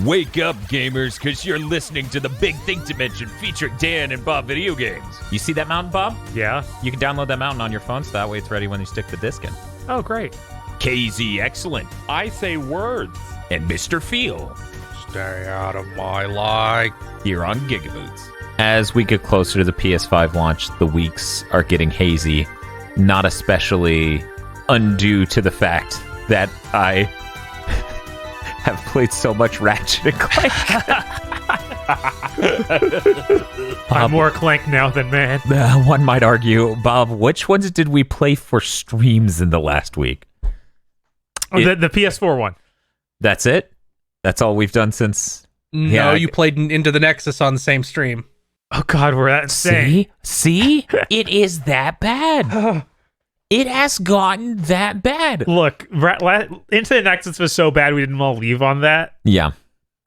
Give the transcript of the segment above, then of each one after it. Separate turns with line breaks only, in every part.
Wake up, gamers, because you're listening to the Big Think Dimension featuring Dan and Bob Video Games.
You see that mountain, Bob?
Yeah.
You can download that mountain on your phone, so that way it's ready when you stick the disc in.
Oh, great.
KZ Excellent.
I say words.
And Mr. Feel.
Stay out of my light.
Here on GigaBoots.
As we get closer to the PS5 launch, the weeks are getting hazy, not especially undue to the fact that I have played so much Ratchet and Clank.
I'm more Clank now than man.
One might argue, Bob, which ones did we play for streams in the last week?
The PS4 one.
That's it? That's all we've done since...
No, you played Into the Nexus on the same stream.
Oh, God, we're that insane.
See? It is that bad. It has gotten that bad.
Look, Into the Nexus was so bad we didn't want to leave on that.
Yeah.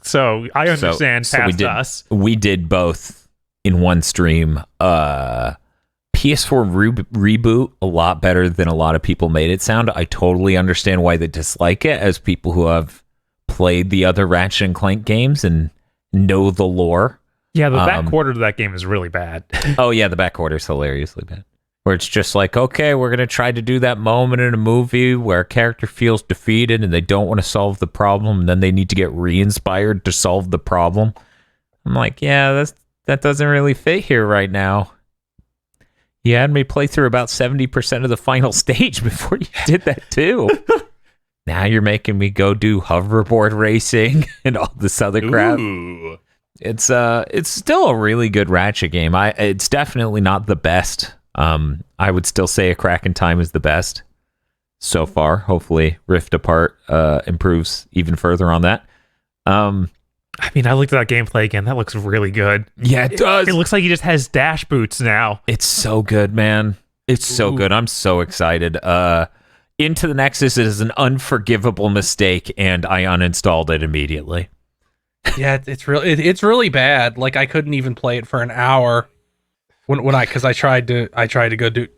So I understand past us.
We did both in one stream. PS4 Reboot, a lot better than a lot of people made it sound. I totally understand why they dislike it, as people who have played the other Ratchet and Clank games and know the lore.
Yeah, the back quarter to that game is really bad.
Oh, yeah, the back quarter is hilariously bad. Where it's just like, okay, we're going to try to do that moment in a movie where a character feels defeated and they don't want to solve the problem, and then they need to get re-inspired to solve the problem. I'm like, yeah, that doesn't really fit here right now. You had me play through about 70% of the final stage before you did that too. Now you're making me go do hoverboard racing and all this other crap.
Ooh.
It's still a really good Ratchet game. It's definitely not the best. I would still say A Crack in Time is the best so far. Hopefully Rift Apart improves even further on that.
I mean, I looked at that gameplay again. That looks really good.
Yeah, it does.
It looks like he just has dash boots now.
It's so good, man. It's so good. I'm so excited. Into the Nexus is an unforgivable mistake, and I uninstalled it immediately.
Yeah, it's really bad. Like, I couldn't even play it for an hour because I tried to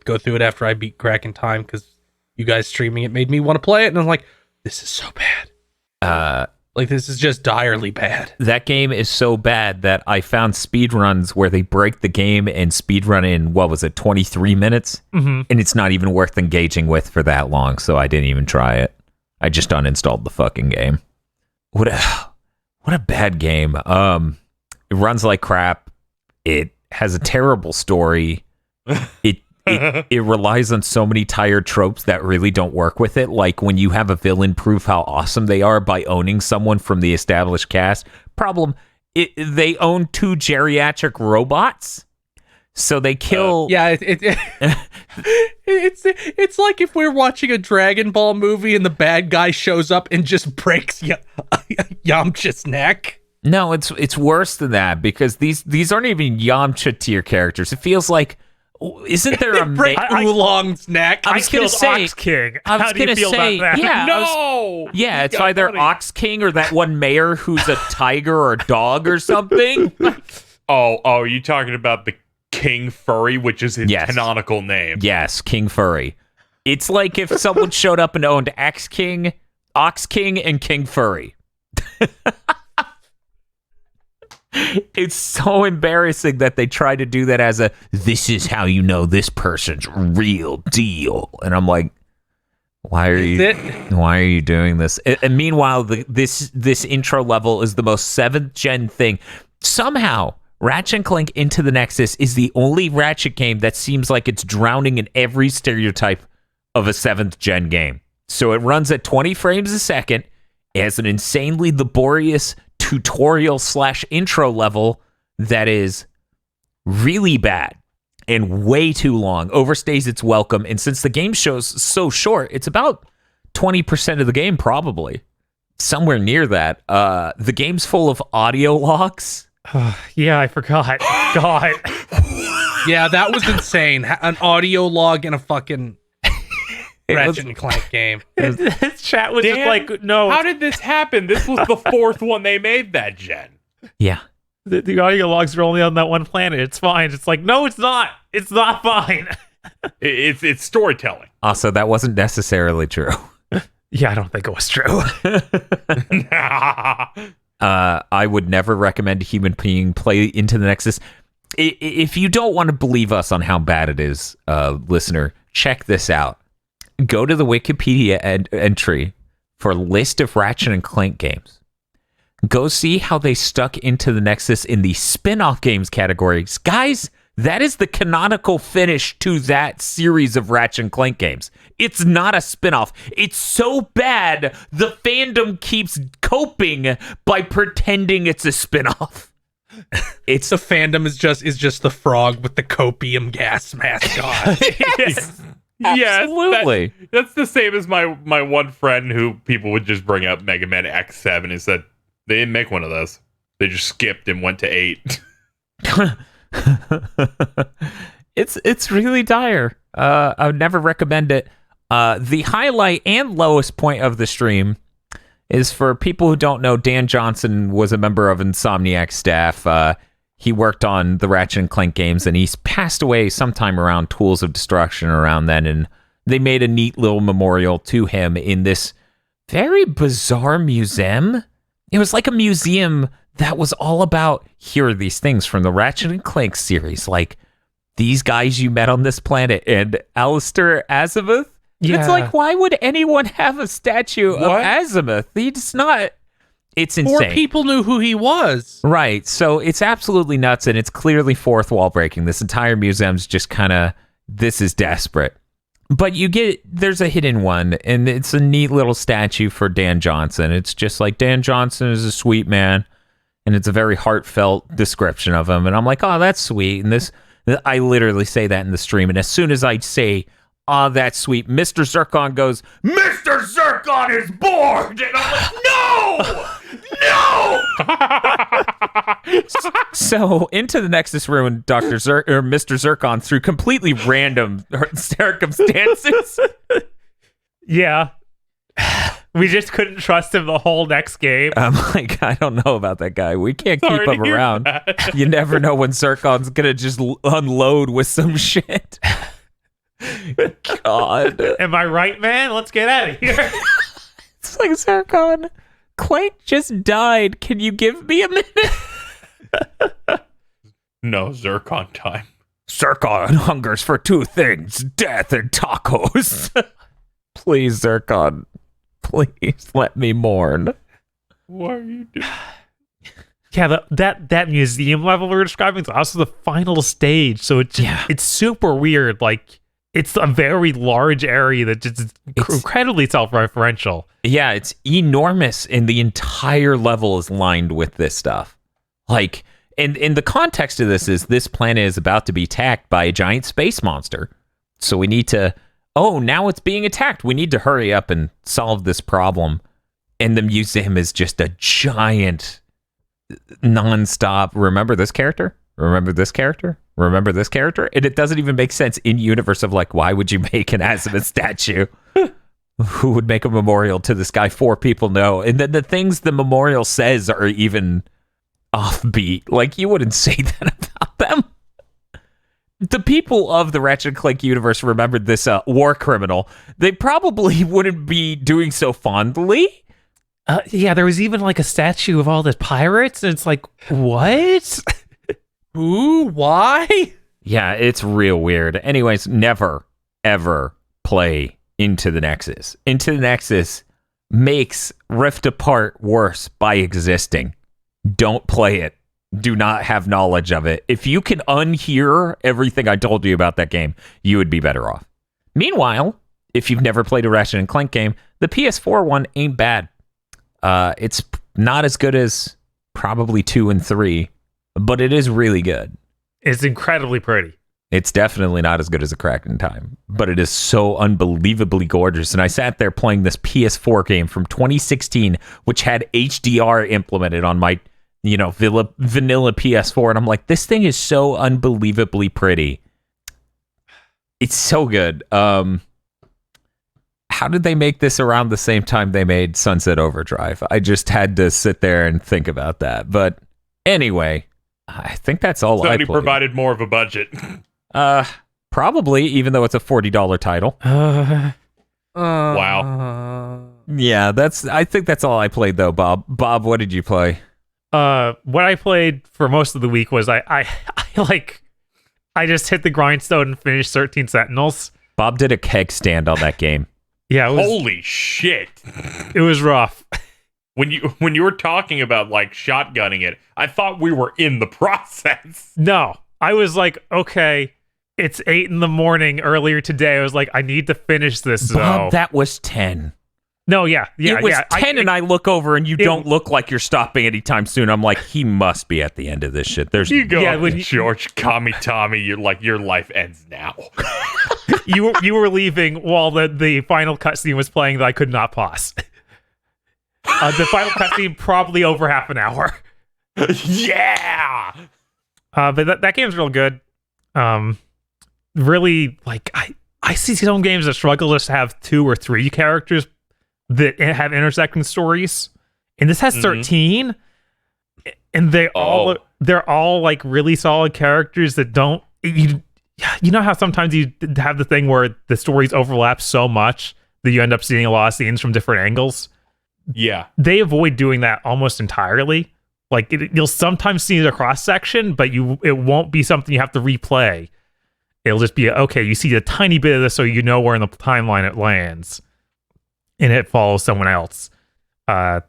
go through it after I beat Crack in Time, because you guys streaming it made me want to play it, and I'm like, this is so bad. Like, this is just direly bad.
That game is so bad that I found speedruns where they break the game and speedrun in, 23 minutes?
Mm-hmm.
And it's not even worth engaging with for that long, so I didn't even try it. I just uninstalled the fucking game. What a bad game. It runs like crap. It has a terrible story. It relies on so many tired tropes that really don't work with it. Like when you have a villain prove how awesome they are by owning someone from the established cast. Problem, they own 2 geriatric robots. So they kill...
It's like if we're watching a Dragon Ball movie and the bad guy shows up and just breaks Yamcha's neck.
No, it's worse than that, because these aren't even Yamcha tier characters. It feels like... Isn't there a
break Oolong's neck?
I was going to say Ox King. How do you feel about that?
Yeah,
No!
It's either Ox King or that one mayor who's a tiger or a dog or something.
Oh, you talking about the King Furry, which is his
Yes.
canonical name?
Yes, King Furry. It's like if someone showed up and owned Ox King, and King Furry. It's so embarrassing that they try to do that as this is how you know this person's real deal. And I'm like, why are you doing this? And meanwhile, this intro level is the most 7th gen thing. Somehow, Ratchet and Clank Into the Nexus is the only Ratchet game that seems like it's drowning in every stereotype of a 7th gen game. So it runs at 20 frames a second. It has an insanely laborious tutorial / intro level that is really bad and way too long, overstays its welcome. And since the game show's so short, it's about 20% of the game, probably somewhere near that. The game's full of audio logs.
Yeah, I forgot. God.
Yeah, that was insane. An audio log in a fucking Ratchet and Clank game.
This chat was
Dan,
just like, no.
How did this happen? This was the 4th one they made that gen.
Yeah.
The audio logs are only on that one planet. It's fine. It's like, no, it's not. It's not fine.
It's storytelling.
Also, that wasn't necessarily true.
Yeah, I don't think it was true.
I would never recommend a human being play Into the Nexus. If you don't want to believe us on how bad it is, listener, check this out. Go to the Wikipedia entry for list of Ratchet and Clank games. Go see how they stuck Into the Nexus in the spin-off games categories. Guys, that is the canonical finish to that series of Ratchet and Clank games. It's not a spin-off. It's so bad, the fandom keeps coping by pretending it's a spin-off.
It's the fandom is just the frog with the copium gas mascot.
Yes.
Absolutely.
That's the same as my one friend who people would just bring up Mega Man X7 and said they didn't make one of those. They just skipped and went to 8.
It's really dire. I would never recommend it. The highlight and lowest point of the stream is for people who don't know, Dan Johnson was a member of Insomniac staff. He worked on the Ratchet and Clank games, and he's passed away sometime around Tools of Destruction around then, and they made a neat little memorial to him in this very bizarre museum. It was like a museum that was all about, here are these things from the Ratchet and Clank series, like these guys you met on this planet, and Alistair Azimuth.
Yeah.
It's like, why would anyone have a statue of Azimuth? He's not. It's insane.
4 people knew who he was.
Right. So it's absolutely nuts, and it's clearly fourth wall breaking. This entire museum's just kind of, this is desperate. But there's a hidden one, and it's a neat little statue for Dan Johnson. It's just like, Dan Johnson is a sweet man, and it's a very heartfelt description of him. And I'm like, oh, that's sweet. And I literally say that in the stream, and as soon as I say, oh, that's sweet, Mr. Zircon goes, Mr. Zircon is bored! And I'm like, no! No! So, Into the Nexus ruined Mr. Zircon through completely random circumstances.
Yeah. We just couldn't trust him the whole next game.
I'm like, I don't know about that guy. We can't keep him around. You never know when Zircon's gonna just unload with some shit. God.
Am I right, man? Let's get out of here.
It's like, Zircon, Clank just died. Can you give me a minute?
No, Zircon time.
Zircon hungers for 2 things, death and tacos. Please, Zircon. Please let me mourn.
What are you doing?
Yeah, that museum level we were describing is also the final stage. So it's super weird. Like, it's a very large area that just incredibly self-referential.
Yeah, it's enormous, and the entire level is lined with this stuff. Like, and the context of this planet is about to be attacked by a giant space monster. So we need to, now it's being attacked. We need to hurry up and solve this problem. And the museum is just a giant, non-stop, remember this character? Remember this character? Remember this character? And it doesn't even make sense in universe of like, why would you make an Azimuth statue? Who would make a memorial to this guy 4 people know? And then the things the memorial says are even offbeat. Like, you wouldn't say that about them. The people of the Ratchet and Clank universe remembered this war criminal. They probably wouldn't be doing so fondly.
Yeah, there was even like a statue of all the pirates, and it's like, what?
Who? Why?
Yeah, it's real weird. Anyways, never, ever play Into the Nexus. Into the Nexus makes Rift Apart worse by existing. Don't play it. Do not have knowledge of it. If you can unhear everything I told you about that game, you would be better off. Meanwhile, if you've never played a Ratchet and Clank game, the PS4 one ain't bad. It's not as good as probably 2 and 3, but it is really good.
It's incredibly pretty.
It's definitely not as good as A Crack in Time, but it is so unbelievably gorgeous. And I sat there playing this PS4 game from 2016, which had HDR implemented on my, vanilla PS4. And I'm like, this thing is so unbelievably pretty. It's so good. How did they make this around the same time they made Sunset Overdrive? I just had to sit there and think about that. But anyway, I think that's all I
Somebody
played.
provided more of a budget.
Probably, even though it's a $40 title.
Wow.
Yeah, I think that's all I played though, Bob. Bob, what did you play?
What I played for most of the week was I just hit the grindstone and finished 13 Sentinels.
Bob did a keg stand on that game.
Yeah,
Holy shit.
it was rough.
When you were talking about like shotgunning it, I thought we were in the process.
No, I was like, okay, it's 8 a.m. earlier today. I was like, I need to finish this.
Bob, that was 10.
No, yeah.
It was 10 and I look over and you don't look like you're stopping anytime soon. I'm like, he must be at the end of this shit. There's
You go, George Kamitami, you're like, your life ends now.
you were leaving while the final cutscene was playing that I could not pause. The final cutscene probably over half an hour.
Yeah.
But that game's real good. Really, like I see some games that struggle just to have 2 or 3 characters that have intersecting stories, and this has 13, and they're all like really solid characters that don't. You know how sometimes you have the thing where the stories overlap so much that you end up seeing a lot of scenes from different angles.
Yeah,
they avoid doing that almost entirely. Like you'll sometimes see the cross section, but it won't be something you have to replay. It'll just be okay. You see a tiny bit of this, so you know where in the timeline it lands, and it follows someone else. But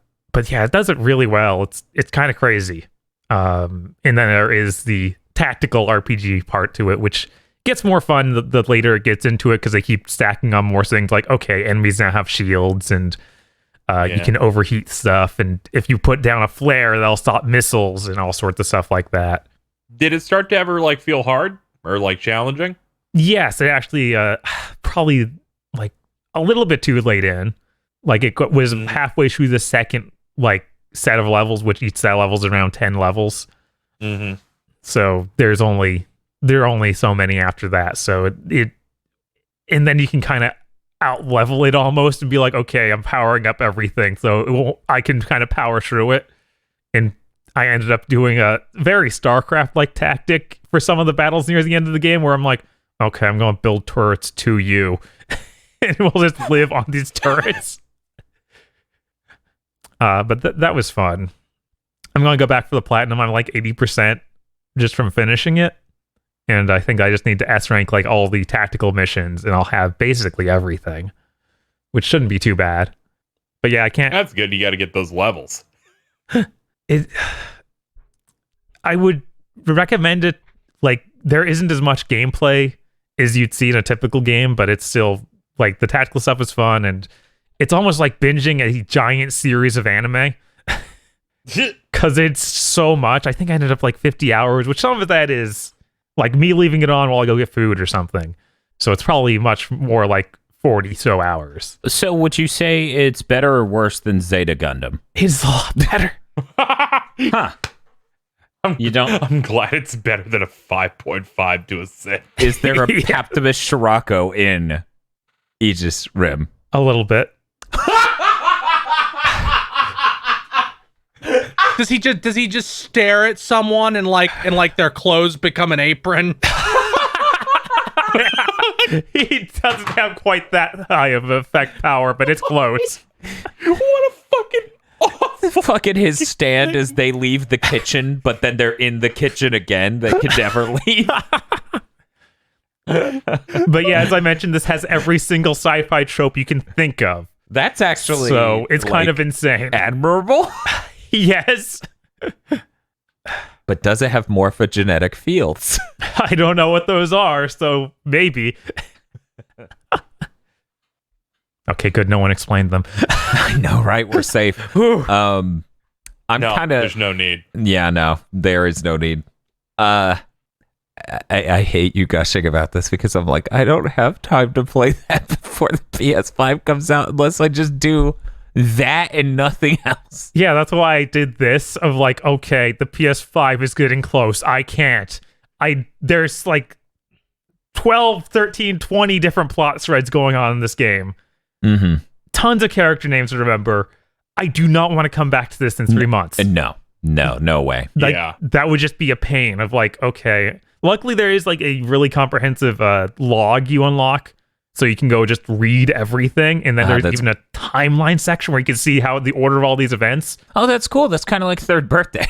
yeah, it does it really well. It's kind of crazy. And then there is the tactical RPG part to it, which gets more fun the later it gets into it because they keep stacking on more things. Like okay, enemies now have shields and. You can overheat stuff, and if you put down a flare, they'll stop missiles and all sorts of stuff like that.
Did it start to ever like feel hard or like challenging?
Yes, it actually probably like a little bit too late in. Like it was halfway through the second like set of levels, which each set of levels is around 10 levels.
Mm-hmm.
So there are only so many after that. So it and then you can kind of out level it almost and be like, okay, I'm powering up everything, so I can kind of power through it. And I ended up doing a very StarCraft like tactic for some of the battles near the end of the game, where I'm like, okay, I'm going to build turrets to you, and we'll just live on these turrets. But that was fun. I'm going to go back for the platinum. I'm like 80% just from finishing it. And I think I just need to S rank like all the tactical missions, and I'll have basically everything, which shouldn't be too bad. But yeah, I can't.
That's good. You got to get those levels.
I would recommend it. Like there isn't as much gameplay as you'd see in a typical game, but it's still like the tactical stuff is fun, and it's almost like binging a giant series of anime because it's so much. I think I ended up like 50 hours, which some of that is. Like me leaving it on while I go get food or something. So it's probably much more like 40 so hours.
So would you say it's better or worse than Zeta Gundam?
It's a lot better.
Huh. You don't?
I'm glad it's better than a 5.5 to a 6.
Is there a Captimus Scirocco in Aegis Rim?
A little bit.
Does he just stare at someone and like their clothes become an apron?
He doesn't have quite that high of effect power, but it's close.
What a fucking awful.
Fucking his stand as they leave the kitchen, but then they're in the kitchen again. They can never leave.
But yeah, as I mentioned, this has every single sci-fi trope you can think of.
That's actually
so it's kind of insane.
Admirable.
Yes.
But does it have morphogenetic fields?
I don't know what those are, so maybe. Okay, good. No one explained them.
I know, right? We're safe. I'm kind of.
There's no need.
Yeah, no, there is no need. I hate you gushing about this because I'm like, I don't have time to play that before the PS5 comes out unless I just do that and nothing else.
Yeah, that's why I did this of like, okay, the PS5 is getting close. I can't. There's like 12, 13, 20 different plot threads going on in this game.
Mm-hmm.
Tons of character names to remember. I do not want to come back to this in 3 months.
No way.
Like,
yeah.
That would just be a pain of like, okay. Luckily, there is like a really comprehensive log you unlock so you can go just read everything. And then there's
that's-
even a timeline section where you can see how the order of all these events.
Oh, that's cool. That's kind of like Third Birthday.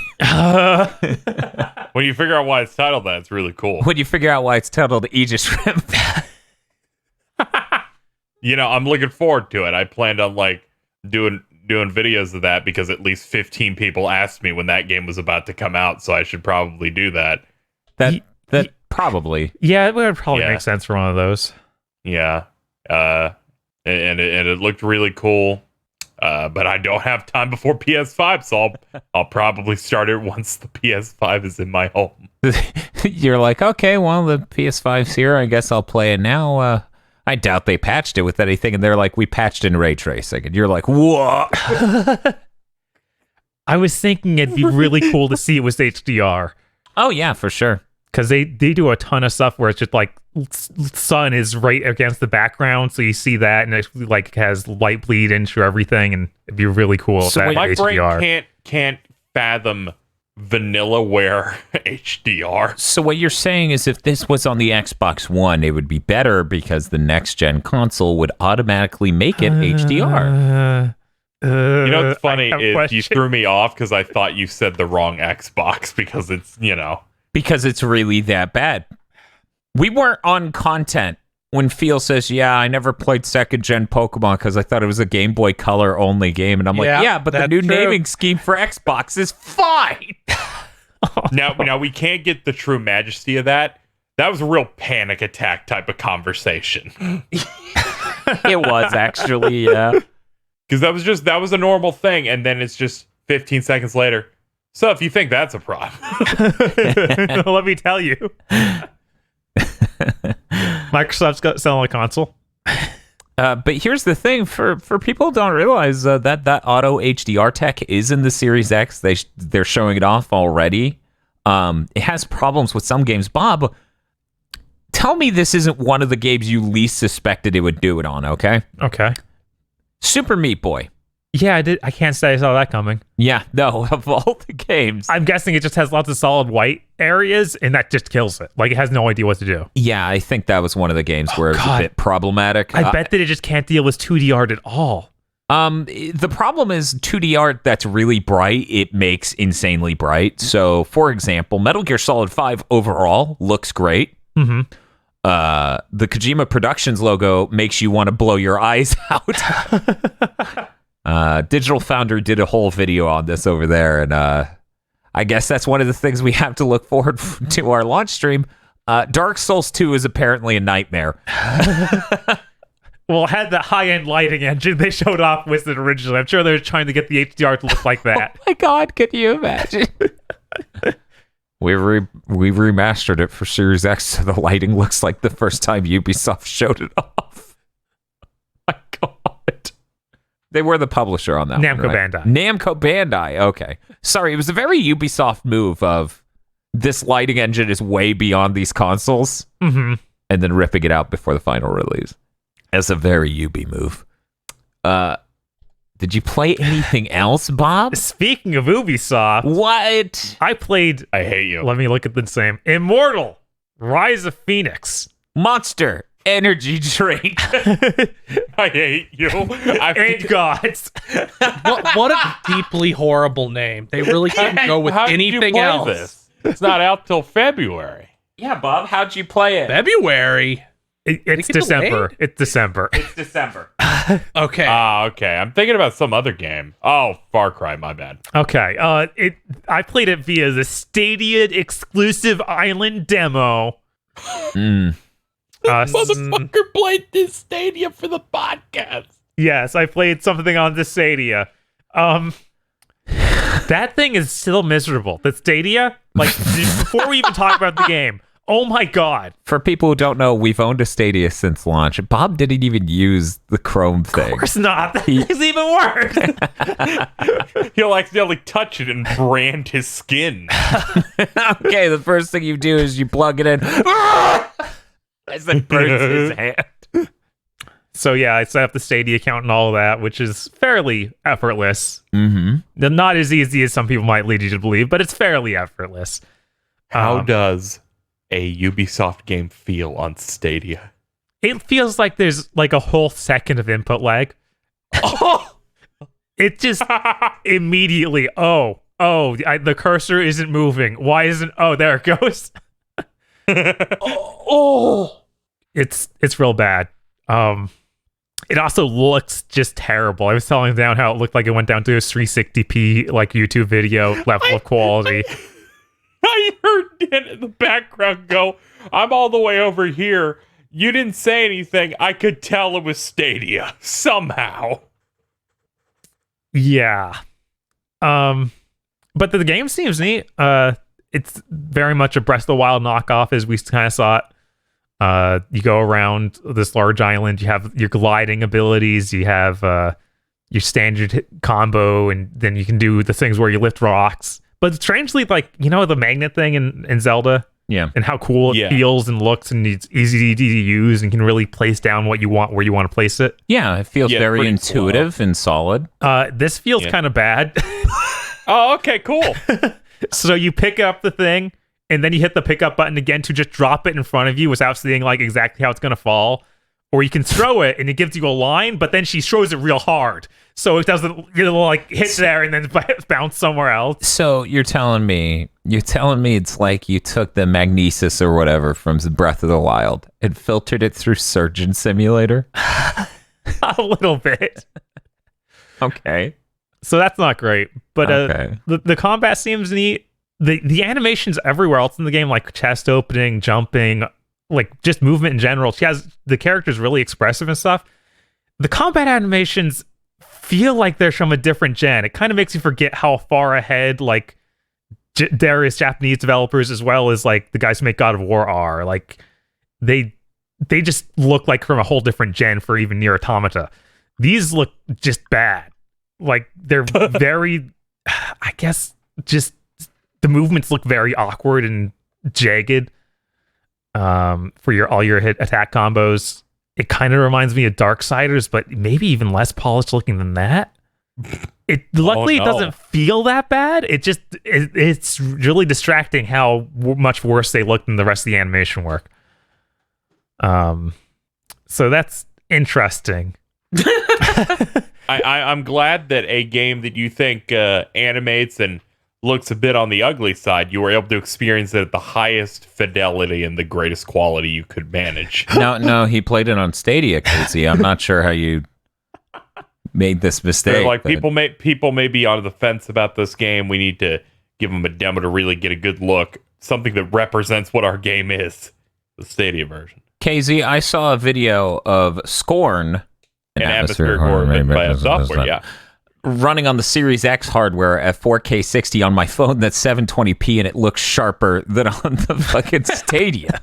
When you figure out why it's titled that, it's really cool.
When you figure out why it's titled Aegis Rim.
I'm looking forward to it. I planned on like doing videos of that because at least 15 people asked me when that game was about to come out, so I should probably do that.
That probably.
Yeah, it would probably
Yeah.
make sense for one of those.
Yeah. And it looked really cool. But I don't have time before PS5, so I'll probably start it once the PS5 is in my home.
You're like, okay, well, the PS5's here. I guess I'll play it now. I doubt they patched it with anything. And they're like, we patched in ray tracing. And you're like, what?
I was thinking it'd be really cool to see it was HDR.
Oh, yeah, for sure.
Because they do a ton of stuff where it's just like sun is right against the background, so you see that, and it like has light bleed into everything, and it'd be really cool.
So
if that
My
had
brain
HDR.
can't fathom vanillaware HDR.
So what you're saying is if this was on the Xbox One, it would be better because the next-gen console would automatically make it HDR.
You know what's funny
I have a
is you
question.
threw me off because I thought you said the wrong Xbox because it's,
Because it's really that bad. We weren't on content when Phil says, yeah, I never played second-gen Pokemon because I thought it was a Game Boy Color only game. And I'm like,
Yeah,
yeah, but the
that's
new
true.
naming scheme for Xbox is fine.
Now we can't get the true majesty of that. That was a real panic attack type of conversation.
It was actually, yeah.
Because that was a normal thing, and then it's just 15 seconds later. So if you think that's a problem.
Let me tell you. Microsoft's got selling a console.
But here's the thing: for people who don't realize that auto HDR tech is in the Series X. They're showing it off already. It has problems with some games. Bob, tell me this isn't one of the games you least suspected it would do it on. Okay,
Okay.
Super Meat Boy.
Yeah, I did. I can't say I saw that coming.
Yeah, no, of all the games.
I'm guessing it just has lots of solid white areas, and that just kills it. Like, it has no idea what to do.
Yeah, I think that was one of the games where it was
God.
a bit problematic.
I bet that it just can't deal with 2D art at all.
The problem is 2D art that's really bright, it makes insanely bright. So, for example, Metal Gear Solid 5 overall looks great.
Mm-hmm.
The Kojima Productions logo makes you want to blow your eyes out. Digital Foundry did a whole video on this over there, and I guess that's one of the things we have to look forward to our launch stream. Dark Souls 2 is apparently a nightmare.
Well, it had the high-end lighting engine they showed off with it originally. I'm sure they were trying to get the HDR to look like that.
Oh my god, can you imagine? We remastered it for Series X, so the lighting looks like the first time Ubisoft showed it off. My god. They were the publisher on that
Namco
one, right?
Bandai.
Namco Bandai, okay. Sorry, it was a very Ubisoft move of this lighting engine is way beyond these consoles,
Mm-hmm.
and then ripping it out before the final release. That's a very Ubi move. Did you play anything else, Bob?
Speaking of Ubisoft,
What?
I played,
I hate you.
let me look at the same, Immortal, Rise of Fenyx.
Monster Energy Drink.
I hate you.
And gods.
What a deeply horrible name. They really couldn't go with
How did you
anything
play
else.
this? It's not out till February.
Yeah, Bob, how'd you play it?
February.
It's
it
December.
delayed?
It's December.
It's December.
Okay.
Okay. I'm thinking about some other game. Oh, Far Cry. My bad.
Okay. I played it via the Stadia exclusive island demo.
Motherfucker played this Stadia for the podcast.
Yes, I played something on the Stadia. That thing is still miserable. The Stadia, like before we even talk about the game. Oh my god.
For people who don't know, we've owned a Stadia since launch. Bob didn't even use the Chrome thing.
Of course not. That is even worse.
He'll accidentally touch it and brand his skin.
Okay, the first thing you do is you plug it in. As it burns his hand.
So yeah, I set up the Stadia account and all of that, which is fairly effortless.
Mm-hmm.
Not as easy as some people might lead you to believe, but it's fairly effortless.
How does a Ubisoft game feel on Stadia?
it feels like there's like a whole second of input lag. It just immediately, the cursor isn't moving. Why isn't? Oh, there it goes. It's real bad. It also looks just terrible. I was telling down how it looked like it went down to a 360p like YouTube video level of quality.
I heard Dan in the background go, I'm all the way over here. You didn't say anything. I could tell it was Stadia somehow.
Yeah. But the game seems neat. It's very much a Breath of the Wild knockoff as we kind of saw it. You go around this large island, you have your gliding abilities, you have your standard combo, and then you can do the things where you lift rocks. But strangely, like, you know, the magnet thing in Zelda?
Yeah.
And how cool it feels and looks, and it's easy to use, and can really place down what you want where you want to place it.
Yeah, it feels very intuitive and solid.
This feels kind of bad.
Oh, okay, cool.
So you pick up the thing, and then you hit the pickup button again to just drop it in front of you without seeing like exactly how it's going to fall. Or you can throw it, and it gives you a line, but then she throws it real hard. So it doesn't, like hit there and then bounce somewhere else.
So you're telling me it's like you took the magnesis or whatever from Breath of the Wild and filtered it through Surgeon Simulator?
A little bit.
Okay.
So that's not great. But the combat seems neat. The animations everywhere else in the game, like chest opening, jumping, like just movement in general. The character's really expressive and stuff. The combat animations feel like they're from a different gen. It kind of makes you forget how far ahead like various Japanese developers, as well as like the guys who make God of War, are. Like they just look like from a whole different gen for even Nier Automata. These look just bad. Like they're very, I guess, just the movements look very awkward and jagged. For all your hit attack combos. It kind of reminds me of Darksiders, but maybe even less polished looking than that. Luckily, it doesn't feel that bad. It's really distracting how much worse they look than the rest of the animation work. So that's interesting.
I'm glad that a game that you think animates and looks a bit on the ugly side, you were able to experience it at the highest fidelity and the greatest quality you could manage.
No, he played it on Stadia, Casey. I'm not sure how you made this mistake.
Like people may be on the fence about this game. We need to give them a demo to really get a good look. Something that represents what our game is. The Stadia version.
KZ, I saw a video of Scorn,
an atmospheric horror made by software,
running on the Series X hardware at 4K 60 on my phone that's 720p, and it looks sharper than on the fucking Stadia.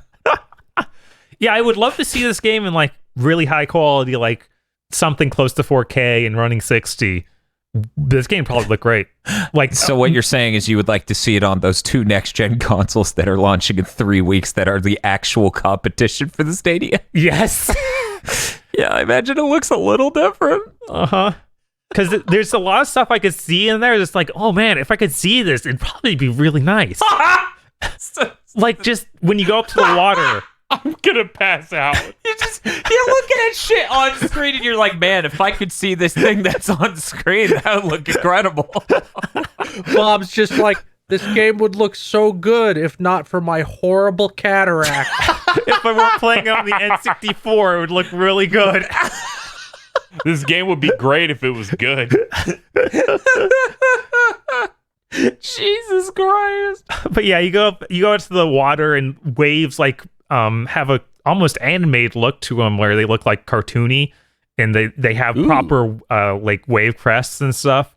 Yeah, I would love to see this game in like really high quality, like something close to 4K and running 60. This game probably look great. Like,
so what you're saying is you would like to see it on those two next-gen consoles that are launching in 3 weeks that are the actual competition for the Stadia?
Yes.
Yeah, I imagine it looks a little different.
Uh-huh. Because there's a lot of stuff I could see in there that's like, oh man, if I could see this, it'd probably be really nice. Like just when you go up to the water.
I'm gonna pass out.
You're looking at shit on screen and you're like, man, if I could see this thing that's on screen, that would look incredible.
Bob's just like, this game would look so good if not for my horrible cataract.
If I weren't playing on the N64, it would look really good.
This game would be great if it was good.
Jesus Christ.
But yeah, you go into the water, and waves like have a almost animated look to them, where they look like cartoony, and they have proper like wave crests and stuff.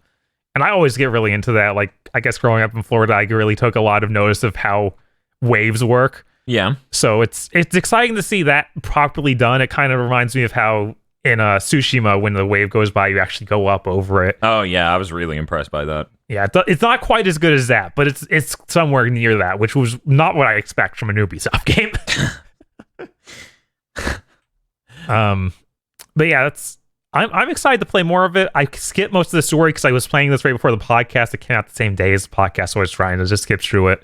And I always get really into that. Like, I guess growing up in Florida, I really took a lot of notice of how waves work.
Yeah.
So it's exciting to see that properly done. It kind of reminds me of how in Tsushima, when the wave goes by, you actually go up over it.
Oh yeah, I was really impressed by that.
Yeah, it's not quite as good as that, but it's somewhere near that, which was not what I expect from an Ubisoft game. But yeah, I'm excited to play more of it. I skipped most of the story because I was playing this right before the podcast. It came out the same day as the podcast, so I was trying to just skip through it.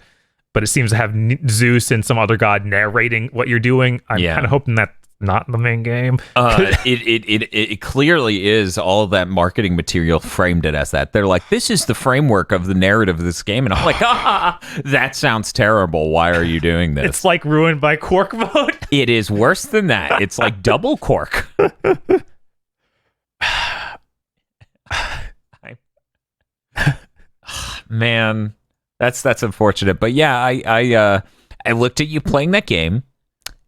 But it seems to have Zeus and some other god narrating what you're doing. I'm kind of hoping that not in the main game.
It clearly is all of that marketing material framed it as that. They're like, this is the framework of the narrative of this game. And I'm like, that sounds terrible. Why are you doing this?
It's like ruined by Quark mode.
It is worse than that. It's like double Quark. Man, that's unfortunate. But yeah, I looked at you playing that game,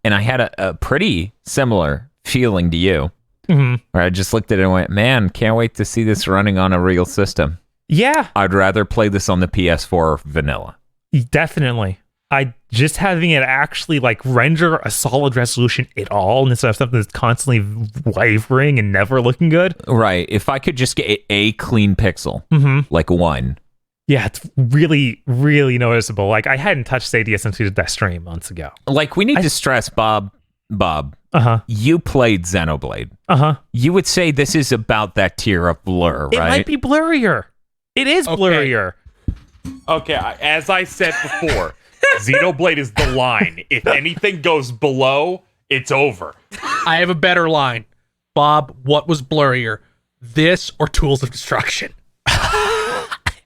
and I had a pretty similar feeling to you.
Mm-hmm.
Where I just looked at it and went, man, can't wait to see this running on a real system.
Yeah.
I'd rather play this on the PS4 vanilla.
Definitely. Just having it actually like render a solid resolution at all instead of something that's constantly wavering and never looking good.
Right. If I could just get a clean pixel, like one.
Yeah, it's really, really noticeable. Like, I hadn't touched Stadia since we did that stream months ago.
Like, we need to stress, Bob, you played Xenoblade. You would say this is about that tier of blur, right?
It might be blurrier. It is blurrier.
Okay, as I said before, Xenoblade is the line. If anything goes below, it's over.
I have a better line. Bob, what was blurrier? This or Tools of Destruction?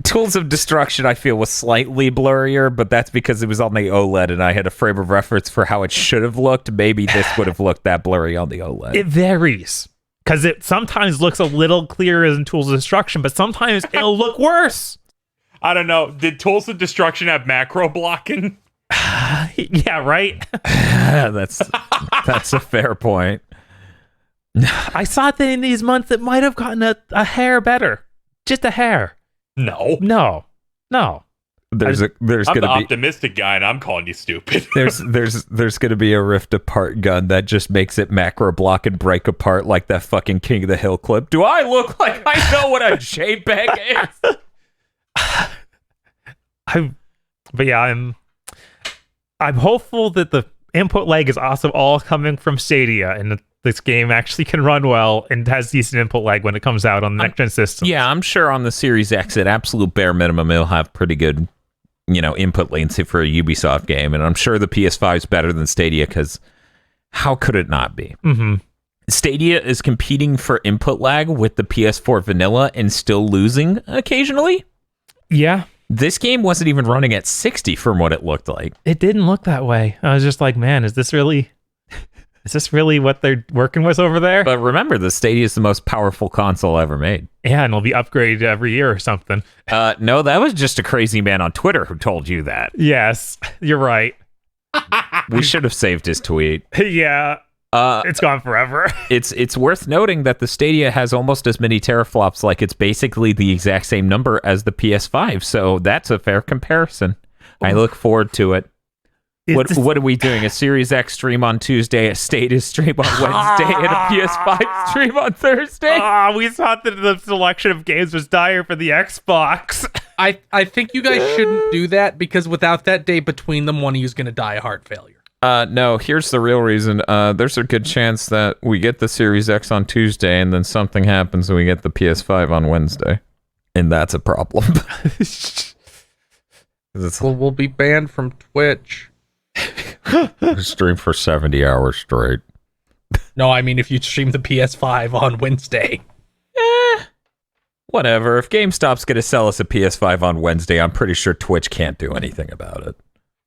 Tools of Destruction, I feel, was slightly blurrier, but that's because it was on the OLED and I had a frame of reference for how it should have looked. Maybe this would have looked that blurry on the OLED.
It varies. Because it sometimes looks a little clearer in Tools of Destruction, but sometimes it'll look worse.
I don't know. Did Tools of Destruction have macro blocking?
Yeah, right?
That's a fair point.
I thought that in these months it might have gotten a hair better. Just a hair.
No.
There's
I'm
gonna
the
be
optimistic guy, and I'm calling you stupid.
there's gonna be a rift apart gun that just makes it macro block and break apart like that fucking King of the Hill clip. Do I look like I know what a JPEG is?
I'm hopeful that the input lag is also all coming from Stadia, and that this game actually can run well and has decent input lag when it comes out on the next-gen system.
Yeah, I'm sure on the Series X, at absolute bare minimum, it'll have pretty good, input latency for a Ubisoft game, and I'm sure the PS5 is better than Stadia, because how could it not be? Stadia is competing for input lag with the PS4 vanilla and still losing occasionally.
Yeah.
This game wasn't even running at 60 from what it looked like.
It didn't look that way. I was just like, man, is this really what they're working with over there?
But remember, the Stadia is the most powerful console ever made.
Yeah, and it'll be upgraded every year or something.
No, that was just a crazy man on Twitter who told you that.
Yes, you're right.
We should have saved his tweet.
Yeah. It's gone forever.
It's worth noting that the Stadia has almost as many teraflops, like it's basically the exact same number as the PS5, so that's a fair comparison. I look forward to it. What are we doing? A Series X stream on Tuesday, a Stadia stream on Wednesday, and a PS5 stream on Thursday?
We thought that the selection of games was dire for the Xbox.
I think you guys shouldn't do that, because without that day between them, one of you is going to die of heart failure.
No, here's the real reason. There's a good chance that we get the Series X on Tuesday and then something happens and we get the PS5 on Wednesday. And that's a problem.
We'll be banned from Twitch.
Stream for 70 hours straight.
No, I mean if you stream the PS5 on Wednesday.
Whatever. If GameStop's going to sell us a PS5 on Wednesday, I'm pretty sure Twitch can't do anything about it.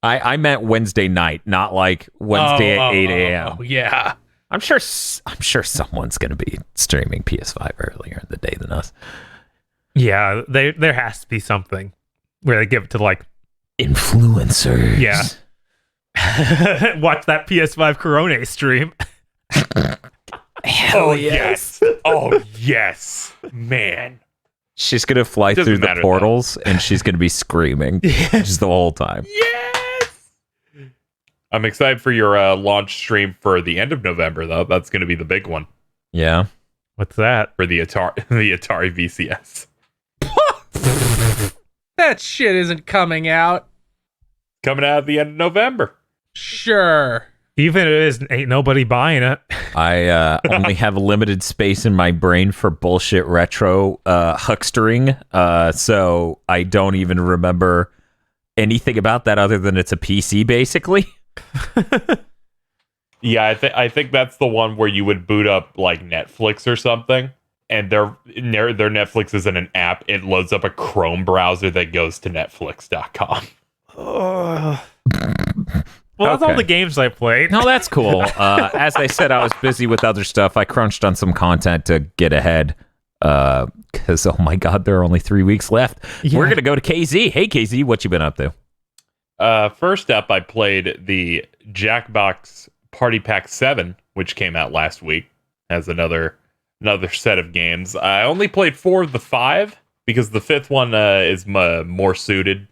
I meant Wednesday night, not like Wednesday at 8 a.m.
Oh, yeah.
I'm sure someone's going to be streaming PS5 earlier in the day than us.
Yeah, there has to be something where they give it to like
influencers.
Yeah. Watch that PS5 Corona stream.
Hell yes.
Oh yes, man.
She's gonna fly through the portals and she's gonna be screaming just the whole time.
Yes. I'm excited for your launch stream for the end of November, though. That's gonna be the big one.
Yeah.
What's that?
For the Atari VCS.
That shit isn't coming out.
Coming out at the end of November.
Sure.
Even if it is, ain't nobody buying it.
I only have limited space in my brain for bullshit retro huckstering, so I don't even remember anything about that other than it's a PC, basically.
Yeah, I think that's the one where you would boot up like Netflix or something, and their Netflix isn't an app. It loads up a Chrome browser that goes to Netflix.com.
Well, that's all the games I played.
No, that's cool. As I said, I was busy with other stuff. I crunched on some content to get ahead. Because, oh my God, there are only 3 weeks left. Yeah. We're going to go to KZ. Hey, KZ, what you been up to?
First up, I played the Jackbox Party Pack 7, which came out last week as another set of games. I only played 4 of the 5 because the 5th one is more suited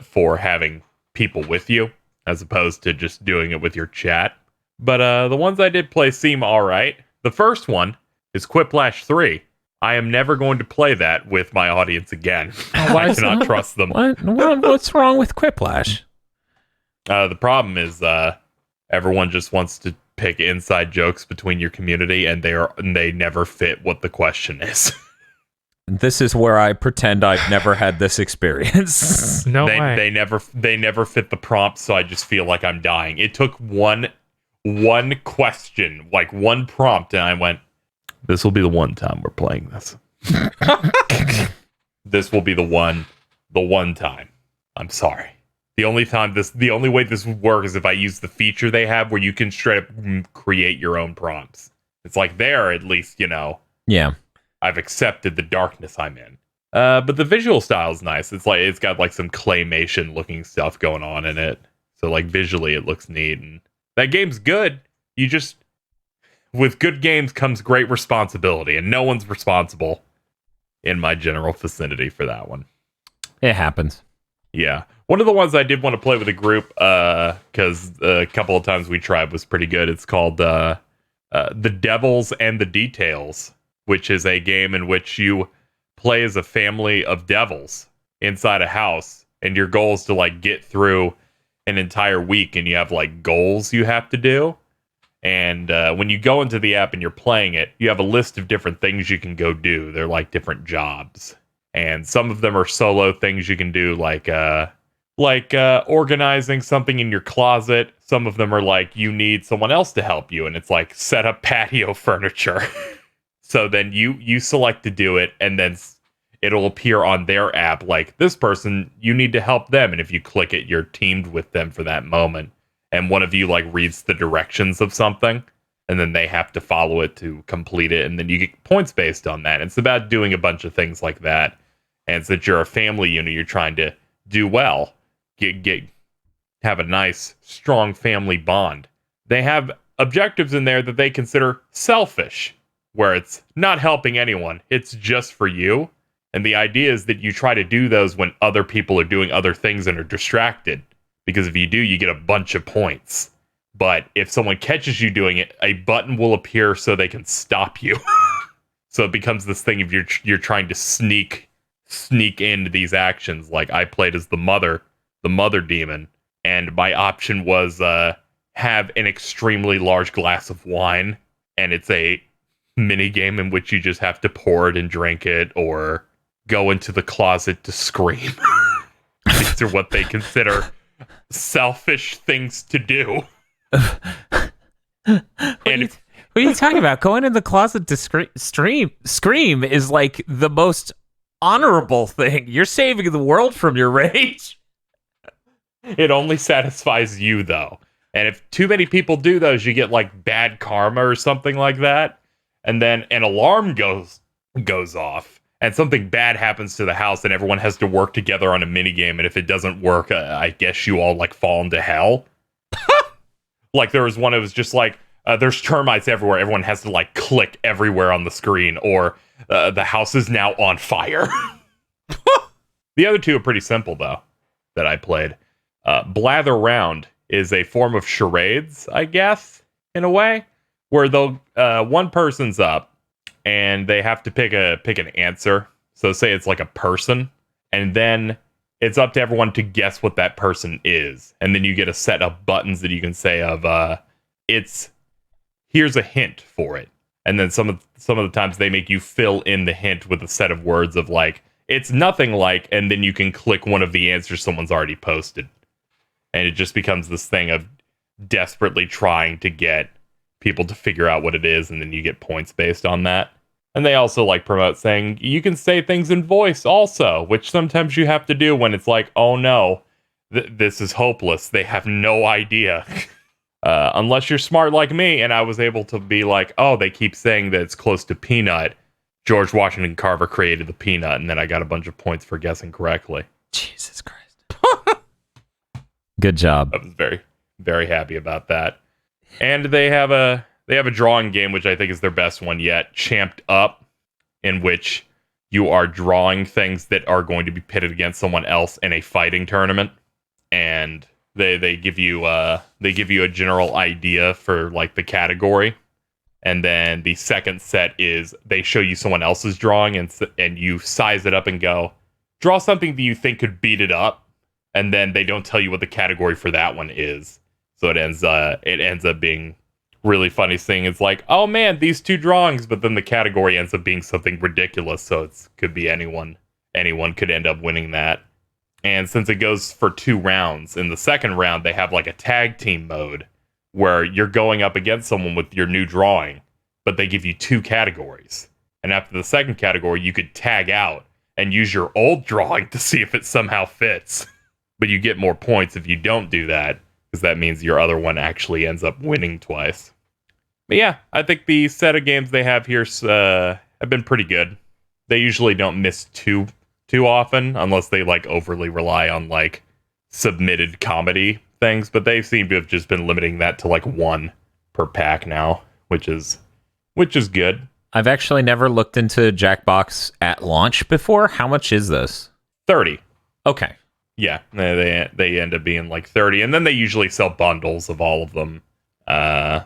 for having people with you, as opposed to just doing it with your chat. But the ones I did play seem all right. The first one is Quiplash 3. I am never going to play that with my audience again. I cannot trust them.
What's wrong with Quiplash?
The problem is everyone just wants to pick inside jokes between your community, and they never fit what the question is.
This is where I pretend I've never had this experience.
No
way. They never fit the prompt, so I just feel like I'm dying. It took one question, like one prompt, and I went, this will be the one time we're playing this. This will be the one time. I'm sorry. The only way this would work is if I use the feature they have where you can straight up create your own prompts. It's like there, at least,
Yeah.
I've accepted the darkness I'm in. But the visual style is nice. It's got like some claymation looking stuff going on in it. So like visually it looks neat, and that game's good. With good games comes great responsibility, and no one's responsible in my general vicinity for that one.
It happens.
Yeah. One of the ones I did want to play with a group, because a couple of times we tried was pretty good. It's called The Devils and the Details, which is a game in which you play as a family of devils inside a house, and your goal is to like get through an entire week, and you have like goals you have to do. And when you go into the app and you're playing it, you have a list of different things you can go do. They're like different jobs. And some of them are solo things you can do, like organizing something in your closet. Some of them are like you need someone else to help you, and it's like set up patio furniture. So then you select to do it, and then it'll appear on their app like, this person, you need to help them. And if you click it, you're teamed with them for that moment. And one of you like reads the directions of something, and then they have to follow it to complete it, and then you get points based on that. It's about doing a bunch of things like that. And since you're a family unit, you're trying to do well, have a nice, strong family bond. They have objectives in there that they consider selfish, where it's not helping anyone, it's just for you. And the idea is that you try to do those when other people are doing other things and are distracted. Because if you do, you get a bunch of points. But if someone catches you doing it, a button will appear so they can stop you. So it becomes this thing of you're trying to sneak into these actions. Like I played as the mother demon, and my option was have an extremely large glass of wine, and it's a mini game in which you just have to pour it and drink it, or go into the closet to scream. These are what they consider selfish things to do.
What are you talking about? Going in the closet to scream is like the most honorable thing. You're saving the world from your rage.
It only satisfies you, though. And if too many people do those, you get like bad karma or something like that. And then an alarm goes off, and something bad happens to the house, and everyone has to work together on a minigame. And if it doesn't work, I guess you all like fall into hell. Like there was one, it was just like, there's termites everywhere. Everyone has to like click everywhere on the screen, or the house is now on fire. The other two are pretty simple, though, that I played. Blather Round is a form of charades, I guess, in a way, where one person's up, and they have to pick an answer. So say it's like a person, and then it's up to everyone to guess what that person is. And then you get a set of buttons that you can say of here's a hint for it. And then some of the times they make you fill in the hint with a set of words of like, it's nothing like, and then you can click one of the answers someone's already posted. And it just becomes this thing of desperately trying to get people to figure out what it is, and then you get points based on that. And they also like promote saying you can say things in voice also, which sometimes you have to do when it's like, oh no, this is hopeless. They have no idea. Unless you're smart like me, and I was able to be like, oh, they keep saying that it's close to peanut. George Washington Carver created the peanut, and then I got a bunch of points for guessing correctly.
Jesus Christ. Good job.
I was very, very happy about that. And they have a drawing game, which I think is their best one yet, Champed Up, in which you are drawing things that are going to be pitted against someone else in a fighting tournament. And they give you a general idea for like the category. And then the second set is they show you someone else's drawing and you size it up and go, draw something that you think could beat it up. And then they don't tell you what the category for that one is. So it ends up being really funny thing. It's like, oh man, these two drawings, but then the category ends up being something ridiculous. So it could be anyone. Anyone could end up winning that. And since it goes for 2 rounds, in the second round, they have like a tag team mode where you're going up against someone with your new drawing, but they give you 2 categories. And after the second category, you could tag out and use your old drawing to see if it somehow fits. But you get more points if you don't do that, because that means your other one actually ends up winning twice. But yeah, I think the set of games they have here have been pretty good. They usually don't miss too often, unless they like overly rely on like submitted comedy things, but they seem to have just been limiting that to like 1 per pack now, which is good.
I've actually never looked into Jackbox at launch before. How much is this?
30.
Okay.
Yeah, they end up being like 30, and then they usually sell bundles of all of them. But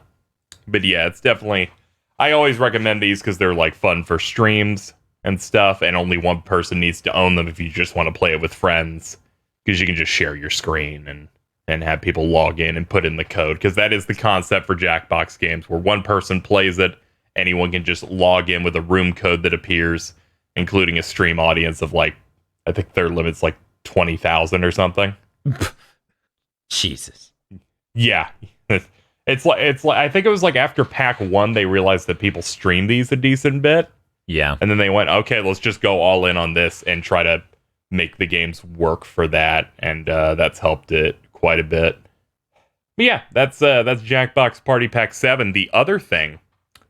yeah, it's definitely, I always recommend these because they're like fun for streams and stuff, and only one person needs to own them if you just want to play it with friends, because you can just share your screen and have people log in and put in the code, because that is the concept for Jackbox games, where one person plays it, anyone can just log in with a room code that appears, including a stream audience of like, I think their limit's like 20,000 or something.
Jesus.
Yeah. It's like I think it was like after pack 1 they realized that people stream these a decent bit.
Yeah.
And then they went, okay, let's just go all in on this and try to make the games work for that, and that's helped it quite a bit. But yeah, that's Jackbox Party Pack 7. The other thing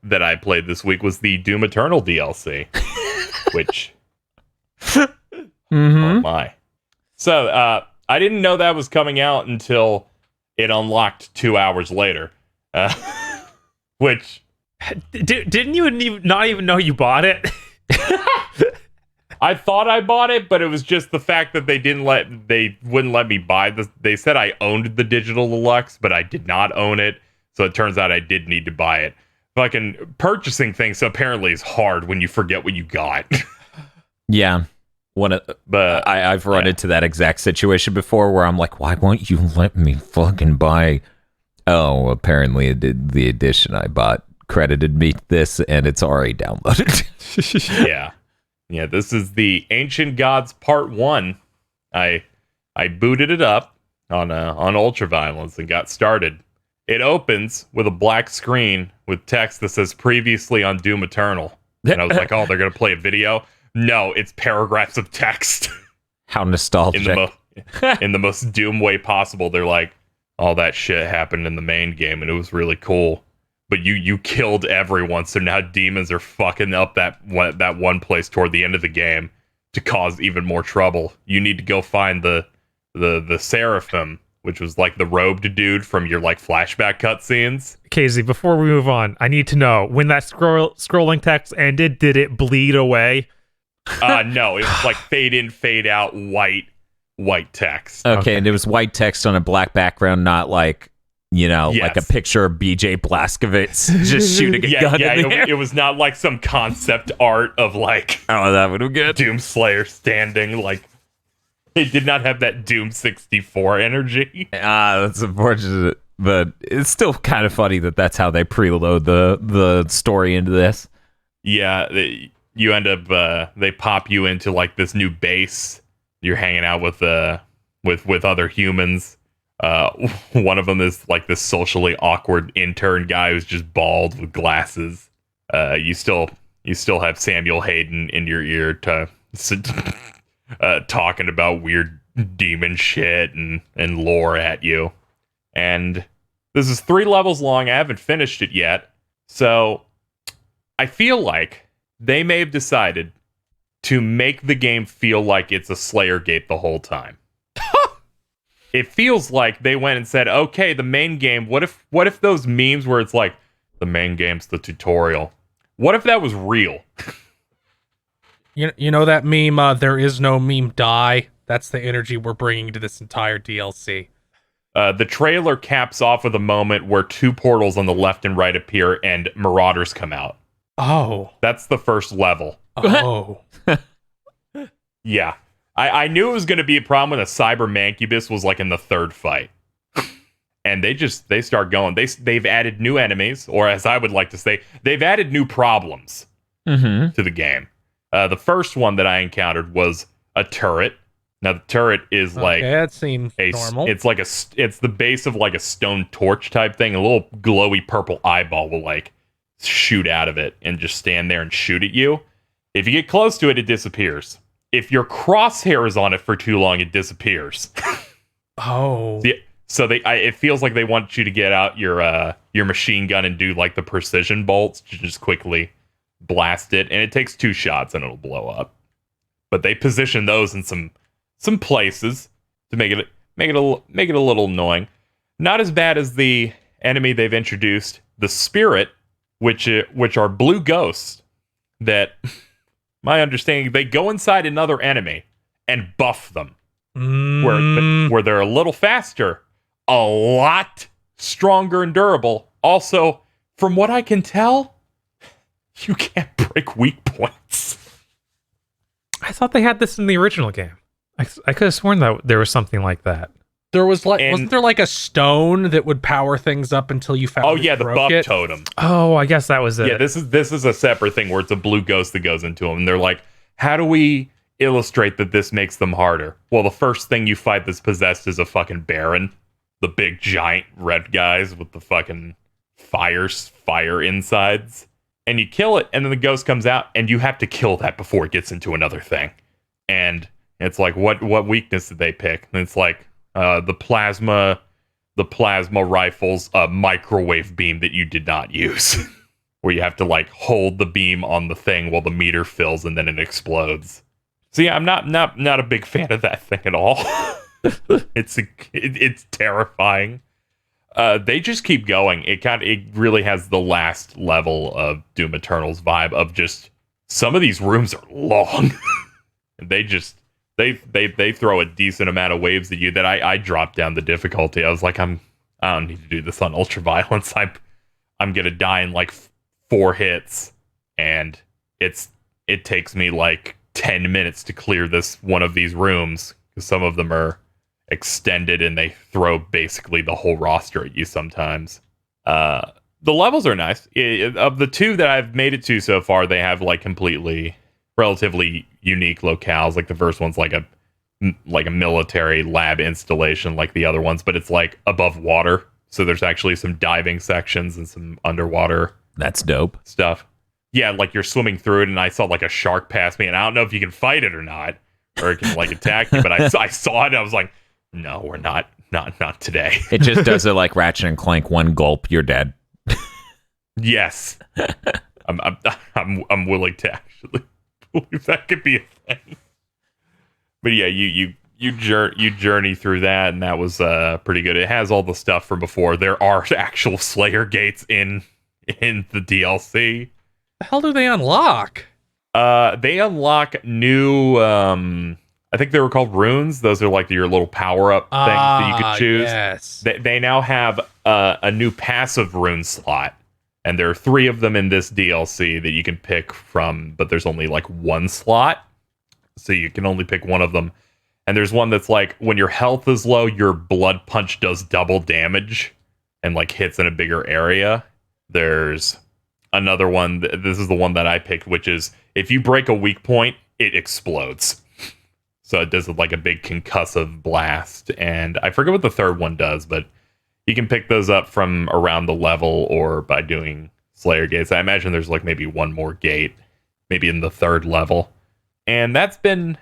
that I played this week was the Doom Eternal DLC, which oh my. So I didn't know that was coming out until it unlocked 2 hours later, which
didn't you not even know you bought it?
I thought I bought it, but it was just the fact that they wouldn't let me buy this. They said I owned the digital deluxe, but I did not own it. So it turns out I did need to buy it. Fucking purchasing things apparently is hard when you forget what you got.
Yeah. But I've run into that exact situation before where I'm like, why won't you let me fucking buy? Oh, apparently the edition I bought credited me this, and it's already downloaded.
Yeah. This is the Ancient Gods Part 1. I booted it up on Ultraviolence and got started. It opens with a black screen with text that says previously on Doom Eternal, and I was like, oh, they're gonna play a video. No, it's paragraphs of text.
How nostalgic.
In the most Doom way possible. They're like, all that shit happened in the main game, and it was really cool. But you killed everyone, so now demons are fucking up that one place toward the end of the game to cause even more trouble. You need to go find the Seraphim, which was like the robed dude from your like flashback cutscenes.
Casey, before we move on, I need to know, when that scrolling text ended, did it bleed away?
No, it was like fade in, fade out, white text.
Okay, and it was white text on a black background, not like, like a picture of BJ Blazkowicz just shooting a gun in the air.
It was not like some concept art of like,
oh, that would have been good.
Doomslayer standing, like, it did not have that Doom 64 energy.
That's unfortunate, but it's still kind of funny that's how they preload the story into this.
Yeah, you end up they pop you into like this new base. You're hanging out with other humans. One of them is like this socially awkward intern guy who's just bald with glasses. You still have Samuel Hayden in your ear to talking about weird demon shit and lore at you. And this is 3 levels long. I haven't finished it yet. So I feel like they may have decided to make the game feel like it's a Slayer gate the whole time. It feels like they went and said, okay, the main game, what if those memes where it's like, the main game's the tutorial? What if that was real?
You know that meme, there is no meme die? That's the energy we're bringing to this entire DLC.
The trailer caps off with a moment where 2 portals on the left and right appear and marauders come out.
Oh.
That's the first level.
Oh.
Yeah. I knew it was going to be a problem when a cyber mancubus was like in the 3rd fight. And they start going. They've added new enemies, or as I would like to say, they've added new problems to the game. The first one that I encountered was a turret. Now the turret is like
that seems normal.
It's like it's the base of like a stone torch type thing. A little glowy purple eyeball will like shoot out of it and just stand there and shoot at you. If you get close to it, it disappears. If your crosshair is on it for too long, it disappears.
Oh.
So it feels like they want you to get out your machine gun and do like the precision bolts to just quickly blast it, and it takes 2 shots and it'll blow up. But they position those in some places to make it a little annoying. Not as bad as the enemy they've introduced, the Spirit, which are blue ghosts that, my understanding, they go inside another enemy and buff them. Where they're a little faster, a lot stronger and durable. Also, from what I can tell, you can't break weak points.
I thought they had this in the original game. I could have sworn that there was something like that.
There was wasn't there like a stone that would power things up until you found?
Oh yeah, the buff totem.
Oh, I guess that was it.
Yeah, this is a separate thing where it's a blue ghost that goes into them, and they're like, how do we illustrate that this makes them harder? Well, the first thing you fight that's possessed is a fucking Baron, the big giant red guys with the fucking fire insides, and you kill it, and then the ghost comes out, and you have to kill that before it gets into another thing. And it's like, what weakness did they pick? And it's like the plasma rifle's a microwave beam that you did not use, where you have to like hold the beam on the thing while the meter fills and then it explodes. So yeah, I'm not a big fan of that thing at all. It's terrifying. They just keep going. It really has the last level of Doom Eternal's vibe of just some of these rooms are long. They throw a decent amount of waves at you that I dropped down the difficulty. I was like, I don't need to do this on ultra violence. I'm gonna die in like 4 hits, and it takes me like 10 minutes to clear this one of these rooms, because some of them are extended and they throw basically the whole roster at you sometimes. The levels are nice. Of the 2 that I've made it to so far, they have like relatively unique locales. Like the first one's like a military lab installation like the other ones, but it's like above water. So there's actually some diving sections and some underwater.
That's dope.
Stuff. Yeah, like you're swimming through it, and I saw like a shark pass me, and I don't know if you can fight it or not, or it can like attack you, but I saw it, and I was like, no, we're not today.
It just does it like Ratchet and Clank, 1 gulp, you're dead.
Yes. I'm willing to actually believe that could be a thing. But yeah, you journey through that, and that was pretty good. It has all the stuff from before. There are actual Slayer gates in the DLC.
The hell do they unlock?
They unlock new, I think they were called runes. Those are like your little power-up things that you could choose.
Yes.
They now have a new passive rune slot, and there are 3 of them in this DLC that you can pick from, but there's only like 1 slot, so you can only pick one of them. And there's one that's like, when your health is low, your blood punch does double damage and like hits in a bigger area. There's another one, this is the one that I picked, which is if you break a weak point, it explodes. So it does like a big concussive blast. And I forget what the third one does, but you can pick those up from around the level or by doing Slayer gates. I imagine there's like maybe one more gate, maybe in the third level. And that's been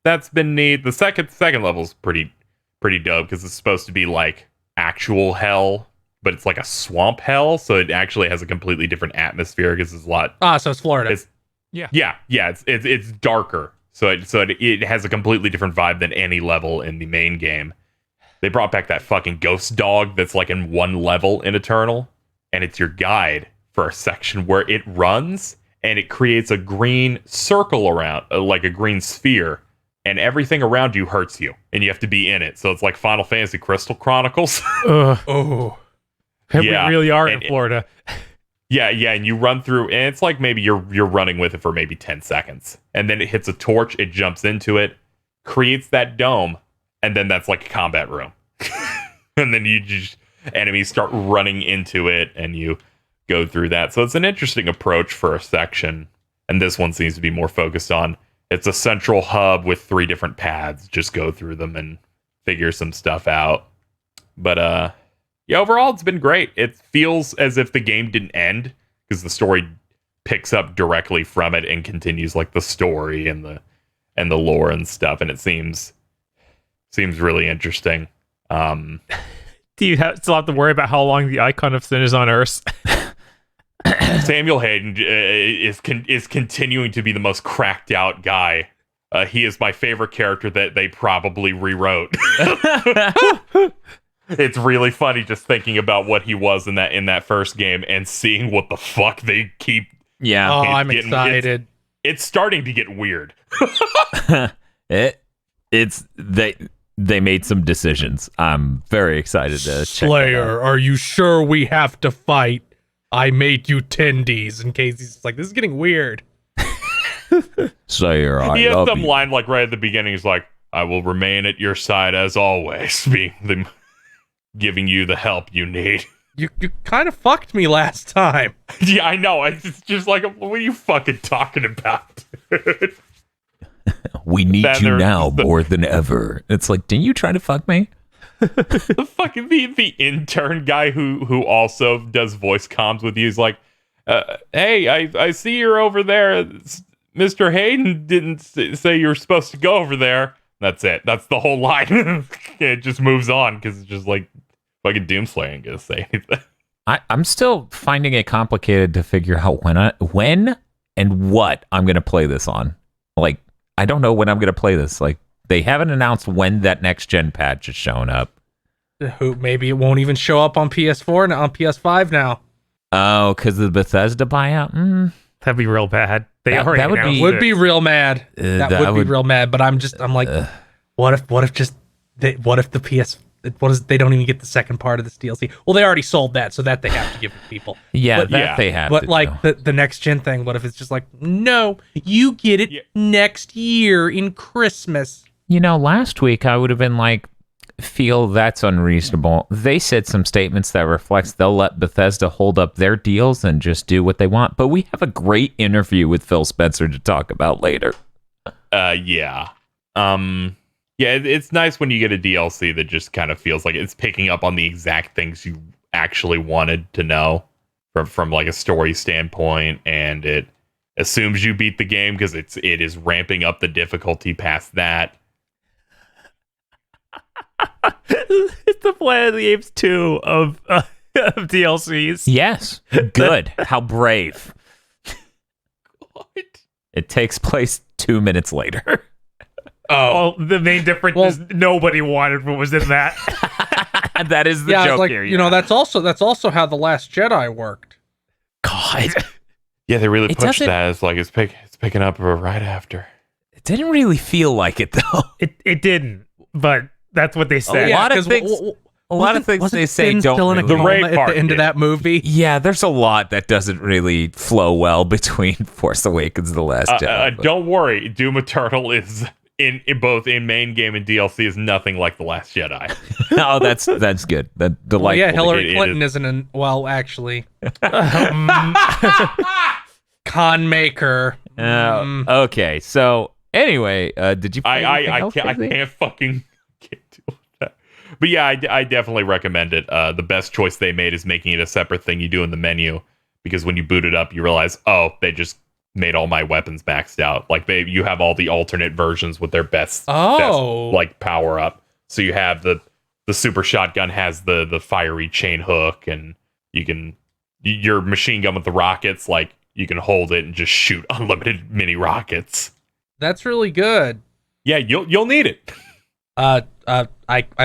neat. The second level's pretty dope because it's supposed to be like actual hell, but it's like a swamp hell, so it actually has a completely different atmosphere because it's a lot.
So it's Florida.
It's darker, so it has a completely different vibe than any level in the main game. They brought back that fucking ghost dog that's like in one level in Eternal, and it's your guide for a section where it runs and it creates a green circle around, like a green sphere, and everything around you hurts you, and you have to be in it. So it's like Final Fantasy Crystal Chronicles.
Oh. We really are in Florida.
Yeah, and you run through, and it's like maybe you're running with it for maybe 10 seconds. And then it hits a torch, it jumps into it, creates that dome, and then that's like a combat room. And then enemies start running into it, and you go through that. So it's an interesting approach for a section. And this one seems to be more focused on, it's a central hub with 3 different paths. Just go through them and figure some stuff out. But, yeah, overall, it's been great. It feels as if the game didn't end because the story picks up directly from it and continues like the story and the lore and stuff. And it seems really interesting.
Do you still have to worry about how long the Icon of Sin is on Earth?
Samuel Hayden is continuing to be the most cracked out guy. He is my favorite character that they probably rewrote. It's really funny just thinking about what he was in that first game and seeing what the fuck they keep.
Yeah.
Oh, I'm excited.
It's starting to get weird.
They made some decisions. I'm very excited to check
Slayer, are you sure we have to fight? I made you tendies. In case he's like, this is getting weird.
Slayer, I
he has
love
some
you.
line like right at the beginning. He's like, "I will remain at your side as always, giving you the help you need."
You kind of fucked me last time.
Yeah, I know. It's just like, what are you fucking talking about, dude?
We need you now more than ever. It's like, didn't you try to fuck me?
The fucking the intern guy who also does voice comms with you is like, "Hey, I see you're over there. Mr. Hayden didn't say you were supposed to go over there." That's it. That's the whole line. It just moves on because it's just like fucking Doomslayer ain't gonna say anything.
I'm still finding it complicated to figure out when and what I'm gonna play this on. Like, I don't know when I'm gonna play this. Like, they haven't announced when that next gen patch is showing up.
Maybe it won't even show up on PS4 and on PS5 now.
Oh, because of the Bethesda buyout?
That'd be real bad.
That
would be real mad. That would be real mad. But I'm like, what if they don't even get the second part of this DLC? Well, they already sold that, so that they have to give it to people.
Yeah, they have.
But like the next gen thing, what if it's just like, no, you get it next year in Christmas?
You know, last week I would have been like, feel that's unreasonable. They said some statements that reflects they'll let Bethesda hold up their deals and just do what they want. But we have a great interview with Phil Spencer to talk about later.
Yeah. It's nice when you get a DLC that just kind of feels like it's picking up on the exact things you actually wanted to know from like a story standpoint, and it assumes you beat the game because it is ramping up the difficulty past that.
It's the Planet of the Apes 2 of DLCs.
Yes. Good. How brave.
What?
It takes place 2 minutes later.
Oh, the main difference is nobody wanted what was in that.
That is the joke
like,
here.
You know, that's also how The Last Jedi worked.
God.
Yeah, they really pushed that. It's like it's picking up right after.
It didn't really feel like it though.
It didn't, but that's what they said.
A lot of things they say
Finn
don't
still in a
really.
coma
rape
at
part
the end of that movie.
Yeah, there's a lot that doesn't really flow well between Force Awakens and The Last Jedi.
Don't worry, Doom Eternal is in both in main game and DLC is nothing like The Last Jedi.
Oh, that's good. That delightful.
Well, yeah, Hillary Clinton isn't well, actually. Con maker.
Okay, so Anyway, did you play
I can't fucking get to that. But yeah, I definitely recommend it. The best choice they made is making it a separate thing you do in the menu, because when you boot it up, you realize, oh, they just made all my weapons maxed out. Like you have all the alternate versions with their best like power up. So you have the super shotgun has the fiery chain hook, and your machine gun with the rockets, like you can hold it and just shoot unlimited mini rockets.
That's really good.
Yeah, you'll need it.
I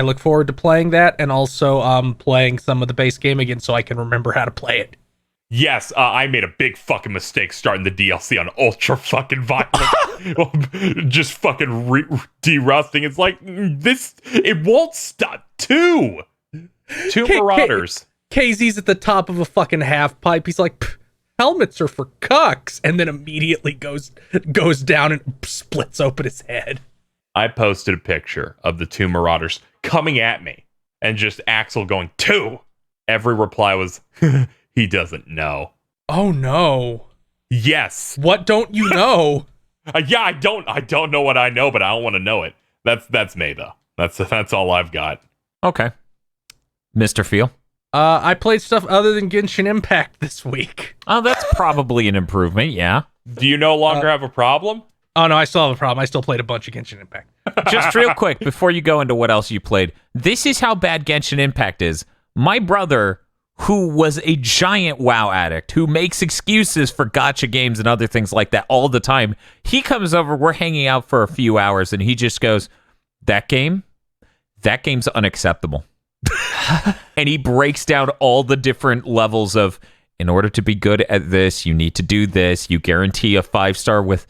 look forward to playing that, and also playing some of the base game again so I can remember how to play it.
Yes, I made a big fucking mistake starting the DLC on ultra fucking violent. Just fucking de-rusting. It's like, it won't stop. Two Marauders.
KZ's at the top of a fucking half pipe. He's like, helmets are for cucks, and then immediately goes down and splits open his head.
I posted a picture of the 2 Marauders coming at me, and just Axel going, 2. Every reply was, he doesn't know.
Oh no.
Yes.
What don't you know?
Yeah, I don't know what I know, but I don't want to know it. That's me though. That's all I've got.
Okay. Mr. Feel?
I played stuff other than Genshin Impact this week.
Oh, that's probably an improvement, yeah.
Do you no longer have a problem?
Oh no, I still have a problem. I still played a bunch of Genshin Impact.
Just real quick, before you go into what else you played, this is how bad Genshin Impact is. My brother, who was a giant WoW addict, who makes excuses for gacha games and other things like that all the time, he comes over, we're hanging out for a few hours, and he just goes, that game's unacceptable. And he breaks down all the different levels of, in order to be good at this, you need to do this. You guarantee a 5-star with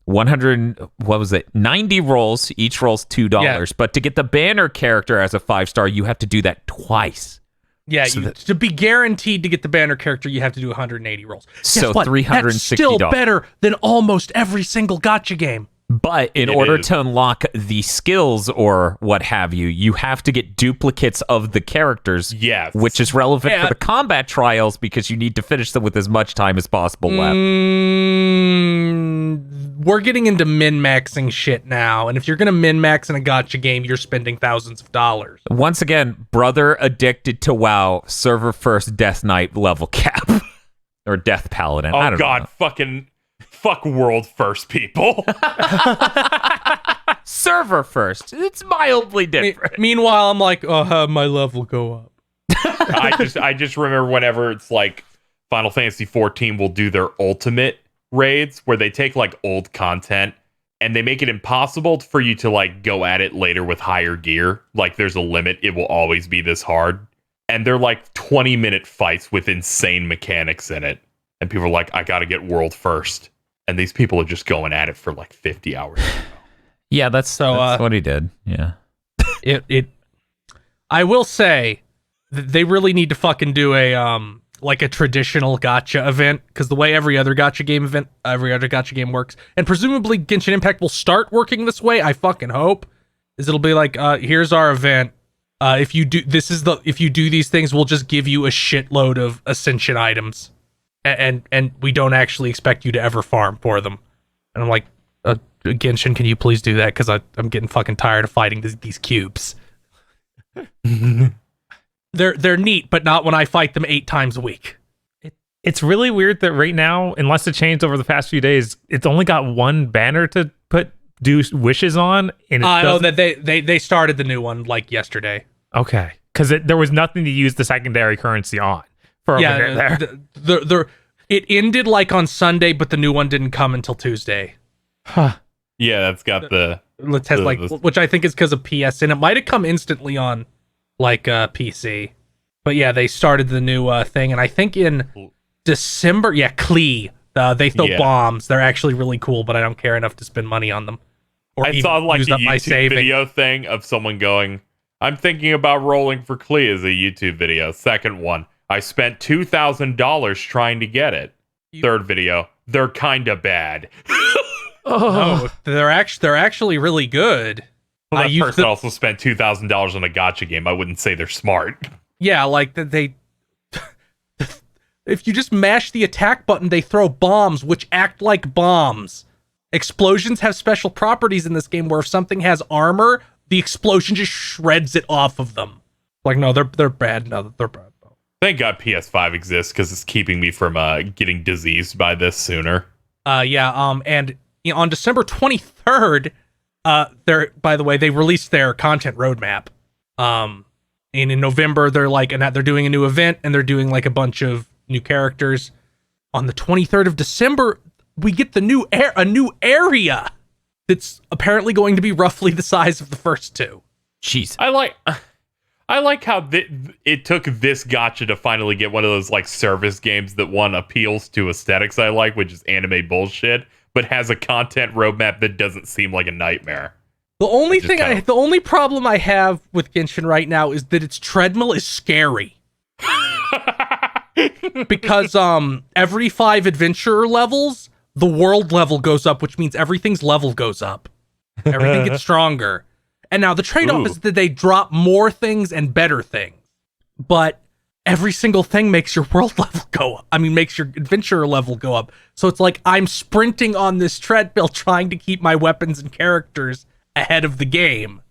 90 rolls. Each roll's $2.
Yeah.
But to get the banner character as a 5-star, you have to do that twice.
Yeah, to be guaranteed to get the banner character, you have to do 180 rolls.
So
guess what?
$360.
That's still better than almost every single gacha game.
But in order to unlock the skills or what have you, you have to get duplicates of the characters.
Yes.
Which is relevant for the combat trials because you need to finish them with as much time as possible left.
We're getting into min-maxing shit now. And if you're going to min-max in a gacha game, you're spending thousands of dollars.
Once again, brother addicted to WoW, server first Death Knight level cap. Or Death Paladin. I don't know.
Fuck world first, people.
Server first. It's mildly different.
Meanwhile, I'm like, I'll have my level go up.
I just remember whenever it's like Final Fantasy 14 will do their ultimate raids where they take like old content and they make it impossible for you to like go at it later with higher gear. Like there's a limit. It will always be this hard. And they're like 20-minute fights with insane mechanics in it. And people are like, I got to get world first. And these people are just going at it for like 50 hours.
Yeah, that's what he did. Yeah.
I will say they really need to fucking do a like a traditional gacha event, because the way every other gacha game works, and presumably Genshin Impact will start working this way, I fucking hope, is it'll be like, here's our event. If you do these things, we'll just give you a shitload of Ascension items. And we don't actually expect you to ever farm for them. And I'm like, Genshin, can you please do that? Because I'm getting fucking tired of fighting these cubes. They're neat, but not when I fight them 8 times a week.
It's really weird that right now, unless it changed over the past few days, it's only got one banner to do wishes on. And
I know that they started the new one like yesterday.
Okay, because there was nothing to use the secondary currency on.
It ended like on Sunday, but the new one didn't come until Tuesday.
Huh.
Yeah, that's got
which I think is because of PSN. It might have come instantly on like PC, but yeah, they started the new thing, and I think in December, Klee, they throw bombs. They're actually really cool, but I don't care enough to spend money on them. Or
I saw like a YouTube video thing of someone going, I'm thinking about rolling for Klee as a YouTube video. Second one, I spent $2,000 trying to get it. Third video, they're kind of bad.
No, they're actually really good.
Well, that person also spent $2,000 on a gacha game. I wouldn't say they're smart.
Yeah, like they. If you just mash the attack button, they throw bombs, which act like bombs. Explosions have special properties in this game where if something has armor, the explosion just shreds it off of them. Like, no, they're bad. No, they're bad.
Thank God PS5 exists because it's keeping me from getting diseased by this sooner.
And on December 23rd, by the way, they released their content roadmap. And in November, they're doing a new event and they're doing like a bunch of new characters. On the 23rd of December, we get a new area that's apparently going to be roughly the size of the first two.
Jeez.
I like how it took this gacha to finally get one of those like service games that one appeals to aesthetics I like, which is anime bullshit, but has a content roadmap that doesn't seem like a nightmare.
The only problem I have with Genshin right now is that its treadmill is scary. Because every 5 adventurer levels, the world level goes up, which means everything's level goes up. Everything gets stronger. And now the trade-off is that they drop more things and better things. But every single thing makes your world level go up. I mean, makes your adventurer level go up. So it's like I'm sprinting on this treadmill trying to keep my weapons and characters ahead of the game.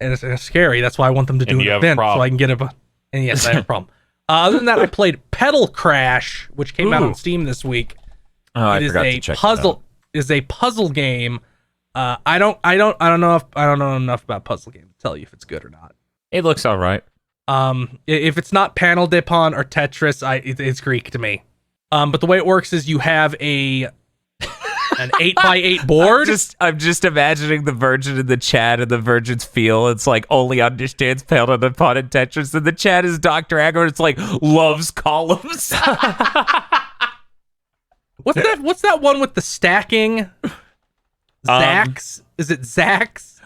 And it's scary. That's why I want them to do an event so I can get a... And yes, I have a problem. Other than that, I played Petal Crash, which came out on Steam this week.
Oh, I forgot to check that out.
It is a puzzle game. I don't know enough about puzzle games to tell you if it's good or not.
It looks all right.
If it's not Panel Dipon or Tetris, it's Greek to me. But the way it works is you have an 8x8 board.
I'm just imagining the Virgin in the chat and the Virgin's feel. It's like only understands Panel Dipon and Tetris, and the chat is Dr. Agro. It's like loves columns.
What's that one with the stacking? Zax? Is it Zax?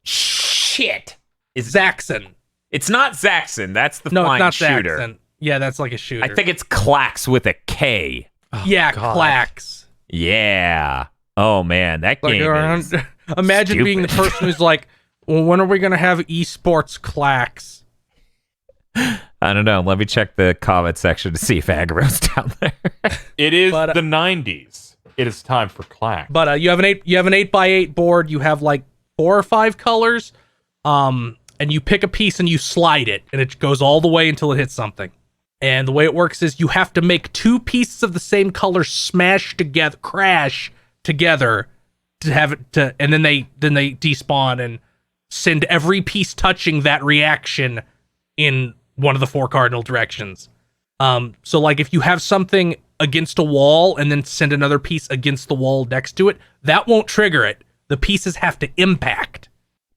Shit.
It's Zaxxon.
It's not Zaxxon. That's the flying shooter.
Zaxxon. Yeah, that's like a shooter.
I think it's Klax with a K.
Yeah, Klax.
Yeah. Oh man, that game is
imagine
stupid.
being the person who's like, well, when are we gonna have esports Klax?
I don't know. Let me check the comment section to see if Aggro's down there.
It is the 90s. It is time for Clack.
But you have an 8x8 board. You have like 4 or 5 colors. And you pick a piece and you slide it, and it goes all the way until it hits something. And the way it works is you have to make 2 pieces of the same color crash together to have it to, and then they despawn and send every piece touching that reaction in one of the 4 cardinal directions. So like if you have something against a wall and then send another piece against the wall next to it, that won't trigger it. The pieces have to impact.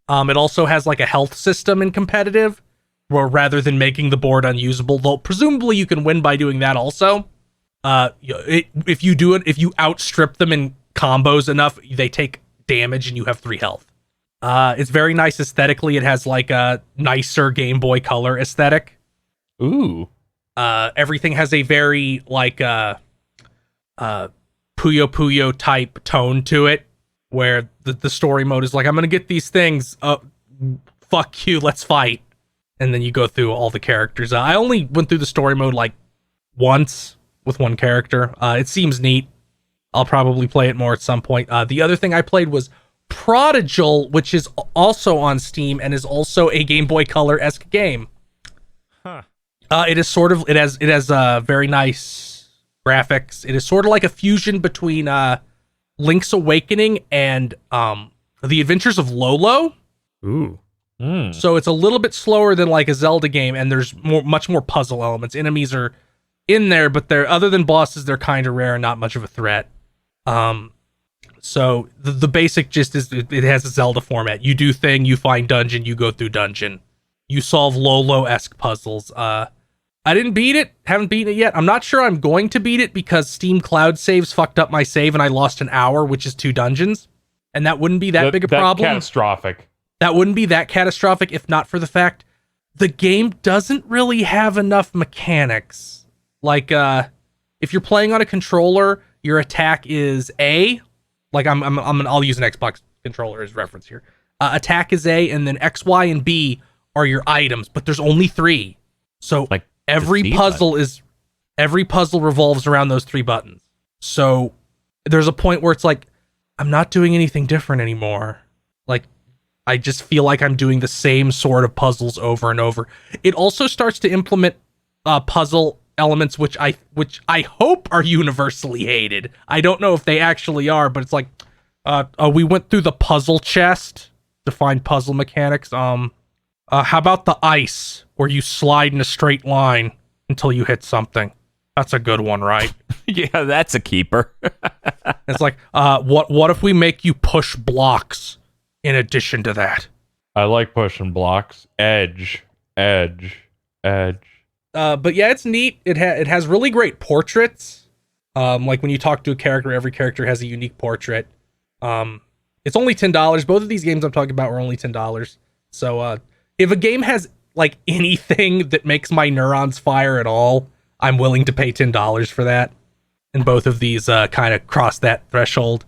It also has like a health system in competitive, where rather than making the board unusable, though presumably you can win by doing that also. If you outstrip them in combos enough, they take damage and you have 3 health. It's very nice aesthetically. It has like a nicer Game Boy Color aesthetic.
Ooh.
Everything has a very like Puyo Puyo type tone to it, where the story mode is like, I'm gonna get these things. Fuck you, let's fight. And then you go through all the characters. I only went through the story mode like once with one character. It seems neat. I'll probably play it more at some point. The other thing I played was Prodigal, which is also on Steam and is also a Game Boy Color-esque game.
Huh.
It has very nice graphics. It is sort of like a fusion between Link's Awakening and The Adventures of Lolo.
Ooh.
So it's a little bit slower than like a Zelda game, and there's much more puzzle elements. Enemies are in there, but they're, other than bosses, they're kind of rare and not much of a threat. So the basic gist is it has a Zelda format. You do thing, you find dungeon, you go through dungeon. You solve Lolo-esque puzzles. I didn't beat it, haven't beaten it yet. I'm not sure I'm going to beat it because Steam Cloud Saves fucked up my save and I lost an hour, which is 2 dungeons. And that wouldn't be that big a problem.
Catastrophic.
That wouldn't be that catastrophic if not for the fact the game doesn't really have enough mechanics. Like, if you're playing on a controller, your attack is A. Like, I'll use an Xbox controller as reference here. Attack is A, and then X, Y, and B are your items, but there's only 3. So
Like
every puzzle revolves around those 3 buttons. So there's a point where it's like, I'm not doing anything different anymore. Like, I just feel like I'm doing the same sort of puzzles over and over. It also starts to implement puzzle elements which I hope are universally hated. I don't know if they actually are, but it's like we went through the puzzle chest to find puzzle mechanics. How about the ice where you slide in a straight line until you hit something? That's a good one, right?
Yeah, that's a keeper.
It's like, what if we make you push blocks in addition to that?
I like pushing blocks. Edge.
But yeah, it's neat. It has really great portraits. Like when you talk to a character, every character has a unique portrait. It's only $10. Both of these games I'm talking about were only $10. So if a game has like anything that makes my neurons fire at all, I'm willing to pay $10 for that. And both of these kind of cross that threshold.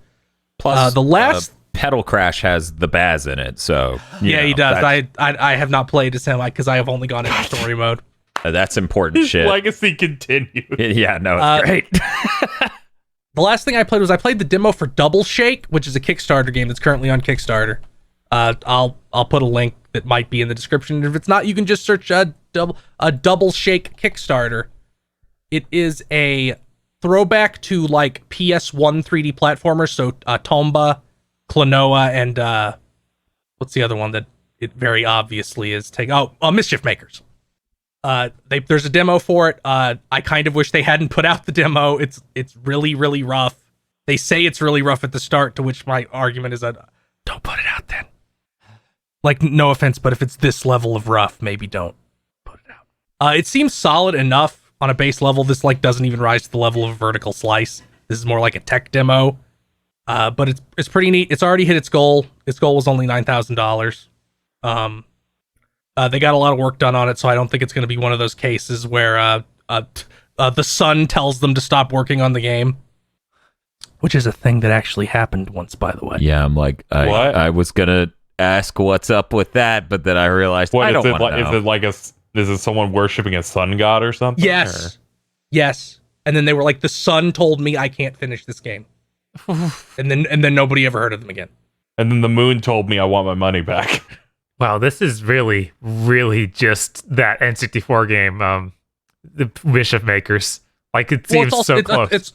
Plus,
the last
Pedal Crash has the Baz in it, so
yeah, he does. I have not played as him because I have only gone into story mode.
That's important shit.
Legacy continues.
Yeah, no, it's great.
The last thing I played was the demo for Double Shake, which is a Kickstarter game that's currently on Kickstarter. I'll put a link that might be in the description. If it's not, you can just search Double Shake Kickstarter. It is a throwback to like PS1 3D platformers, so Tomba, Klonoa, and what's the other one that it very obviously is taking? Mischief Makers. There's a demo for it. I kind of wish they hadn't put out the demo. It's really, really rough. They say it's really rough at the start, to which my argument is that don't put it out then. Like, no offense, but if it's this level of rough, maybe don't put it out. It seems solid enough on a base level. This like doesn't even rise to the level of a vertical slice. This is more like a tech demo. But it's pretty neat. It's already hit its goal. Its goal was only $9,000. They got a lot of work done on it, so I don't think it's going to be one of those cases where the sun tells them to stop working on the game, which is a thing that actually happened once, by the way.
Yeah, I'm like, I was gonna ask what's up with that, but then I realized I don't want to know.
Is it someone worshiping a sun god or something?
Yes, yes. And then they were like, the sun told me I can't finish this game, and then nobody ever heard of them again.
And then the moon told me I want my money back.
Wow, this is really, really just that N64 game, the Mischief Makers. Like, it seems so close.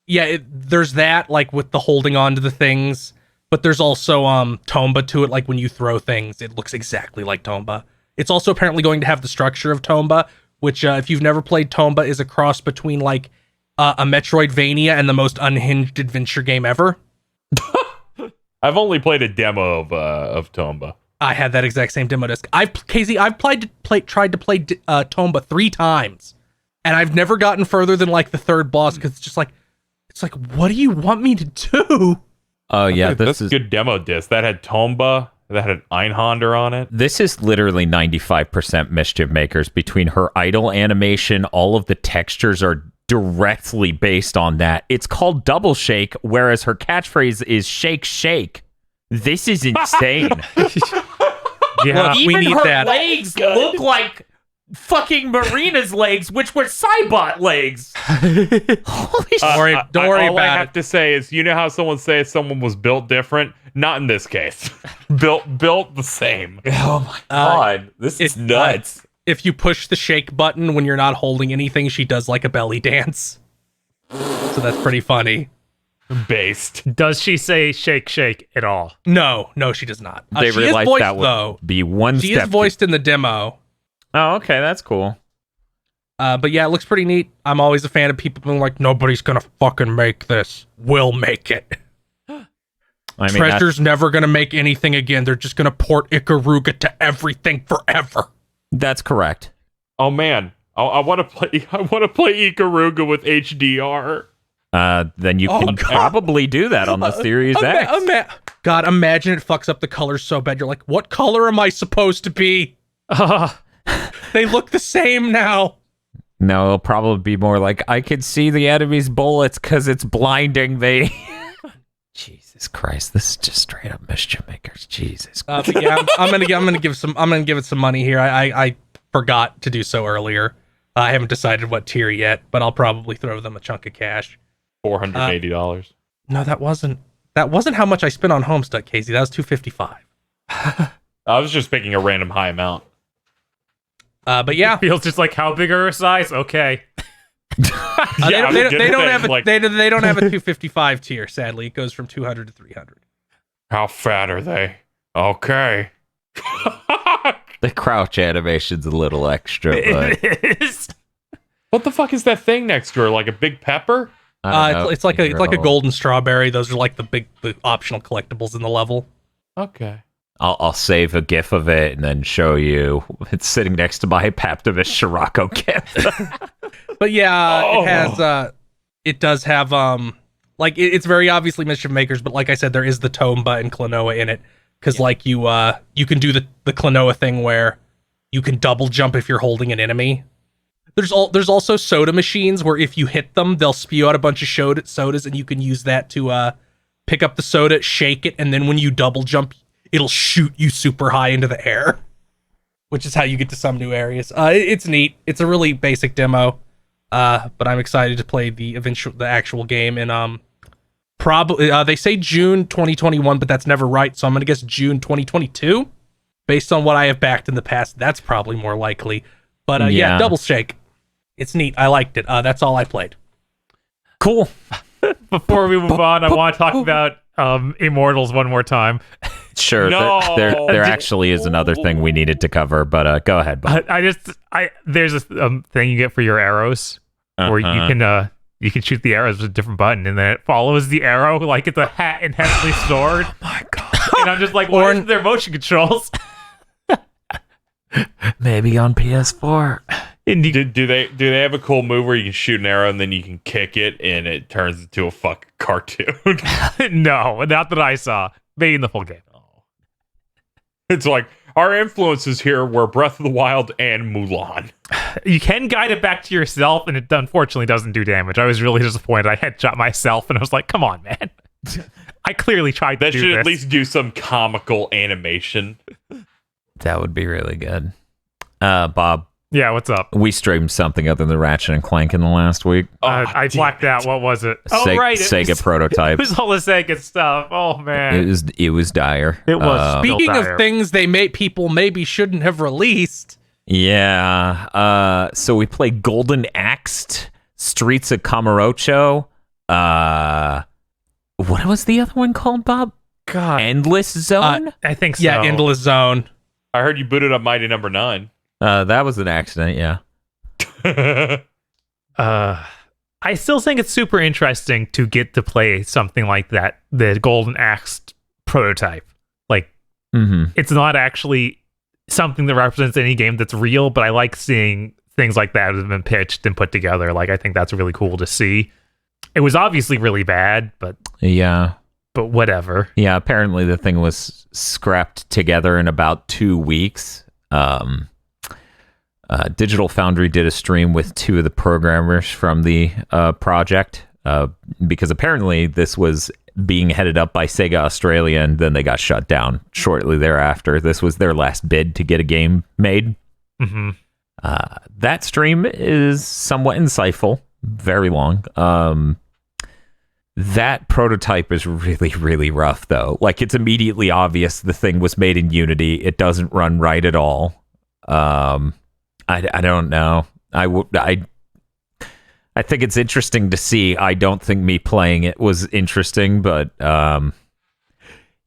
There's that, like, with the holding on to the things, but there's also Tomba to it, like, when you throw things, it looks exactly like Tomba. It's also apparently going to have the structure of Tomba, which, if you've never played Tomba, is a cross between, like, a Metroidvania and the most unhinged adventure game ever.
I've only played a demo of Tomba.
I had that exact same demo disc. I've tried to play Tomba 3 times, and I've never gotten further than like the third boss because it's like, what do you want me to do?
Oh yeah,
that's a good demo disc. That had Tomba, that had Einhander on it.
This is literally 95% Mischief Makers. Between her idle animation, all of the textures are directly based on that. It's called Double Shake, whereas her catchphrase is Shake Shake. This is insane.
Yeah,
look, even
we need
her
that.
legs look like fucking Marina's legs, which were Cybot legs. Holy shit.
Don't worry
all
about
I have to say is, you know how someone says someone was built different? Not in this case. built the same.
Oh my god, this is nuts.
If you push the shake button when you're not holding anything, she does like a belly dance. So that's pretty funny.
Based.
Does she say shake, shake at all?
No, she does not.
They
she
realized
is voiced,
that would
though.
be one
She
step.
is voiced in the demo.
Oh, okay, that's cool.
But yeah, it looks pretty neat. I'm always a fan of people being like, nobody's gonna fucking make this. We'll make it.
I mean,
Treasure's never gonna make anything again. They're just gonna port Ikaruga to everything forever.
that's correct.
Oh man, I want to play. I want to play Ikaruga with HDR.
Then you can probably do that on the Series X.
God, imagine it fucks up the colors so bad. You're like, what color am I supposed to be? They look the same now.
No, it'll probably be more like, I can see the enemy's bullets because it's blinding. Jesus Christ, this is just straight up Mischief Makers. Jesus.
But yeah, I'm gonna give it some money here. I forgot to do so earlier. I haven't decided what tier yet, but I'll probably throw them a chunk of cash.
$480.
No, that wasn't how much I spent on Homestuck, Casey. That was $255.
I was just picking a random high amount.
But yeah,
Feels just like, how big are her size? Okay.
they don't have a 255 tier. Sadly, it goes from 200 to 300.
How fat are they? Okay.
The crouch animation's a little extra, but
It is.
What the fuck is that thing next to her? Like a big pepper?
I don't know.
It's like a golden strawberry. Those are like the optional collectibles in the level.
Okay.
I'll save a GIF of it and then show you. It's sitting next to my Paptimus Scirocco GIF.
But yeah, it does have it's very obviously Mischief Makers, but like I said, there is the Tomba and Klonoa in it because like you can do the Klonoa thing where you can double jump if you're holding an enemy. There's also soda machines where if you hit them, they'll spew out a bunch of sodas, and you can use that to pick up the soda, shake it, and then when you double jump, it'll shoot you super high into the air, which is how you get to some new areas. It's neat. It's a really basic demo, but I'm excited to play the actual game. And probably they say June 2021, but that's never right. So I'm gonna guess June 2022, based on what I have backed in the past. That's probably more likely. But yeah, Double Shake. It's neat. I liked it. That's all I played.
Cool.
Before we move on, I want to talk about Immortals one more time.
Sure.
No.
There actually is another thing we needed to cover, but go ahead, Bob.
There's a thing you get for your arrows where you can shoot the arrows with a different button, and then it follows the arrow like it's a hat and heavily stored.
Oh my god!
And I'm just like, why isn't there motion controls?
Maybe on PS4.
Do they have a cool move where you can shoot an arrow and then you can kick it and it turns into a fucking cartoon?
No, not that I saw. Maybe in the full game.
It's like, our influences here were Breath of the Wild and Mulan.
You can guide it back to yourself, and it unfortunately doesn't do damage. I was really disappointed. I headshot myself, and I was like, come on, man. I clearly tried to do this.
That should at least do some comical animation.
That would be really good. Bob.
Yeah, what's up?
We streamed something other than Ratchet and Clank in the last week.
I blacked out. What was it? Right.
Sega Prototype.
It was all the Sega stuff. Oh, man.
It was dire.
It was.
Speaking of things people maybe shouldn't have released.
Yeah. So we played Golden Axed, Streets of Kamurocho. What was the other one called, Bob?
God.
Endless Zone?
I think so.
Yeah, Endless Zone.
I heard you booted up Mighty Number 9.
That was an accident, yeah.
I still think it's super interesting to get to play something like that, the Golden Axe prototype. Like, It's not actually something that represents any game that's real, but I like seeing things like that that have been pitched and put together. Like, I think that's really cool to see. It was obviously really bad, but whatever.
Yeah, apparently the thing was scrapped together in about 2 weeks. Digital Foundry did a stream with 2 of the programmers from the project because apparently this was being headed up by Sega Australia, and then they got shut down shortly thereafter. This was their last bid to get a game made. That stream is somewhat insightful, very long. That prototype is really, really rough, though. Like, it's immediately obvious the thing was made in Unity. It doesn't run right at all. I don't know. I think it's interesting to see. I don't think me playing it was interesting, but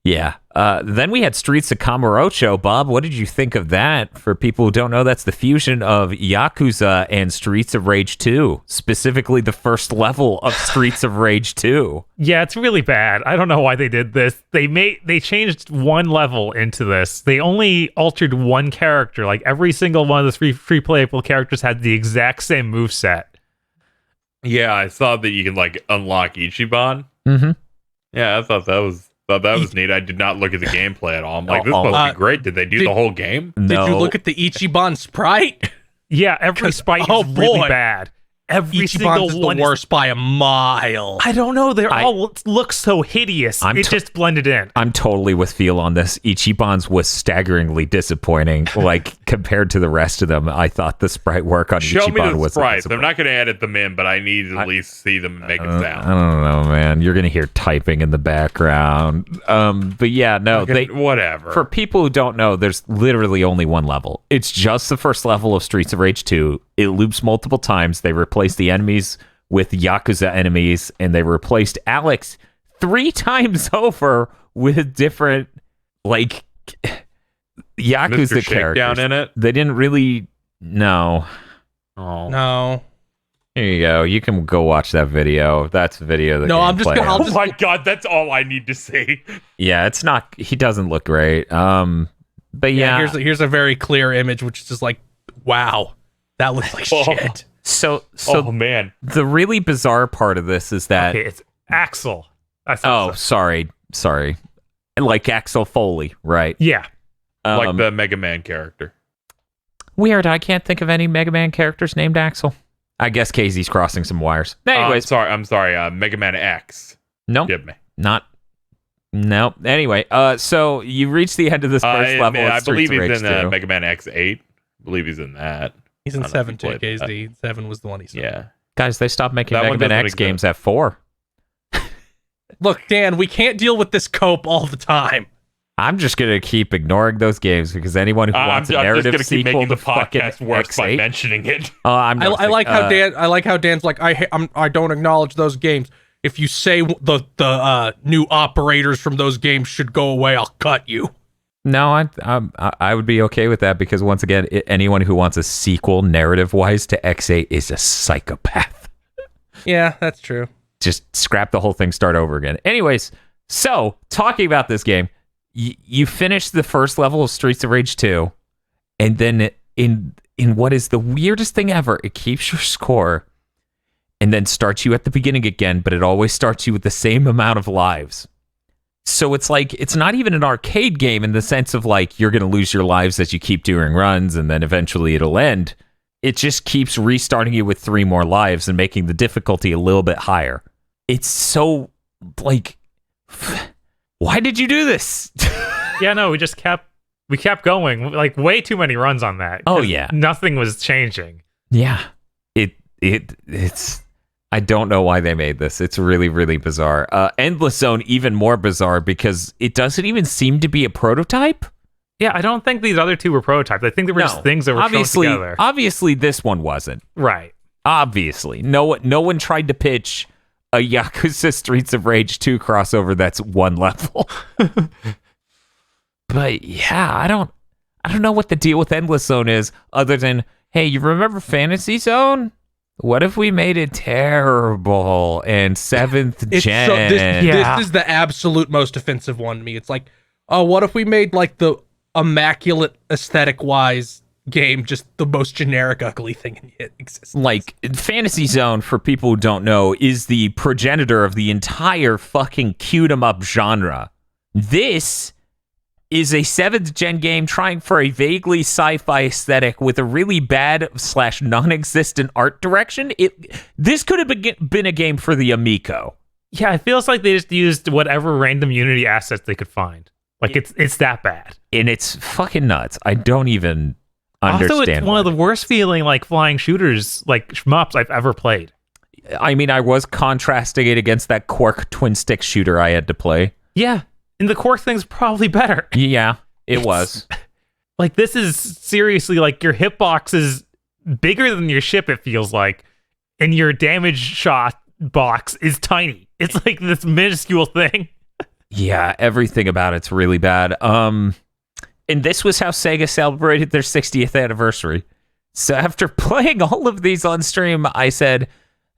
yeah. Then we had Streets of Kamurocho. Bob, what did you think of that? For people who don't know, that's the fusion of Yakuza and Streets of Rage 2, specifically the first level of Streets of Rage 2.
Yeah, it's really bad. I don't know why they did this. They changed one level into this. They only altered one character. Like, every single one of the free playable characters had the exact same moveset.
Yeah, I saw that you can like unlock Ichiban. Yeah, I thought that was neat. I did not look at the gameplay at all. I'm like, this must be great. Did they do the whole game?
No.
Did you look at the Ichiban sprite?
Yeah, every sprite is really bad. every
Ichiban's is
single one
the worst by a mile.
I don't know. They all look so hideous. It just blended in.
I'm totally with Phil on this. Ichiban's was staggeringly disappointing. Like, compared to the rest of them, I thought the sprite work on
Show
Ichiban
me the
was
sprites. I'm not going to edit them in, but I need to at least see them make a sound.
I don't know, man. You're going to hear typing in the background. But yeah, no.
Whatever.
For people who don't know, there's literally only one level. It's just the first level of Streets of Rage 2. It loops multiple times. They replaced the enemies with Yakuza enemies, and they replaced Alex 3 times over with different, like, Yakuza
Mr. Shakedown
characters.
in it?
They didn't really... No.
Oh.
No.
Here you go. You can go watch that video. That's the video. That
No, I'm just gonna.
Oh my god, that's all I need to see.
Yeah, it's not. He doesn't look great. But yeah.
Here's a very clear image, which is just like, wow, that looks like shit.
So
oh man,
the really bizarre part of this is that.
Okay, it's Axel.
Sorry. Like Axel Foley, right?
Yeah.
like the Mega Man character.
Weird. I can't think of any Mega Man characters named Axel. I guess KZ's crossing some wires. Anyways,
I'm sorry. Mega Man X.
Nope.
Give me.
Nope. Anyway, so you reach the end of this first level.
I believe
Streets of
he's
Rage
in
2.
Mega Man X8. I believe he's in that.
He's in 7 too, KZ. 7 was the one he said.
Yeah.
Guys, they stopped making
That
Mega
one
Man
doesn't
X
exist.
games at 4.
Look, Dan, we can't deal with this cope all the time.
I'm just gonna keep ignoring those games because anyone who wants a
I'm
narrative
just gonna keep
sequel
making the
to fucking
podcast worse by
X8.
mentioning it.
I'm
I like how Dan. I like how Dan's like, I don't acknowledge those games. If you say the new operators from those games should go away, I'll cut you.
No, I would be okay with that because once again, anyone who wants a sequel narrative-wise to X8 is a psychopath.
Yeah, that's true.
Just scrap the whole thing, start over again. Anyways, so talking about this game, you finish the first level of Streets of Rage 2, and then in what is the weirdest thing ever, it keeps your score and then starts you at the beginning again, but it always starts you with the same amount of lives. So it's like, it's not even an arcade game in the sense of like, you're going to lose your lives as you keep doing runs and then eventually it'll end. It just keeps restarting you with 3 more lives and making the difficulty a little bit higher. It's so, like, why did you do this?
Yeah, no, we kept going. Like, way too many runs on that.
Oh, yeah.
Nothing was changing.
Yeah. It's I don't know why they made this. It's really, really bizarre. Endless Zone, even more bizarre because it doesn't even seem to be a prototype.
Yeah, I don't think these other 2 were prototypes. I think they were just things that were
obviously,
thrown together.
Obviously, this one wasn't.
Right.
Obviously. No one tried to pitch a Yakuza Streets of Rage 2 crossover that's 1 level. But yeah, I don't know what the deal with Endless Zone is other than, hey, you remember Fantasy Zone? What if we made it terrible and 7th gen?
So this is the absolute most offensive one to me. It's like, oh, what if we made like the immaculate aesthetic wise game just the most generic ugly thing in existence?
Like, Fantasy Zone, for people who don't know, is the progenitor of the entire fucking cute 'em up genre. This is a 7th gen game trying for a vaguely sci-fi aesthetic with a really bad / non-existent art direction. This could have been a game for the Amico.
Yeah, it feels like they just used whatever random Unity assets they could find. Like, it's that bad.
And it's fucking nuts. I don't even understand.
Also, it's one of the worst feeling, like, flying shooters, like, shmups I've ever played.
I mean, I was contrasting it against that Quark twin-stick shooter I had to play.
Yeah, and the core thing's probably better.
Yeah, it was.
Like, this is seriously, like, your hitbox is bigger than your ship, it feels like, and your damage shot box is tiny. It's like this minuscule thing.
Yeah, everything about it's really bad. And this was how Sega celebrated their 60th anniversary. So after playing all of these on stream, I said,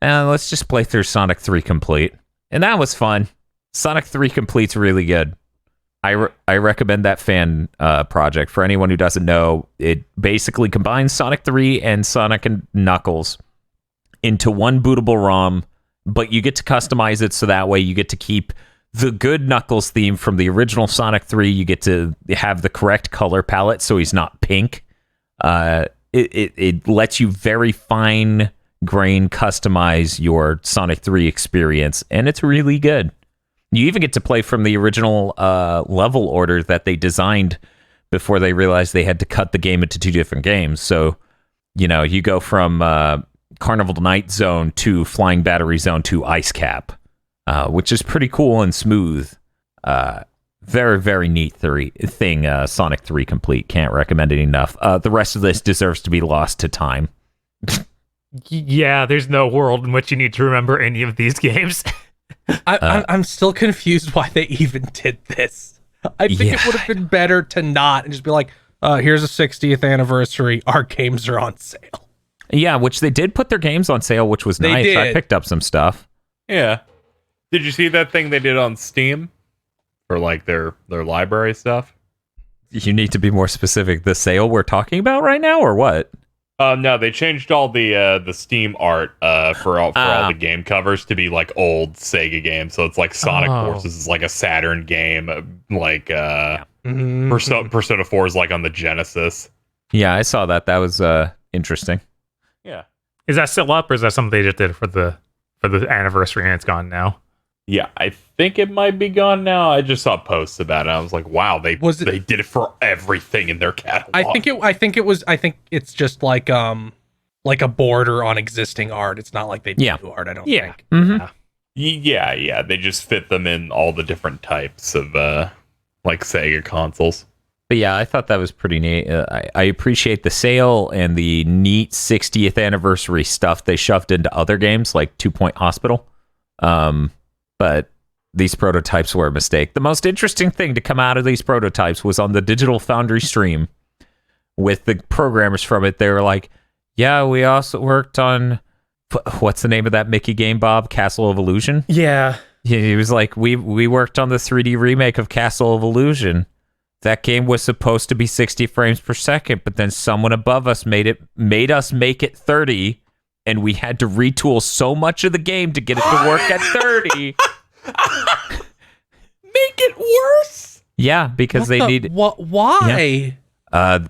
let's just play through Sonic 3 Complete. And that was fun. Sonic 3 Complete's really good. I recommend that fan project. For anyone who doesn't know, it basically combines Sonic 3 and Sonic and Knuckles into one bootable ROM, but you get to customize it so that way you get to keep the good Knuckles theme from the original Sonic 3. You get to have the correct color palette so he's not pink. It lets you very fine grain customize your Sonic 3 experience, and it's really good. You even get to play from the original level order that they designed before they realized they had to cut the game into 2 different games. So, you go from Carnival Night Zone to Flying Battery Zone to Ice Cap, which is pretty cool and smooth. Very, very neat thing. Sonic 3 Complete. Can't recommend it enough. The rest of this deserves to be lost to time.
Yeah, there's no world in which you need to remember any of these games.
I'm still confused why they even did this. I think it would have been better to not and just be like, here's a 60th anniversary. Our games are on sale.
Yeah, which they did put their games on sale, which was nice.
Did.
I picked up some stuff.
Yeah. Did you see that thing they did on Steam for like their library stuff?
You need to be more specific. The sale we're talking about right now, or what?
No, they changed all the Steam art for all the game covers to be like old Sega games. So it's like Sonic Forces is like a Saturn game, like Persona 4 is like on the Genesis.
Yeah, I saw that. That was interesting.
Yeah.
Is that still up, or is that something they just did for the anniversary and it's gone now?
Yeah, I think it might be gone now. I just saw posts about it. I was like, wow, they did it for everything in their catalog.
I think it's just like a border on existing art. It's not like they do new art, I don't think.
Mm-hmm.
Yeah. They just fit them in all the different types of like Sega consoles.
But yeah, I thought that was pretty neat. I appreciate the sale and the neat 60th anniversary stuff they shoved into other games like 2 Point Hospital. But these prototypes were a mistake. The most interesting thing to come out of these prototypes was on the Digital Foundry stream with the programmers from it. They were like, yeah, we also worked on, what's the name of that Mickey game, Bob? Castle of Illusion?
Yeah.
He was like, we worked on the 3D remake of Castle of Illusion. That game was supposed to be 60 frames per second, but then someone above us made us make it 30. And we had to retool so much of the game to get it to work at 30.
Make it worse?
Yeah, because
why?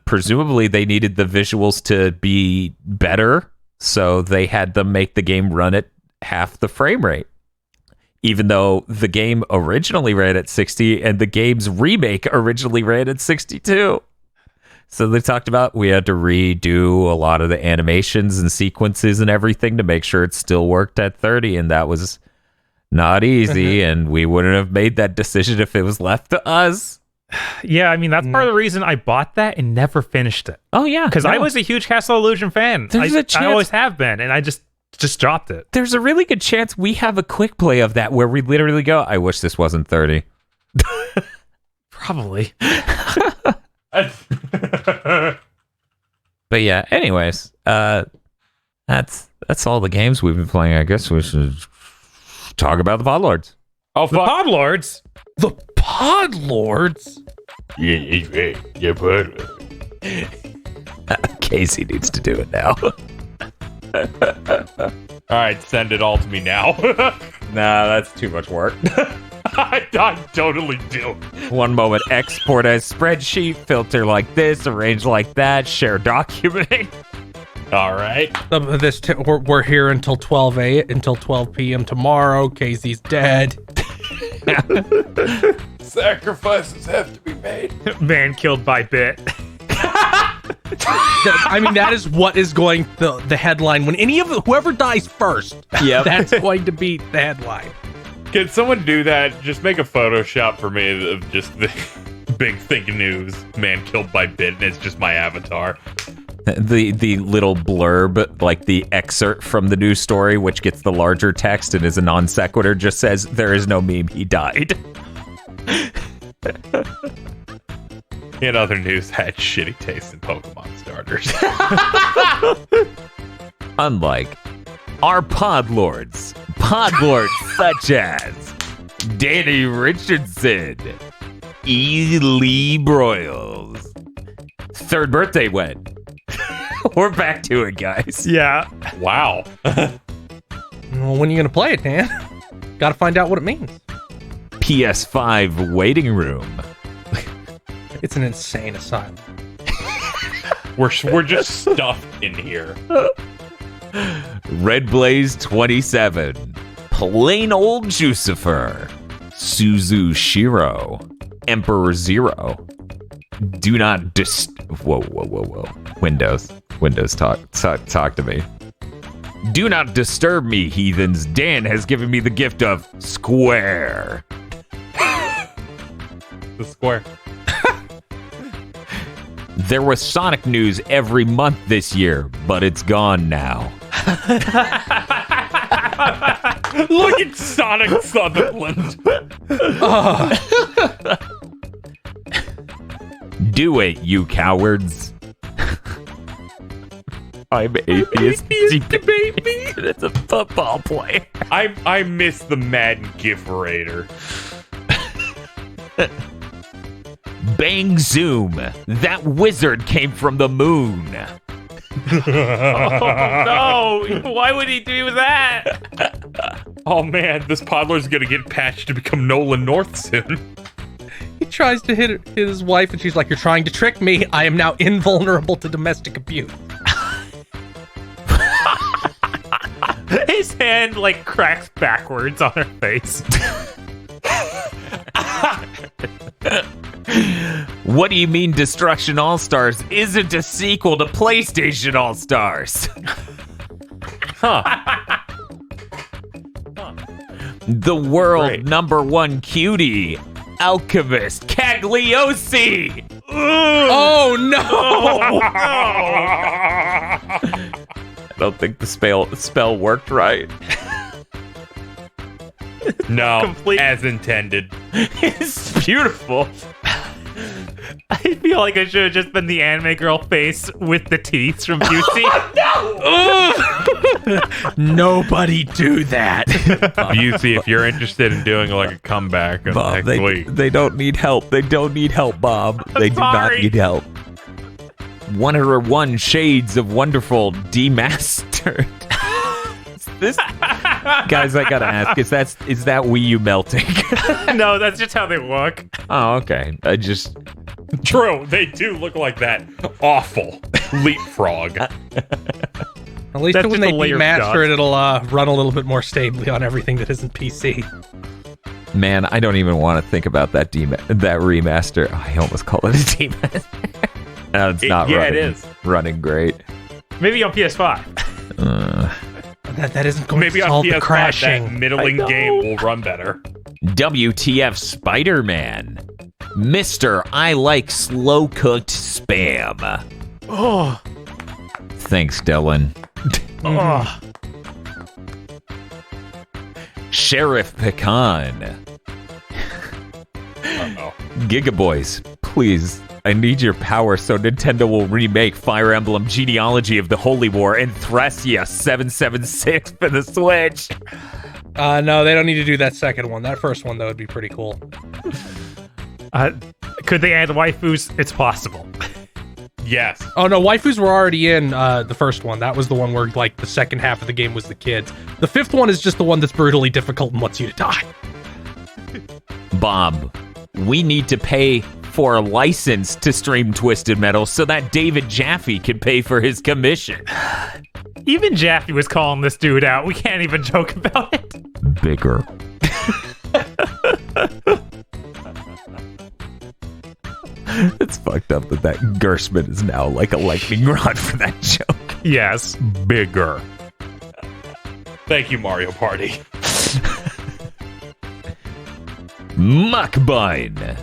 Presumably they needed the visuals to be better, so they had them make the game run at half the frame rate. Even though the game originally ran at 60 and the game's remake originally ran at 62. So they talked about we had to redo a lot of the animations and sequences and everything to make sure it still worked at 30, and that was not easy, and we wouldn't have made that decision if it was left to us.
Yeah, I mean, that's part of the reason I bought that and never finished it.
Oh, yeah.
Because I was a huge Castle Illusion fan. I always have been, and I just dropped it.
There's a really good chance we have a quick play of that where we literally go, I wish this wasn't 30.
Probably.
But yeah, anyways, that's all the games we've been playing. I guess we should talk about the Podlords.
Oh,
the Podlords?
The Podlords?
Yeah,
Casey needs to do it now.
All right, send it all to me now.
Nah, that's too much work.
I totally do.
One moment, export as spreadsheet, filter like this, arrange like that, share document.
All right.
We're here until 12 p.m. tomorrow. Casey's dead.
Sacrifices have to be made.
Man killed by bit.
I mean, that is what is going the headline when whoever dies first.
Yeah,
that's going to be the headline.
Can someone do that? Just make a Photoshop for me of just the Big Think News, man killed by bit, and it's just my avatar.
The little blurb, like the excerpt from the news story, which gets the larger text and is a non sequitur, just says, there is no meme, he died.
In other news, had shitty taste in Pokemon starters.
Unlike our Podlords such as Danny Richardson, E. Lee Broyles. Third birthday went. We're back to it, guys.
Yeah.
Wow.
Well, when are you going to play it, Dan? Gotta find out what it means.
PS5 waiting room.
It's an insane asylum.
We're just stuffed in here.
Red Blaze 27. Plain Old Jucifer. Suzu Shiro. Emperor Zero. Do not whoa. Windows talk to me. Do not disturb me, heathens. Dan has given me the gift of Square.
The Square.
There was Sonic news every month this year, but it's gone now.
Look at Sonic Sutherland.
Do it, you cowards. I'm atheist debate me. It's a football player.
I miss the Madden GIF-rator.
Bang zoom. That wizard came from the moon.
Oh no! Why would he do that?
Oh man, this Podler's gonna get patched to become Nolan North soon.
He tries to hit his wife, and she's like, "You're trying to trick me. I am now invulnerable to domestic abuse."
His hand like cracks backwards on her face.
What do you mean Destruction All-Stars isn't a sequel to PlayStation All-Stars? The world #1 cutie, Alchemist Cagliosi.
Oh no!
I don't think the spell worked right.
No, as intended.
It's beautiful. I feel like I should have just been the anime girl face with the teeth from Busey.
Nobody do that.
Busey, if you're interested in doing like a comeback
Bob,
next week.
they don't need help. They don't need help, Bob. They do not need help. 101 Shades of Wonderful Demastered. This guys, I gotta ask, is that Wii U melting?
No, that's just how they look.
Oh, okay.
True, they do look like that awful leapfrog.
At least
That's
when
just
they
a layer of
demaster it, it'll run a little bit more stably on everything that isn't PC.
Man, I don't even want to think about that remaster. Oh, I almost call it a demaster. No, it's not running.
Yeah, it is.
Running great.
Maybe on PS5.
That isn't going
Maybe
to
on
solve the
PS5
crashing.
that middling game will run better.
WTF Spider-Man. Mr. I like slow-cooked spam.
Oh.
Thanks, Dylan.
Oh.
Sheriff Pecan.
Uh-oh.
Gigaboys, please, I need your power so Nintendo will remake Fire Emblem Genealogy of the Holy War and Thracia 776 for the Switch.
No, they don't need to do that second one. That first one, though, would be pretty cool.
Could they add waifus? It's possible.
Yes.
Oh, no, waifus were already in the first one. That was the one where, like, the second half of the game was the kids. The fifth one is just the one that's brutally difficult and wants you to die.
Bob, we need to pay for a license to stream Twisted Metal so that David Jaffe can pay for his commission.
Even Jaffe was calling this dude out. We can't even joke about it.
Bigger. It's fucked up that Gershman is now like a lightning rod for that joke.
Yes.
Bigger. Thank you, Mario Party.
Muckbine.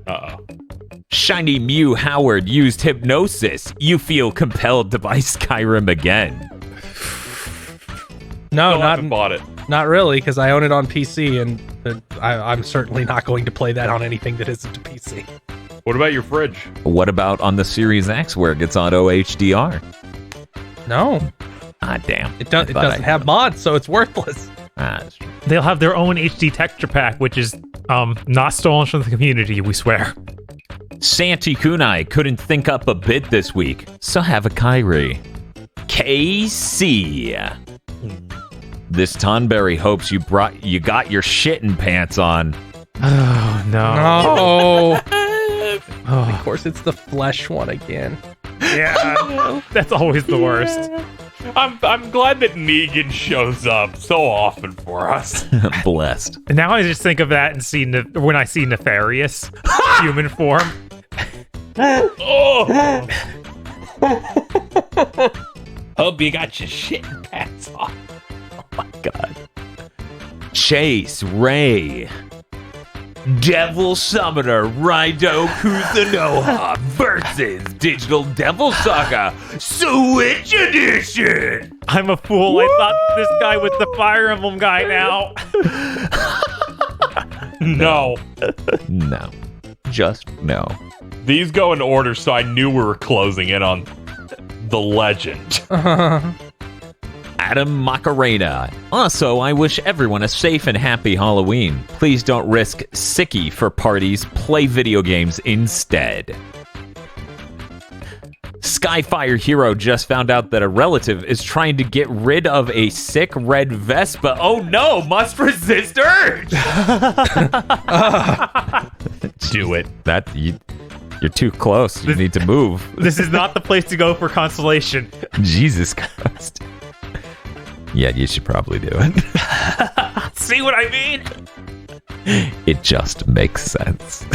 Uh-oh.
Shiny Mew Howard used hypnosis. You feel compelled to buy Skyrim again.
No,
Still haven't bought it.
not really, because I own it on PC, and I'm certainly not going to play that on anything that isn't a PC.
What about your fridge?
What about on the Series X where it gets auto-HDR?
No,
Ah, damn.
it doesn't have mods, so it's worthless.
Ah, that's true.
They'll have their own HD texture pack, which is not stolen from the community, we swear.
Santi Kunai couldn't think up a bit this week, so have a Kyrie. KC. This Tonberry hopes you got your shitting pants on.
Oh, no.
No.
Oh.
Of course, it's the flesh one again.
Yeah, that's always the worst.
I'm glad that Negan shows up so often for us.
Blessed.
And now I just think of that and see when I see Nefarious human form.
Oh. Hope you got your shit pants on.
Oh my god. Chase Ray. Devil Summoner Raido Kuzunoha versus Digital Devil Saga Switch Edition.
I'm a fool. I thought this guy was the Fire Emblem guy now.
No.
No. Just no.
These go in order, so I knew we were closing in on the legend.
Adam Macarena. Also, I wish everyone a safe and happy Halloween. Please don't risk sicky for parties. Play video games instead. Skyfire Hero just found out that a relative is trying to get rid of a sick red Vespa. Oh no, must resist urge!
Do it.
You're too close. You need to move.
This is not the place to go for consolation.
Jesus Christ. Yeah, you should probably do it.
See what I mean?
It just makes sense.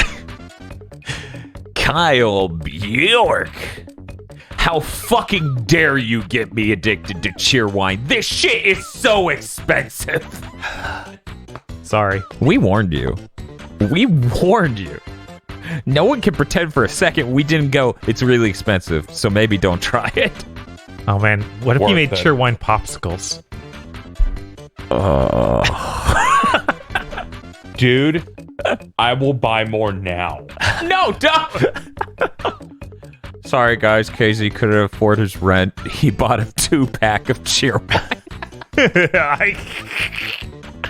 Kyle Bjork. How fucking dare you get me addicted to cheerwine? This shit is so expensive.
Sorry.
We warned you. We warned you. No one can pretend for a second we didn't go, it's really expensive, so maybe don't try it.
Oh man, what if you
Worth
made
it.
cheerwine popsicles?
Dude, I will buy more now.
No, don't! Sorry guys, KZ couldn't afford his rent. He bought a 2-pack of cheerwine.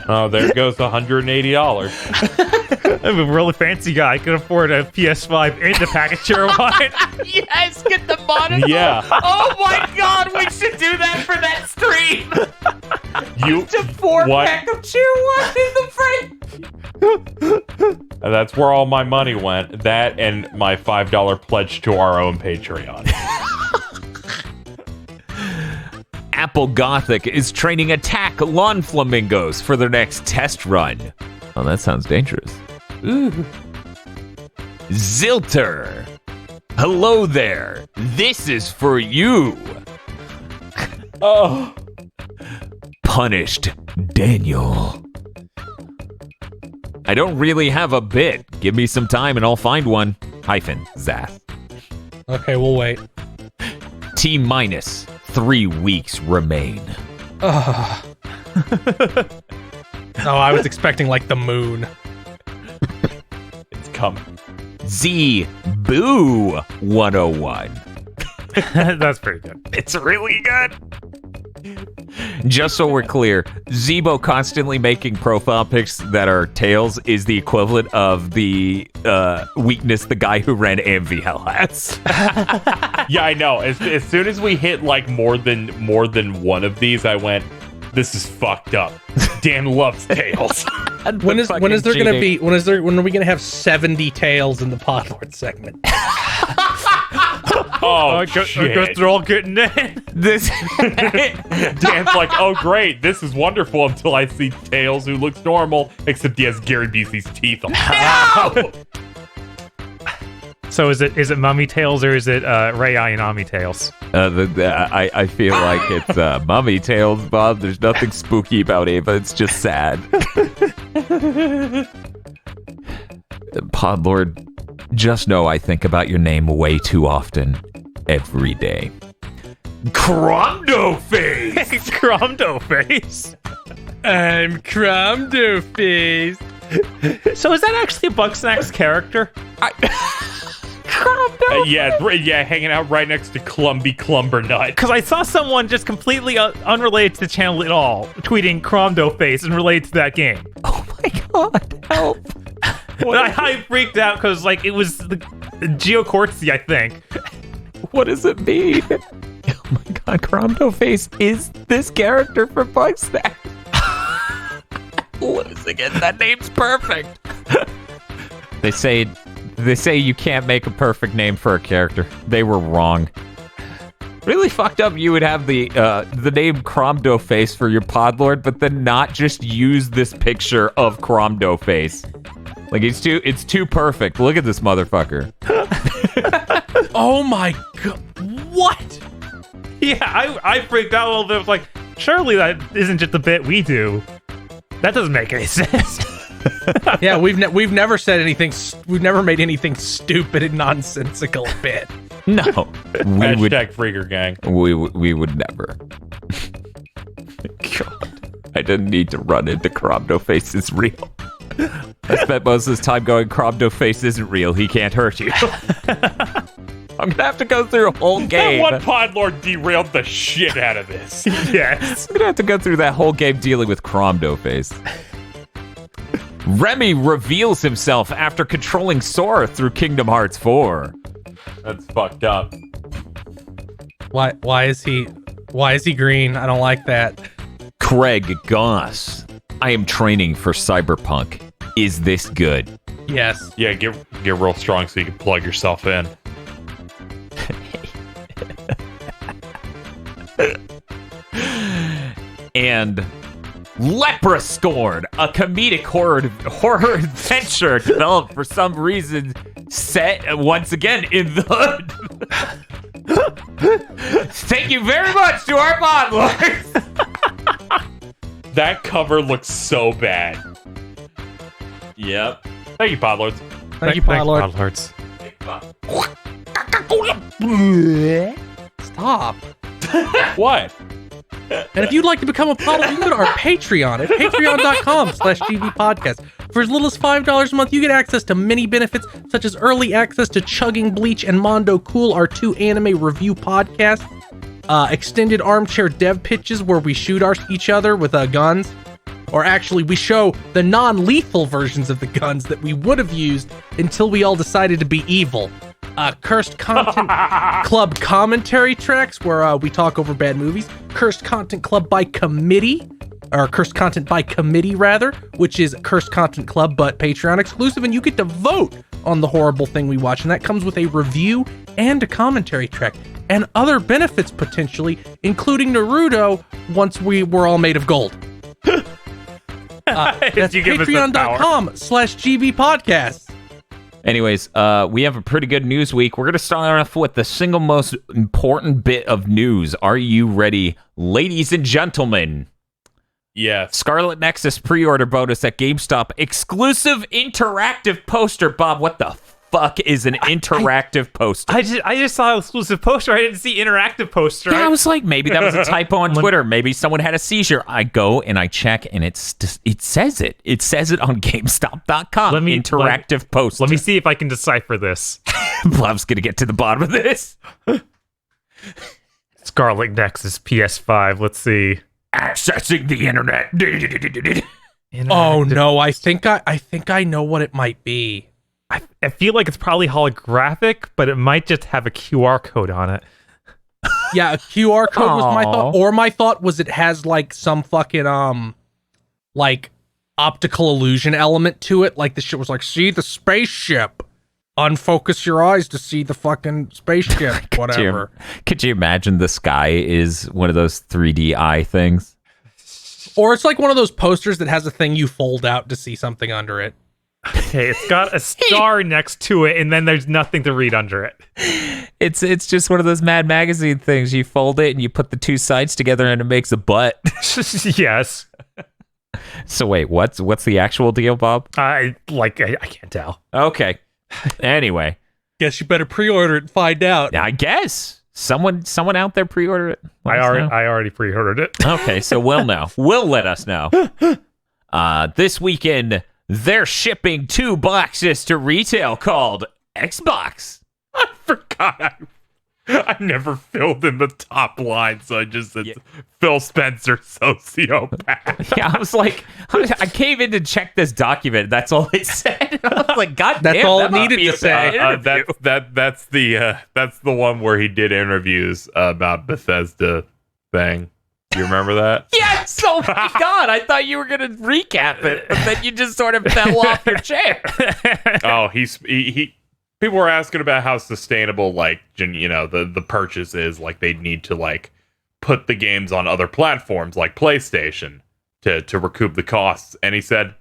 Oh, there goes $180.
I'm a really fancy guy. I can afford a PS5 and a pack of cheerwine.
Yes, get the monitor.
Yeah.
Oh my god, we should do that for that stream.
You
Just a 4-pack of cheerwine in the frame.
That's where all my money went. That and my $5 pledge to our own Patreon.
Apple Gothic is training attack lawn flamingos for their next test run. Oh, that sounds dangerous. Ooh. Zilter. Hello there. This is for you.
Oh.
Punished Daniel. I don't really have a bit. Give me some time and I'll find one. Zath.
Okay, we'll wait.
T-minus 3 weeks remain.
Oh, I was expecting like the moon.
It's coming.
Z Boo 101.
That's pretty good.
It's really good. Just so we're clear, Zebo constantly making profile pics that are tails is the equivalent of the weakness the guy who ran AMVL has.
Yeah, I know. As soon as we hit like more than one of these, I went, this is fucked up. Dan loves tails.
When are we gonna have 70 tails in the Podlord segment?
Oh,
I guess
shit.
they're all getting in.
This
Dan's like, oh, great. This is wonderful until I see Tails who looks normal, except he has Gary Busey's teeth on.
no!
So is it Mummy Tails or is it Ray Ayanami Tails?
I feel like it's mummy tails, Bob. There's nothing spooky about Ava. It's just sad. Podlord, just know I think about your name way too often. Every day. Cromdo Face!
Cromdo Face.
I'm Cromdo Face.
So is that actually a Bugsnax character?
Yeah, hanging out right next to Clumby Clumbernut.
Because I saw someone just completely unrelated to the channel at all tweeting Cromdo Face and related to that game.
Oh my god, help.
And I freaked out because like it was the Geocortsy, I think.
What does it mean? Oh my god, Cromdo Face is this character from Bugsnax. Losing it. That name's perfect. They say you can't make a perfect name for a character. They were wrong. Really fucked up. You would have the name Cromdo Face for your Podlord, but then not just use this picture of Cromdo Face. Like it's too perfect. Look at this motherfucker.
Oh my god! What?
Yeah, I freaked out a little bit. I was like, surely that isn't just a bit we do. That doesn't make any sense.
Yeah, we've never said anything. We've never made anything stupid and nonsensical a bit.
No, we would.
Hashtag Freaker Gang.
We would never. God, I didn't need to run into Cromdo Face is real. I spent most of this time going, Cromdo Face isn't real. He can't hurt you. I'm gonna have to go through a whole game.
That one Podlord derailed the shit out of this.
Yes.
I'm gonna have to go through that whole game dealing with Cromdo Face. Remy reveals himself after controlling Sora through Kingdom Hearts 4.
That's fucked up.
Why is he green? I don't like that.
Craig Goss. I am training for Cyberpunk. Is this good?
Yes.
Yeah, get real strong so you can plug yourself in.
And Leproscorn, a comedic horror adventure developed for some reason set once again in the hood. Thank you very much to our Podlords.
That cover looks so bad.
Yep.
Thank you, Podlords.
Thank you, Podlord.
Podlords.
Stop.
What?
And if you'd like to become a Podlord, you can go to our Patreon at patreon.com/gbpodcast. For as little as $5 a month, you get access to many benefits, such as early access to Chugging Bleach and Mondo Cool, our 2 anime review podcasts, extended armchair dev pitches where we shoot each other with guns, or actually we show the non-lethal versions of the guns that we would have used until we all decided to be evil. Cursed Content Club commentary tracks where we talk over bad movies. Cursed Content Club by Committee, or Cursed Content by Committee rather, which is Cursed Content Club but Patreon exclusive, and you get to vote on the horrible thing we watch, and that comes with a review and a commentary track, and other benefits potentially, including Naruto once we were all made of gold. That's
You give us the power.
patreon.com/gbpodcast.
Anyways, we have a pretty good news week. We're going to start off with the single most important bit of news. Are you ready, ladies and gentlemen?
Yes.
Scarlet Nexus pre-order bonus at GameStop. Exclusive interactive poster. Bob, what the fuck is an interactive poster?
I just saw an exclusive poster. I didn't see interactive poster.
Yeah, I was like, maybe that was a typo on Twitter. Maybe someone had a seizure. I go and I check, and it says it. It says it on GameStop.com. Interactive poster.
Let me see if I can decipher this.
Bob's gonna get to the bottom of this.
Scarlet Nexus PS5. Let's see.
Accessing the internet.
Oh no, I think I know what it might be.
I feel like it's probably holographic, but it might just have a QR code on it.
Yeah, a QR code was my thought, or my thought was it has like some fucking like optical illusion element to it. Like the shit was like, see the spaceship. Unfocus your eyes to see the fucking spaceship. Whatever.
Could you imagine the sky is one of those 3D eye things?
Or it's like one of those posters that has a thing you fold out to see something under it.
Okay, it's got a star next to it, and then there's nothing to read under it.
It's just one of those Mad Magazine things. You fold it and you put the two sides together and it makes a butt.
Yes.
So wait, what's the actual deal, Bob?
I can't tell.
Okay. Anyway.
Guess you better pre-order it and find out.
I guess. Someone out there pre-order it.
I already pre-ordered it.
Okay, so we'll know. Will let us know. This weekend, they're shipping 2 boxes to retail called Xbox.
I forgot. I never filled in the top line, so I just said Phil Spencer, sociopath.
Yeah, I was like, I came in to check this document. That's all it said. I was like, God damn,
that's all
that
it needed
must be
to
a bad
say.
interview.
That's the one where he did interviews about Bethesda thing. Do you remember that?
Yes! Oh my God, I thought you were going to recap it, but then you just sort of fell off your chair.
Oh, he People were asking about how sustainable, like, the purchase is. Like, they need to, like, put the games on other platforms, like PlayStation, to recoup the costs. And he said,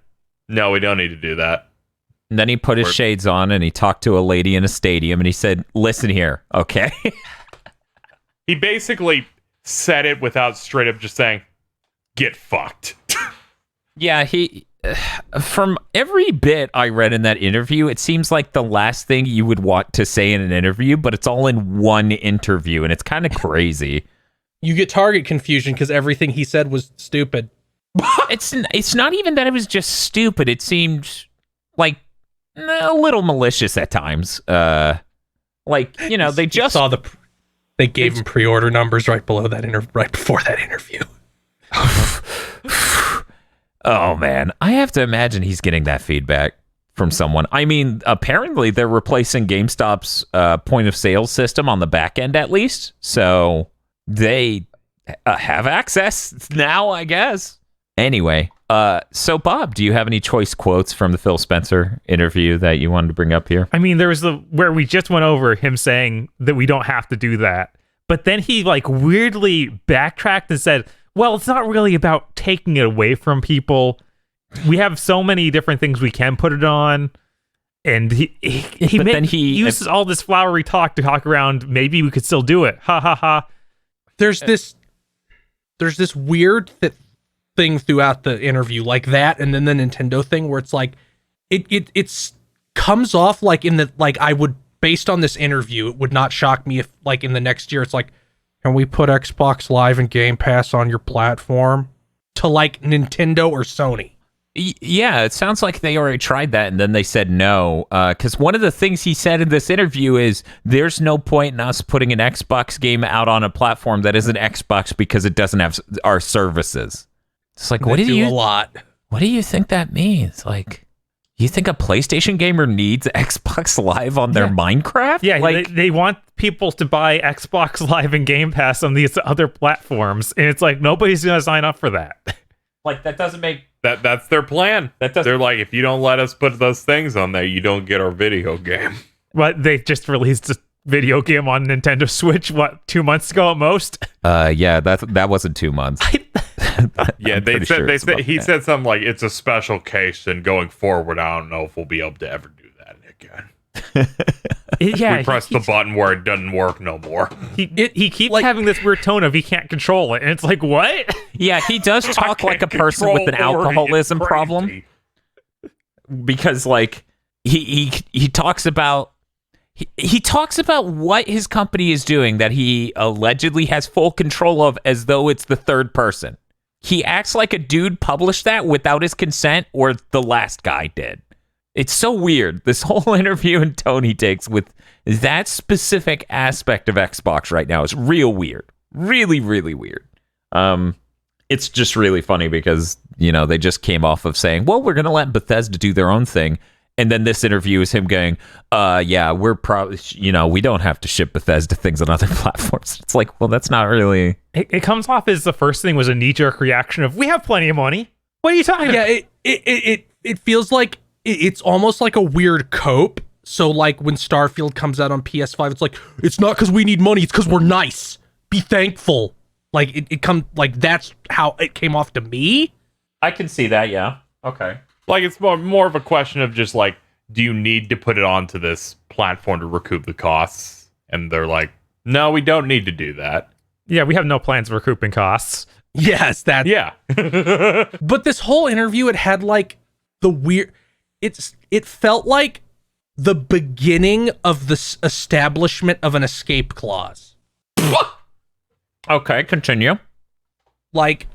no, we don't need to do that.
And then he put his shades on and he talked to a lady in a stadium and he said, listen here, okay?
He basically said it without straight up just saying, get fucked.
Yeah, from every bit I read in that interview, it seems like the last thing you would want to say in an interview, but it's all in one interview, and it's kind of crazy.
You get target confusion because everything he said was stupid.
It's not even that it was just stupid. It seemed like a little malicious at times. Like, they just
saw they gave him pre-order numbers right before that interview.
Oh man, I have to imagine he's getting that feedback from someone. I mean, apparently they're replacing GameStop's point of sale system on the back end at least, so they have access now, I guess. Anyway, so Bob, do you have any choice quotes from the Phil Spencer interview that you wanted to bring up here?
I mean, there was where we just went over him saying that we don't have to do that, but then he like weirdly backtracked and said, well, it's not really about taking it away from people. We have so many different things we can put it on. And he uses all this flowery talk to talk around, maybe we could still do it. Ha ha ha. There's this
weird thing throughout the interview, like that, and then the Nintendo thing where it's like it's comes off like I would, based on this interview, it would not shock me if like in the next year it's like, can we put Xbox Live and Game Pass on your platform? To like Nintendo or Sony.
Yeah, it sounds like they already tried that and then they said no. Because one of the things he said in this interview is there's no point in us putting an Xbox game out on a platform that isn't Xbox because it doesn't have our services. It's like, what do you think that means? Like, you think a PlayStation gamer needs Xbox Live on their Minecraft?
Yeah,
like,
they want people to buy Xbox Live and Game Pass on these other platforms, and it's like nobody's gonna sign up for that.
Like, that doesn't make
that's their plan. They're like, if you don't let us put those things on there, you don't get our video game.
But they just released a video game on Nintendo Switch 2 months ago at most.
Yeah, that wasn't 2 months.
Yeah, he said something like it's a special case, and going forward, I don't know if we'll be able to ever do that again.
Yeah,
we press the button where it doesn't work no more.
He keeps like, having this weird tone of he can't control it, and it's like, what?
Yeah, he does talk like a person with an alcoholism problem, because like he talks about he talks about what his company is doing that he allegedly has full control of as though it's the third person. He acts like a dude published that without his consent, or the last guy did. It's so weird. This whole interview and tone he takes with that specific aspect of Xbox right now is real weird. Really, really weird. It's just really funny because, they just came off of saying, well, we're going to let Bethesda do their own thing. And then this interview is him going, yeah, we're probably, we don't have to ship Bethesda things on other platforms. It's like, well, that's not really...
It comes off as the first thing was a knee-jerk reaction of, we have plenty of money. What are you talking about?
Yeah, it feels like it's almost like a weird cope. So like when Starfield comes out on PS5, it's like, it's not because we need money, it's because we're nice. Be thankful. Like it come like that's how it came off to me.
I can see that, yeah. Okay.
Like, it's more of a question of just, like, do you need to put it onto this platform to recoup the costs? And they're like, no, we don't need to do that.
Yeah, we have no plans of recouping costs.
Yes, that.
Yeah.
But this whole interview, it had, like, the weird... It felt like the beginning of the establishment of an escape clause.
Okay, continue.
Like...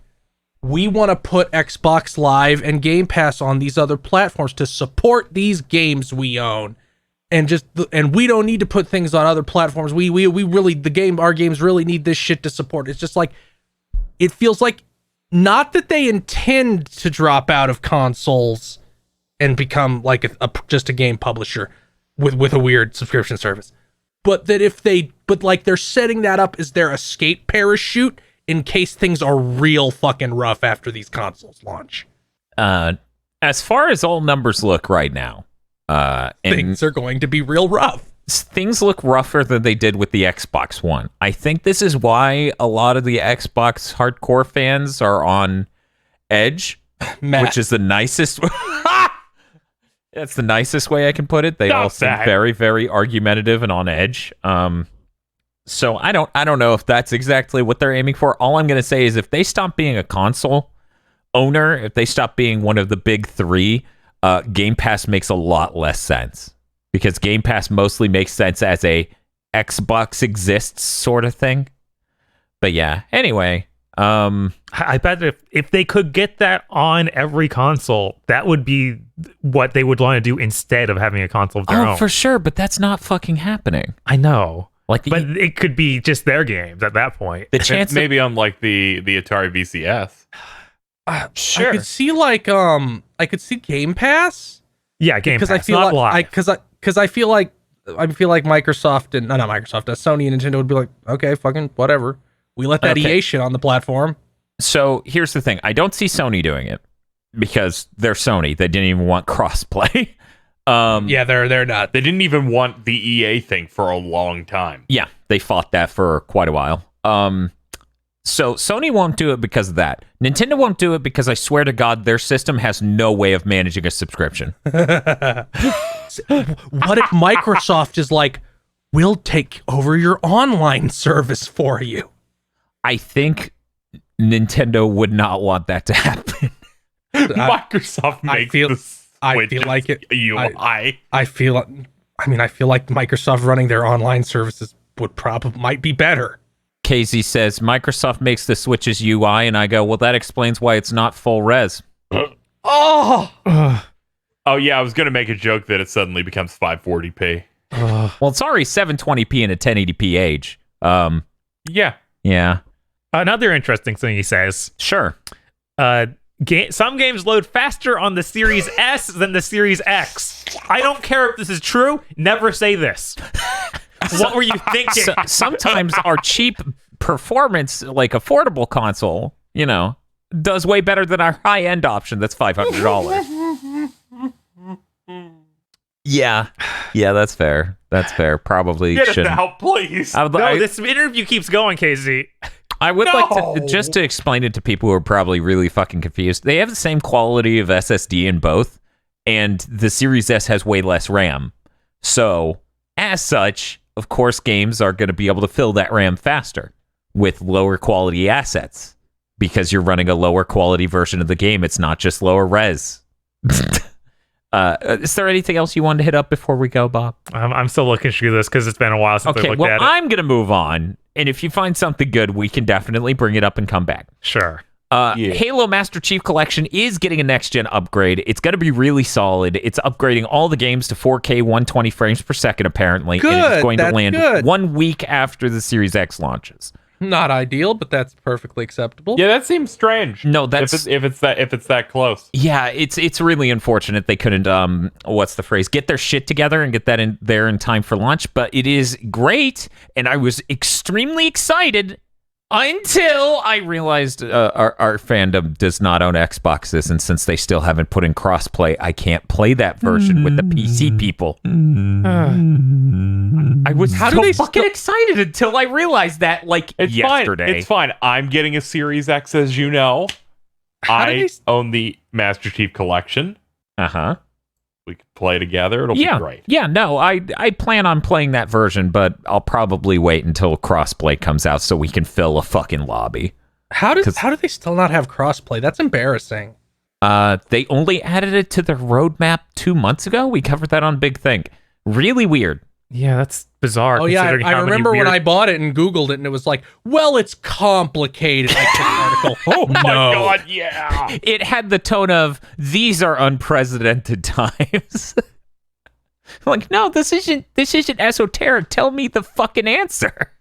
we want to put Xbox Live and Game Pass on these other platforms to support these games we own, and we don't need to put things on other platforms. We really our games really need this shit to support. It's just like it feels like not that they intend to drop out of consoles and become like just a game publisher with a weird subscription service, but that they're setting that up as their escape parachute in case things are real fucking rough after these consoles launch.
As far as all numbers look right now, And
Things are going to be real rough.
things look rougher than they did with the Xbox One. I think this is why a lot of the Xbox hardcore fans are on edge,
Matt.
which is the nicest. That's the nicest way I can put it. They all seem very, very argumentative and on edge. So I don't know if that's exactly what they're aiming for. All I'm going to say is if they stop being a console owner, if they stop being one of the big three, Game Pass makes a lot less sense. Because Game Pass mostly makes sense as a Xbox exists sort of thing. But yeah, anyway.
I bet if they could get that on every console, that would be what they would want to do instead of having a console of their own.
For sure, but that's not fucking happening.
I know.
But
it could be just their games at that point.
The chance
maybe on like the Atari VCS.
Sure. I could see Game Pass.
Yeah, Game Pass.
I feel
not
like
live.
because I feel like Microsoft and not Microsoft, Sony and Nintendo would be like, okay, fucking whatever. We let that EA shit on the platform.
So here's the thing. I don't see Sony doing it because they're Sony. They didn't even want crossplay.
Yeah, they're not.
They didn't even want the EA thing for a long time.
Yeah, they fought that for quite a while. So Sony won't do it because of that. Nintendo won't do it because I swear to God, their system has no way of managing a subscription.
What if Microsoft is like, we'll take over your online service for you?
I think Nintendo would not want that to happen.
Microsoft makes
I feel like it.
UI.
I feel like Microsoft running their online services might be better.
KZ says Microsoft makes the Switch's UI, and I go, well, that explains why it's not full res.
Oh yeah, I was gonna make a joke that it suddenly becomes 540p.
Well, it's already 720p in a 1080p age. Yeah.
Another interesting thing he says.
Sure.
Some games load faster on the Series S than the Series X. I don't care if this is true. Never say this. What were you thinking?
Sometimes our cheap performance, like affordable console, does way better than our high-end option that's $500. Yeah, that's fair. That's fair. Probably
Get
shouldn't.
it out, please.
This interview keeps going, KZ.
I would like to, just to explain it to people who are probably really fucking confused. They have the same quality of SSD in both, and the Series S has way less RAM. So, as such, of course, games are going to be able to fill that RAM faster with lower quality assets because you're running a lower quality version of the game. It's not just lower res. Is there anything else you wanted to hit up before we go, Bob?
I'm still looking through this because it's been a while since I looked at it.
I'm going to move on. And if you find something good, we can definitely bring it up and come back.
Sure.
Halo Master Chief Collection is getting a next-gen upgrade. It's going to be really solid. It's upgrading all the games to 4K 120 frames per second, apparently.
Good,
and it's going to
that's
land
good.
1 week after the Series X launches.
Not ideal, but that's perfectly acceptable.
Yeah, that seems strange.
No, that's
if it's that close.
Yeah, it's really unfortunate they couldn't get their shit together and get that in there in time for launch, but it is great, and I was extremely excited until I realized our fandom does not own Xboxes, and since they still haven't put in crossplay, I can't play that version with the PC people. I was fucking excited until I realized that,
It's
yesterday.
Fine. It's fine. I'm getting a Series X, as you know. I own the Master Chief Collection.
Uh-huh.
We could play together. It'll be great.
Yeah, no, I plan on playing that version, but I'll probably wait until crossplay comes out so we can fill a fucking lobby.
How do they still not have crossplay? That's embarrassing.
They only added it to their roadmap 2 months ago. We covered that on Big Think. Really weird.
Yeah, that's bizarre.
Oh yeah, I remember when I bought it and Googled it, and it was like, well, it's complicated. I clicked the article.
Oh my god, yeah.
It had the tone of, these are unprecedented times. Like, no, this isn't esoteric. Tell me the fucking answer.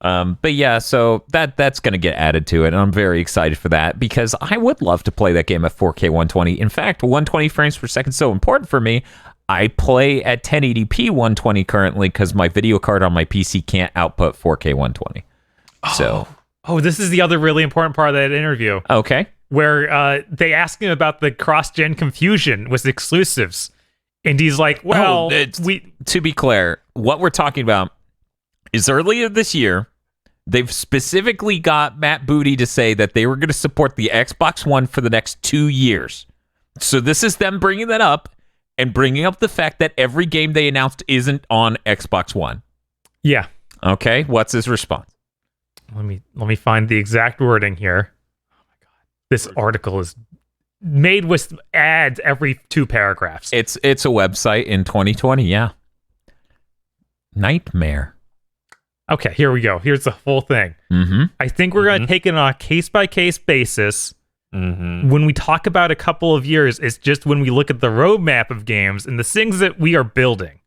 But yeah, so that's going to get added to it, and I'm very excited for that because I would love to play that game at 4K 120. In fact, 120 frames per second is so important for me. I play at 1080p 120 currently because my video card on my PC can't output 4K 120.
Oh, this is the other really important part of that interview.
Okay.
Where they asked him about the cross-gen confusion with exclusives. And he's like, well,
to be clear, what we're talking about is earlier this year, they've specifically got Matt Booty to say that they were going to support the Xbox One for the next 2 years. So this is them bringing that up and bringing up the fact that every game they announced isn't on Xbox One.
Yeah.
Okay, what's his response?
Let me find the exact wording here. Oh my god. This article is made with ads every 2 paragraphs.
It's a website in 2020, yeah. Nightmare.
Okay, here we go. Here's the whole thing.
Mm-hmm.
I think we're going to take it on a case-by-case basis. When we talk about a couple of years, it's just when we look at the roadmap of games and the things that we are building.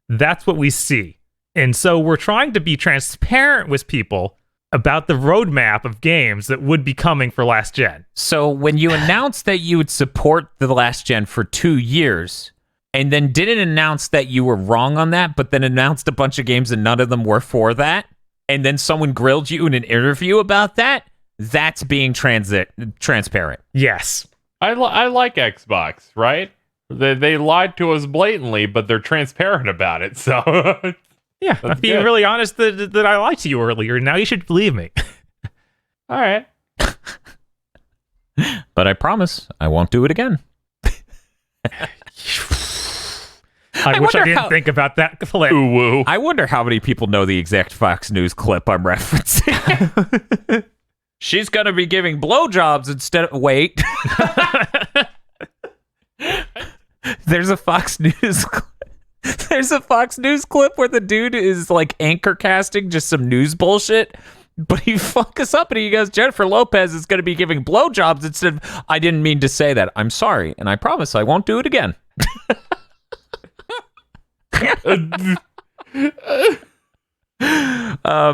That's what we see. And so we're trying to be transparent with people about the roadmap of games that would be coming for last gen.
So when you announced that you would support the last gen for 2 years, and then didn't announce that you were wrong on that, but then announced a bunch of games and none of them were for that, and then someone grilled you in an interview about that, that's being transparent.
Yes.
I like Xbox, right? They lied to us blatantly, but they're transparent about it. So
yeah, I'm being really honest that I lied to you earlier. Now you should believe me.
All right.
But I promise I won't do it again.
I wish I didn't think about that clip.
Ooh, woo.
I wonder how many people know the exact Fox News clip I'm referencing. She's going to be giving blowjobs instead of... Wait. There's a Fox News clip where the dude is like anchor casting just some news bullshit, but he fuck us up and he goes, Jennifer Lopez is going to be giving blowjobs instead of... I didn't mean to say that. I'm sorry, and I promise I won't do it again.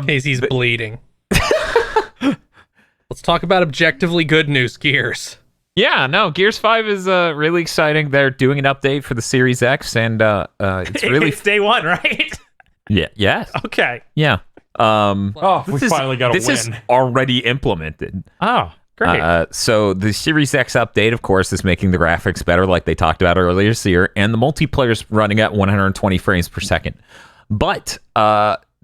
Casey's bleeding. Let's talk about objectively good news, Gears.
Yeah, no, Gears 5 is really exciting. They're doing an update for the Series X, and it's really...
It's day one, right?
Yeah, yes.
Okay.
Yeah.
We finally got a win.
This is already implemented.
Oh, great.
So the Series X update, of course, is making the graphics better like they talked about earlier this year, and the multiplayer's running at 120 frames per second. But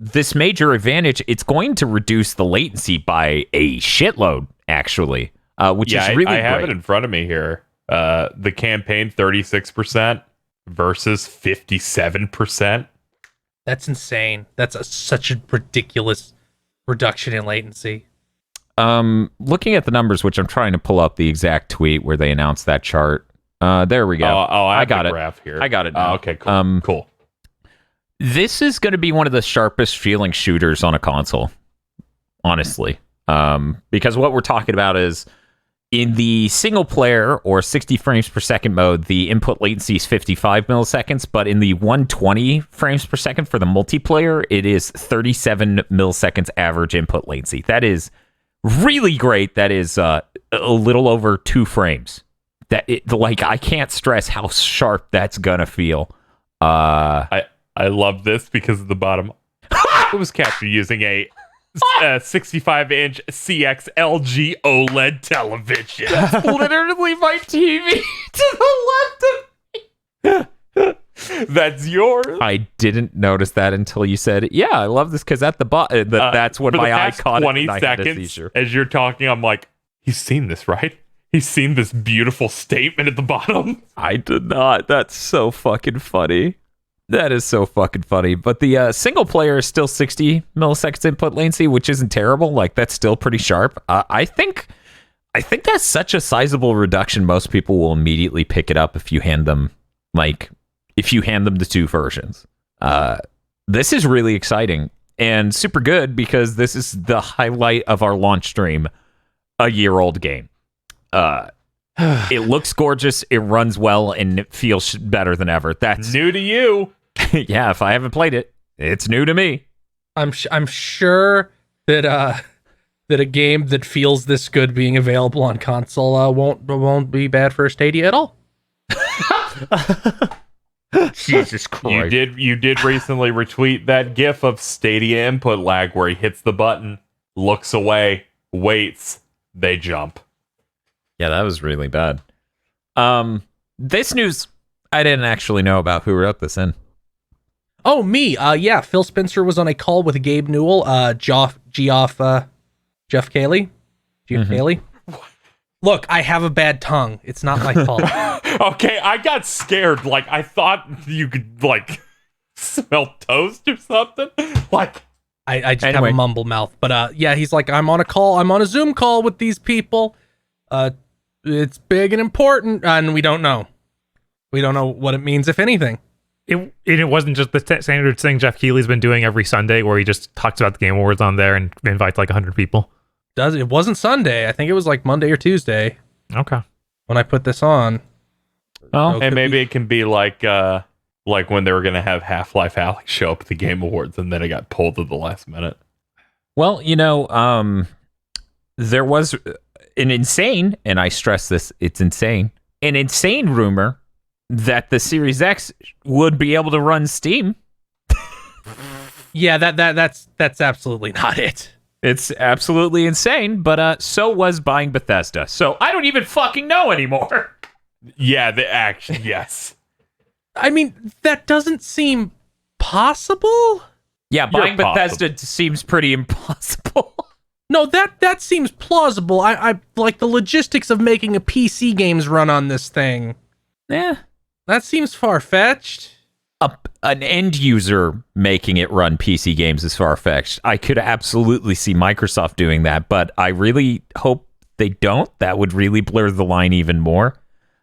this major advantage, it's going to reduce the latency by a shitload, actually, which is really great.
I have it in front of me here. The campaign, 36% versus 57%.
That's insane. That's such a ridiculous reduction in latency.
Looking at the numbers, which I'm trying to pull up the exact tweet where they announced that chart. There we go.
I got
it.
Graph here.
I got it now.
Okay, cool. Cool.
This is going to be one of the sharpest feeling shooters on a console, honestly. Because what we're talking about is in the single player or 60 frames per second mode, the input latency is 55 milliseconds, but in the 120 frames per second for the multiplayer, it is 37 milliseconds average input latency. That is really great. That is a little over 2 frames. I can't stress how sharp that's gonna feel.
I love this because of the bottom. It was captured using a 65-inch CX LG OLED television.
That's literally my TV to the left of me.
That's yours.
I didn't notice that until you said it. Yeah, I love this because at the bottom, that's when my eye caught
20
it.
seconds as you're talking, I'm like, he's seen this, right? He's seen this beautiful statement at the bottom.
I did not. That's so fucking funny. That is so fucking funny. But the single player is still 60 milliseconds input latency, which isn't terrible. Like, that's still pretty sharp. I think that's such a sizable reduction. Most people will immediately pick it up if you hand them the 2 versions. This is really exciting and super good because this is the highlight of our launch stream, a year-old game. It looks gorgeous, it runs well, and it feels better than ever. That's
new to you.
Yeah, if I haven't played it, it's new to me.
I'm sure that a game that feels this good being available on console won't be bad for Stadia at all.
Jesus Christ!
You did recently retweet that GIF of Stadia input lag where he hits the button, looks away, waits, they jump.
Yeah, that was really bad. This news, I didn't actually know about who wrote this in.
Oh, me. Yeah, Phil Spencer was on a call with Gabe Newell, Jeff Cayley. Jeff Cayley. Look, I have a bad tongue. It's not my fault.
Okay, I got scared. Like, I thought you could, like, smell toast or something. Like,
I just have a mumble mouth. But yeah, he's like, I'm on a Zoom call with these people. It's big and important, and we don't know. We don't know what it means, if anything.
It wasn't just the standard thing Jeff Keighley's been doing every Sunday, where he just talks about the Game Awards on there and invites like 100 people.
It wasn't Sunday. I think it was like Monday or Tuesday.
Okay.
When I put this on.
Oh,
and maybe it can be like when they were gonna have Half-Life Alyx show up at the Game Awards, and then it got pulled at the last minute.
Well, there was an insane, and I stress this, it's insane, an insane rumor that the Series X would be able to run Steam.
Yeah, that's absolutely not it.
It's absolutely insane, but so was buying Bethesda. So I don't even fucking know anymore.
Yeah, the action, yes.
I mean, that doesn't seem possible.
Yeah, buying Bethesda seems pretty impossible.
No, that seems plausible. I like the logistics of making a PC games run on this thing.
Yeah.
That seems far-fetched.
An end user making it run PC games is far-fetched. I could absolutely see Microsoft doing that, but I really hope they don't. That would really blur the line even more.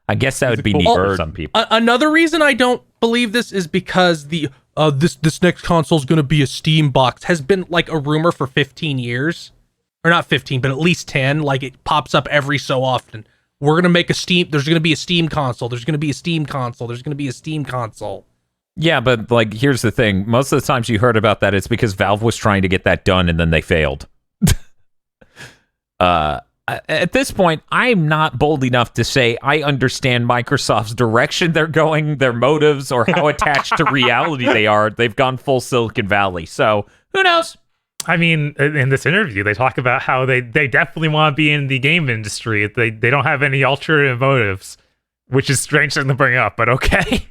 I guess that would be neat for some people.
Another reason I don't believe this is because this next console is going to be a Steam box has been like a rumor for 15 years. Or not 15, but at least 10. Like, it pops up every so often. We're going to make there's going to be a Steam console. There's going to be a Steam console. There's going to be a Steam console.
Yeah, but like, here's the thing. Most of the times you heard about that, it's because Valve was trying to get that done and then they failed. At this point, I'm not bold enough to say I understand Microsoft's direction they're going, their motives, or how attached to reality they are. They've gone full Silicon Valley. So who knows?
I mean, in this interview, they talk about how they definitely want to be in the game industry. They don't have any alternative motives, which is strange thing to bring up, but okay.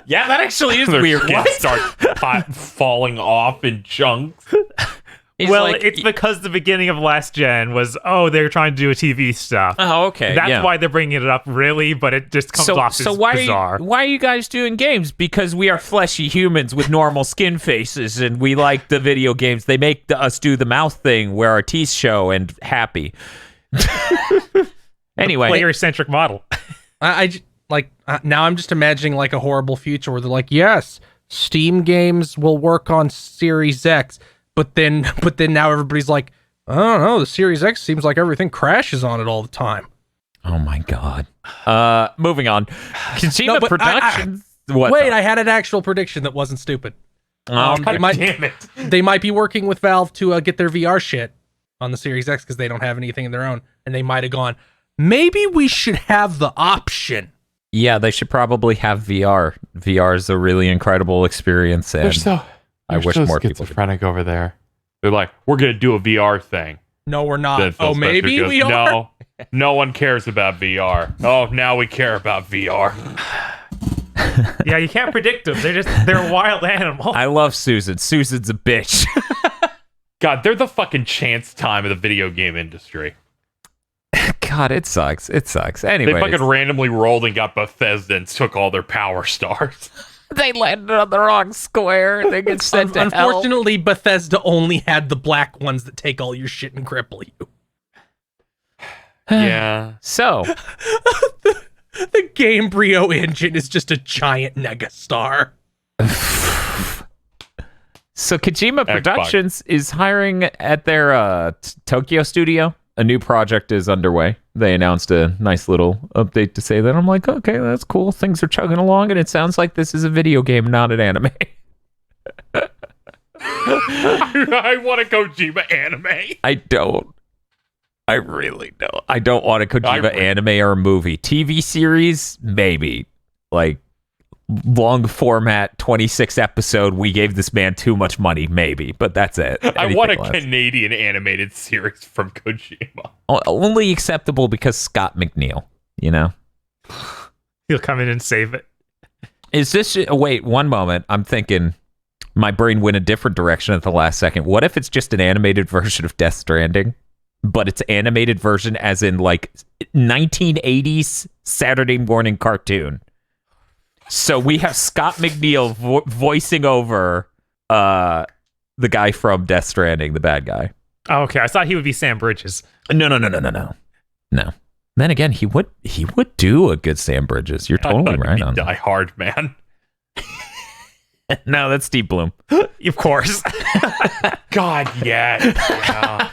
Yeah, that actually is
Their
weird.
skin starts falling off in chunks.
It's because the beginning of last gen was, they're trying to do a TV stuff.
Oh, okay.
That's why they're bringing it up, really, but it just comes off as bizarre.
Why are you guys doing games? Because we are fleshy humans with normal skin faces, and we like the video games. They make us do the mouth thing where our teeth show and happy. Anyway.
Player-centric model.
Now I'm just imagining like a horrible future where they're like, yes, Steam games will work on Series X. But then now everybody's like, I don't know, the Series X seems like everything crashes on it all the time.
Oh my god. Moving on. Kojima Productions.
I had an actual prediction that wasn't stupid.
Damn it.
They might be working with Valve to get their VR shit on the Series X because they don't have anything in their own. And they might have gone, maybe we should have the option.
Yeah, they should probably have VR. VR is a really incredible experience. And I wish more people
schizophrenic over there. They're like, we're gonna do a VR thing.
No, we're not.
Oh, maybe we are. No one cares about VR. Oh, now we care about VR.
Yeah, you can't predict them. They're a wild animal.
I love Susan. Susan's a bitch.
God, they're the fucking chance time of the video game industry.
God, it sucks. It sucks. Anyway,
they fucking randomly rolled and got Bethesda and took all their power stars.
They landed on the wrong square. They get sent to hell.
Unfortunately, Bethesda only had the black ones that take all your shit and cripple you.
Yeah.
So,
the Gamebryo engine is just a giant negastar.
So Kojima Productions is hiring at their Tokyo studio. A new project is underway. They announced a nice little update to say that. I'm like, okay, that's cool. Things are chugging along, and it sounds like this is a video game, not an anime.
I want a Kojima anime.
I don't. I really don't. I don't want a Kojima anime or a movie. TV series, maybe. Like, long format, 26 episode, we gave this man too much money, maybe. But that's it.
I want a Canadian animated series from Kojima.
Only acceptable because Scott McNeil, you know?
He'll come in and save it.
Is this... Wait, one moment. I'm thinking my brain went a different direction at the last second. What if it's just an animated version of Death Stranding? But it's animated version as in, like, 1980s Saturday morning cartoon. So we have Scott McNeil voicing over the guy from Death Stranding, the bad guy.
Oh, okay. I thought he would be Sam Bridges.
No. Then again, he would do a good Sam Bridges. You're totally right on that.
Die Hard, man.
No, that's Steve Bloom.
Of course.
God, yeah.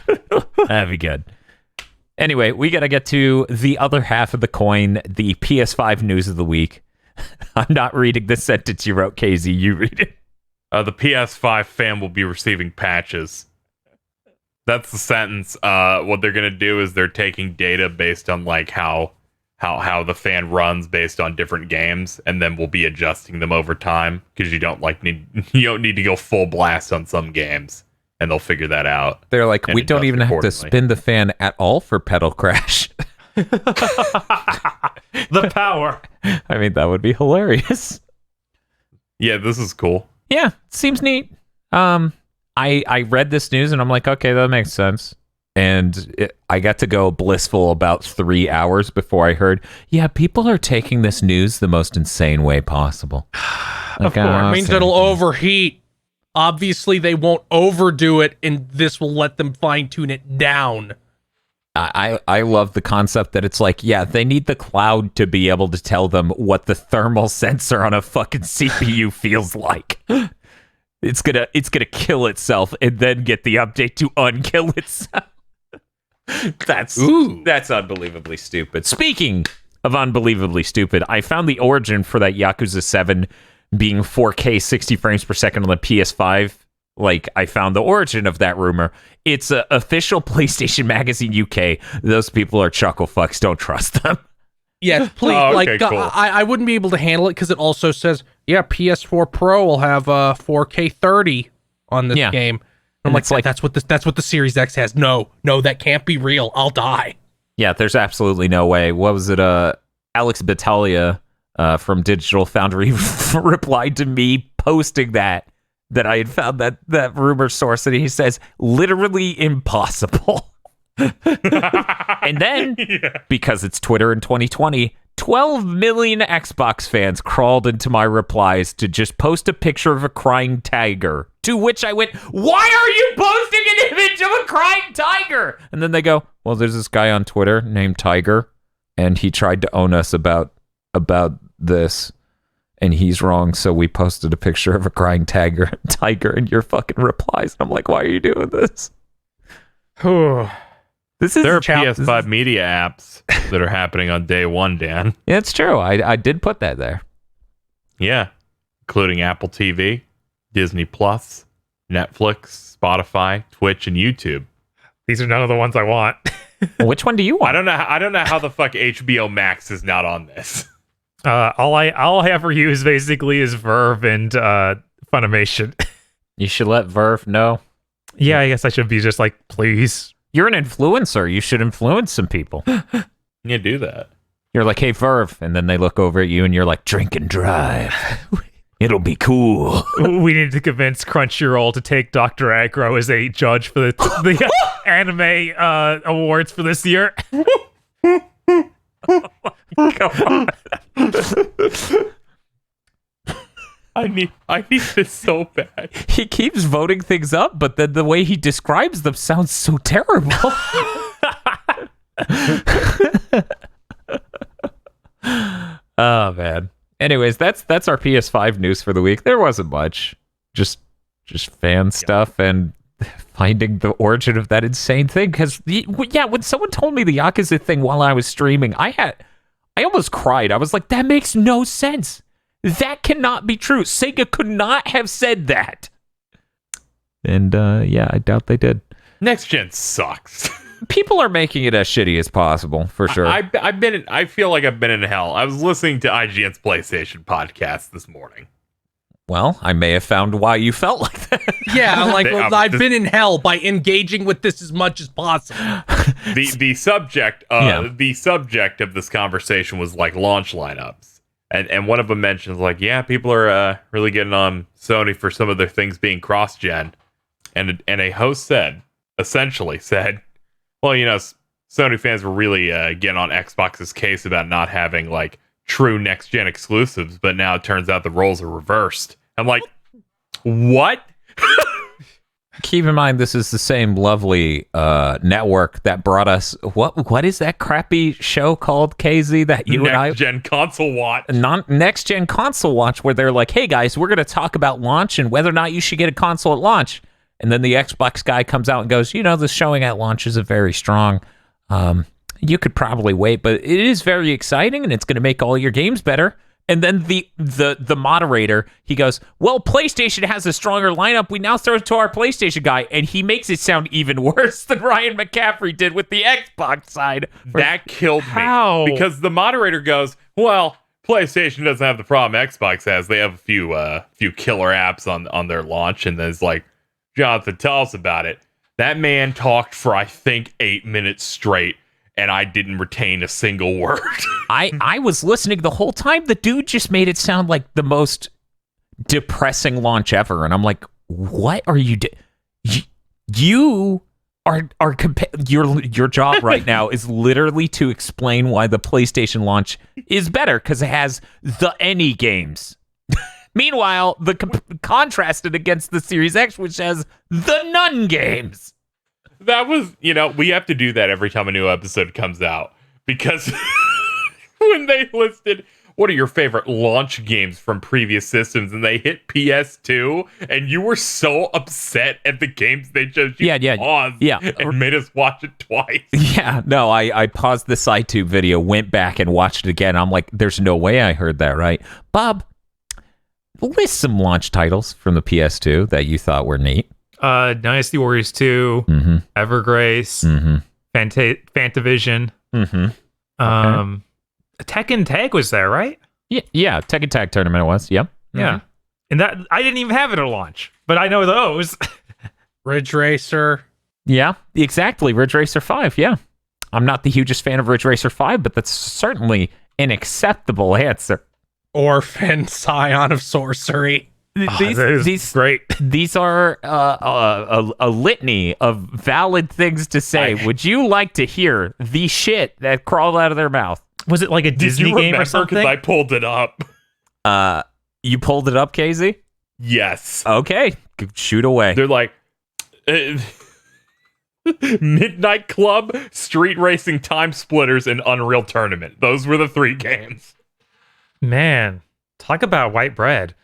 That'd be good. Anyway, we got to get to the other half of the coin, the PS5 news of the week. I'm not reading the sentence you wrote, KZ. You read it.
The PS5 fan will be receiving patches. That's the sentence. What they're gonna do is they're taking data based on like how the fan runs based on different games, and then we'll be adjusting them over time because you don't need to go full blast on some games, and they'll figure that out.
They're like, we don't even have to spin the fan at all for pedal crash.
The power.
I mean, that would be hilarious.
Yeah, this is cool.
Yeah, seems neat. I read this news and I'm like, okay, that makes sense. And I got to go blissful about 3 hours before I heard, yeah, people are taking this news the most insane way possible.
Of course. It means it'll overheat. Obviously, they won't overdo it, and this will let them fine-tune it down.
I love the concept that it's like, yeah, they need the cloud to be able to tell them what the thermal sensor on a fucking CPU feels like. It's gonna kill itself and then get the update to unkill itself. That's unbelievably stupid. Speaking of unbelievably stupid, I found the origin for that Yakuza 7 being 4K 60 frames per second on the PS5. Like, I found the origin of that rumor. It's a official PlayStation Magazine UK. Those people are chuckle fucks. Don't trust them.
Yes, please.
Cool.
I wouldn't be able to handle it because it also says, yeah, PS4 Pro will have 4K 30 on this game. I'm like, that's what the Series X has. No, that can't be real. I'll die.
Yeah, there's absolutely no way. What was it? Alex Battaglia from Digital Foundry replied to me posting that I had found that rumor source, and he says, literally impossible. And then, because it's Twitter in 2020, 12 million Xbox fans crawled into my replies to just post a picture of a crying tiger, to which I went, why are you posting an image of a crying tiger? And then they go, well, there's this guy on Twitter named Tiger, and he tried to own us about this, and he's wrong, so we posted a picture of a crying tiger in your fucking replies. And I'm like, why are you doing this?
There are PS5 media apps that are happening on day one, Dan.
Yeah, it's true. I did put that there.
Yeah, including Apple TV, Disney Plus, Netflix, Spotify, Twitch, and YouTube.
These are none of the ones I want.
Which one do you want?
I don't know how the fuck HBO Max is not on this.
All I ever use basically is Verve and Funimation.
You should let Verve know.
Yeah, I guess I should be just like, please.
You're an influencer. You should influence some people.
You do that.
You're like, hey, Verve. And then they look over at you and you're like, drink and drive. It'll be cool.
We need to convince Crunchyroll to take Dr. Aggro as a judge for the anime awards for this year. Oh my God.
I need this so bad.
He keeps voting things up, but then the way he describes them sounds so terrible. Oh man. Anyways, that's our PS5 news for the week. There wasn't much. Just fan stuff and finding the origin of that insane thing. Because when someone told me the Yakuza thing while I was streaming, I almost cried. I was like, that makes no sense. That cannot be true. Sega could not have said that. And I doubt they did.
Next gen sucks.
People are making it as shitty as possible, for sure.
I feel like I've been in hell. I was listening to IGN's PlayStation podcast this morning.
Well, I may have found why you felt like that.
Yeah, I've been in hell by engaging with this as much as possible.
The subject of this conversation was like launch lineups. And one of them mentions like, yeah, people are really getting on Sony for some of their things being cross-gen. And a host essentially said, well, Sony fans were really getting on Xbox's case about not having like true next-gen exclusives, but now it turns out the roles are reversed. I'm like, what?
Keep in mind, this is the same lovely network that brought us what is that crappy show called, KZ, that you and I
Next-gen console watch.
Next-gen console watch, where they're like, hey guys, we're going to talk about launch and whether or not you should get a console at launch. And then the Xbox guy comes out and goes, the showing at launch isn't very strong. You could probably wait, but it is very exciting and it's going to make all your games better. And then the moderator, he goes, well, PlayStation has a stronger lineup. We now throw it to our PlayStation guy. And he makes it sound even worse than Ryan McCaffrey did with the Xbox side.
That killed me.
How?
Because the moderator goes, well, PlayStation doesn't have the problem Xbox has. They have a few killer apps on their launch. And then it's like, Jonathan, tell us about it. That man talked for, I think, 8 minutes straight. And I didn't retain a single word.
I was listening the whole time. The dude just made it sound like the most depressing launch ever. And I'm like, what are you doing? You are your job right now is literally to explain why the PlayStation launch is better because it has the any games. Meanwhile, contrasted against the Series X, which has the none games.
That was, we have to do that every time a new episode comes out. Because when they listed, what are your favorite launch games from previous systems? And they hit PS2, and you were so upset at the games they chose. Paused and made us watch it twice.
Yeah, no, I paused the SciTube video, went back and watched it again. I'm like, there's no way I heard that right. Bob, list some launch titles from the PS2 that you thought were neat.
Dynasty Warriors 2, Evergrace, Fantavision. Tekken Tag was there, right?
Yeah, Tekken Tag Tournament it was. Yep.
Yeah. And that I didn't even have it at launch, but I know those.
Ridge Racer.
Yeah, exactly. Ridge Racer 5, yeah. I'm not the hugest fan of Ridge Racer 5, but that's certainly an acceptable answer.
Orphan, Scion of Sorcery.
These great.
These are a litany of valid things to say. Would you like to hear the shit that crawled out of their mouth?
Was it like a Disney game or something?
Because I pulled it up.
You pulled it up, KZ?
Yes.
Okay, shoot away.
They're like Midnight Club, Street Racing, Time Splitters, and Unreal Tournament. Those were the 3 games.
Man, talk about white bread.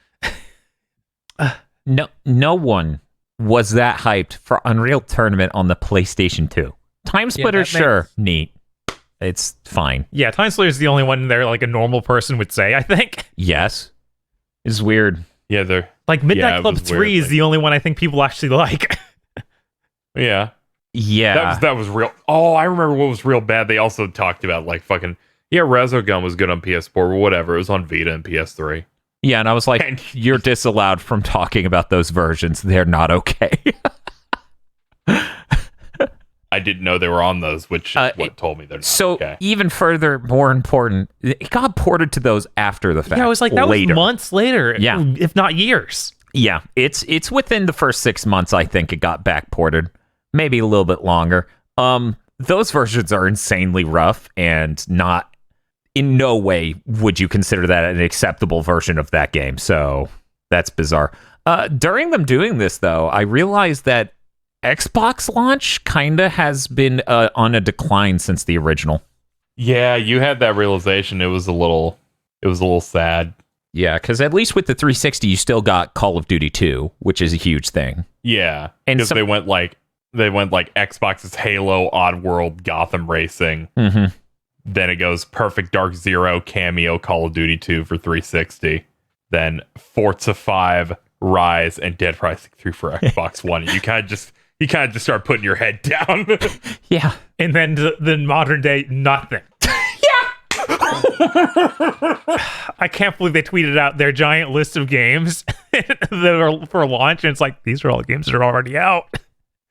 No one was that hyped for Unreal Tournament on the PlayStation 2. Time Splitters, sure, neat. It's fine.
Yeah, Time Splitters is the only one there like a normal person would say, I think.
Yes. It's weird.
Yeah, they're...
Like Midnight Club 3 is the only one I think people actually like.
Yeah.
Yeah.
That was real... Oh, I remember what was real bad. They also talked about like fucking... Yeah, Resogun was good on PS4, but whatever. It was on Vita and PS3.
Yeah, and I was like, you're disallowed from talking about those versions. They're not okay.
I didn't know they were on those, which is what told me they're not okay.
So even further, more important, it got ported to those after the fact.
Yeah, I was like, that was months later, if not years.
Yeah, it's within the first 6 months, I think it got back ported. Maybe a little bit longer. Those versions are insanely rough and not... In no way would you consider that an acceptable version of that game. So that's bizarre. During them doing this, though, I realized that Xbox launch kind of has been on a decline since the original.
Yeah, you had that realization. It was a little sad.
Yeah, because at least with the 360, you still got Call of Duty 2, which is a huge thing.
Yeah, because they went like Xbox's Halo, Oddworld, Gotham Racing.
Mm-hmm.
Then it goes Perfect Dark Zero, Cameo, Call of Duty 2 for 360. Then Forza 5, Rise, and Dead Rising 3 for Xbox One. You kind of just start putting your head down.
Yeah.
And then the modern day, nothing. I can't believe they tweeted out their giant list of games that are for launch, and it's like, these are all the games that are already out.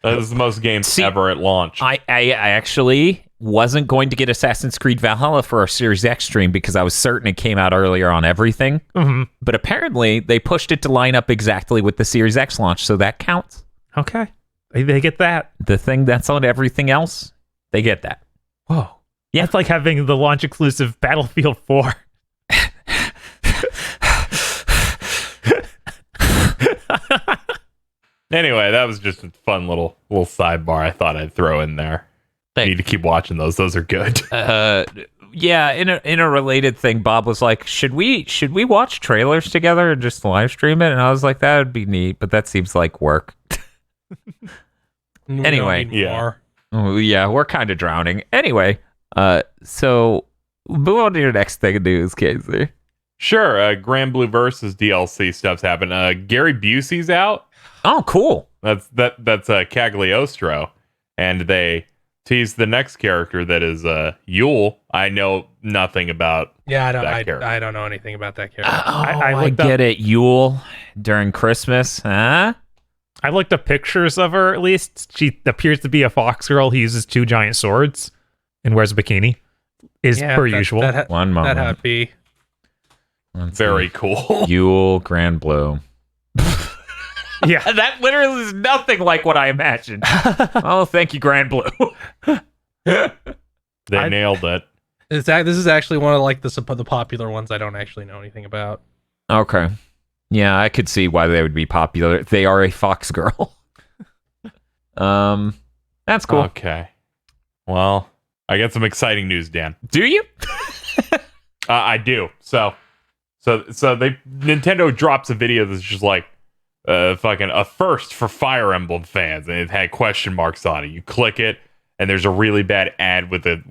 That is the most games ever at launch.
I actually... wasn't going to get Assassin's Creed Valhalla for our Series X stream because I was certain it came out earlier on everything.
Mm-hmm.
But apparently, they pushed it to line up exactly with the Series X launch, so that counts.
Okay. They get that.
The thing that's on everything else, they get that.
Whoa.
Yeah.
It's like having the launch exclusive Battlefield 4.
Anyway, that was just a fun little sidebar I thought I'd throw in there.
Thanks.
Need to keep watching those. Those are good.
Yeah, in a related thing, Bob was like, should we watch trailers together and just live stream it? And I was like, that would be neat, but that seems like work. Anyway, Oh, yeah, we're kind of drowning. Anyway, so move on to your next thing of news, Casey.
Sure, Grand Blue Versus DLC stuff's happened. Gary Busey's out.
Oh, cool.
That's Cagliostro, and they teased the next character that is Yule. I know nothing about.
Yeah,
character.
I don't know anything about that character.
I get it. Yule during Christmas, huh?
I looked up pictures of her, at least. She appears to be a fox girl who uses 2 giant swords and wears a bikini. Per usual.
One moment.
That had to be.
Very cool.
Yule Grand Blue.
Yeah.
That literally is nothing like what I imagined. Oh, thank you, Grand Blue.
They nailed it.
This is actually one of like the popular ones I don't actually know anything about.
Okay. Yeah, I could see why they would be popular. They are a fox girl. That's cool.
Okay. Well, I got some exciting news, Dan.
Do you?
I do. So Nintendo drops a video that's just like fucking a first for Fire Emblem fans, and it had question marks on it. You click it, and there's a really bad ad with a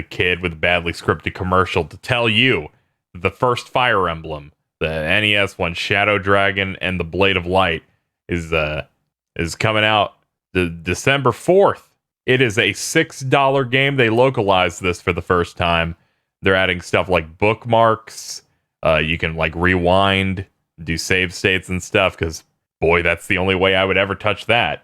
kid with a badly scripted commercial to tell you the first Fire Emblem, the NES one, Shadow Dragon and the Blade of Light, is coming out December 4th. It is a $6 game. They localized this for the first time. They're adding stuff like bookmarks. You can like rewind, do save states and stuff, because boy, that's the only way I would ever touch that.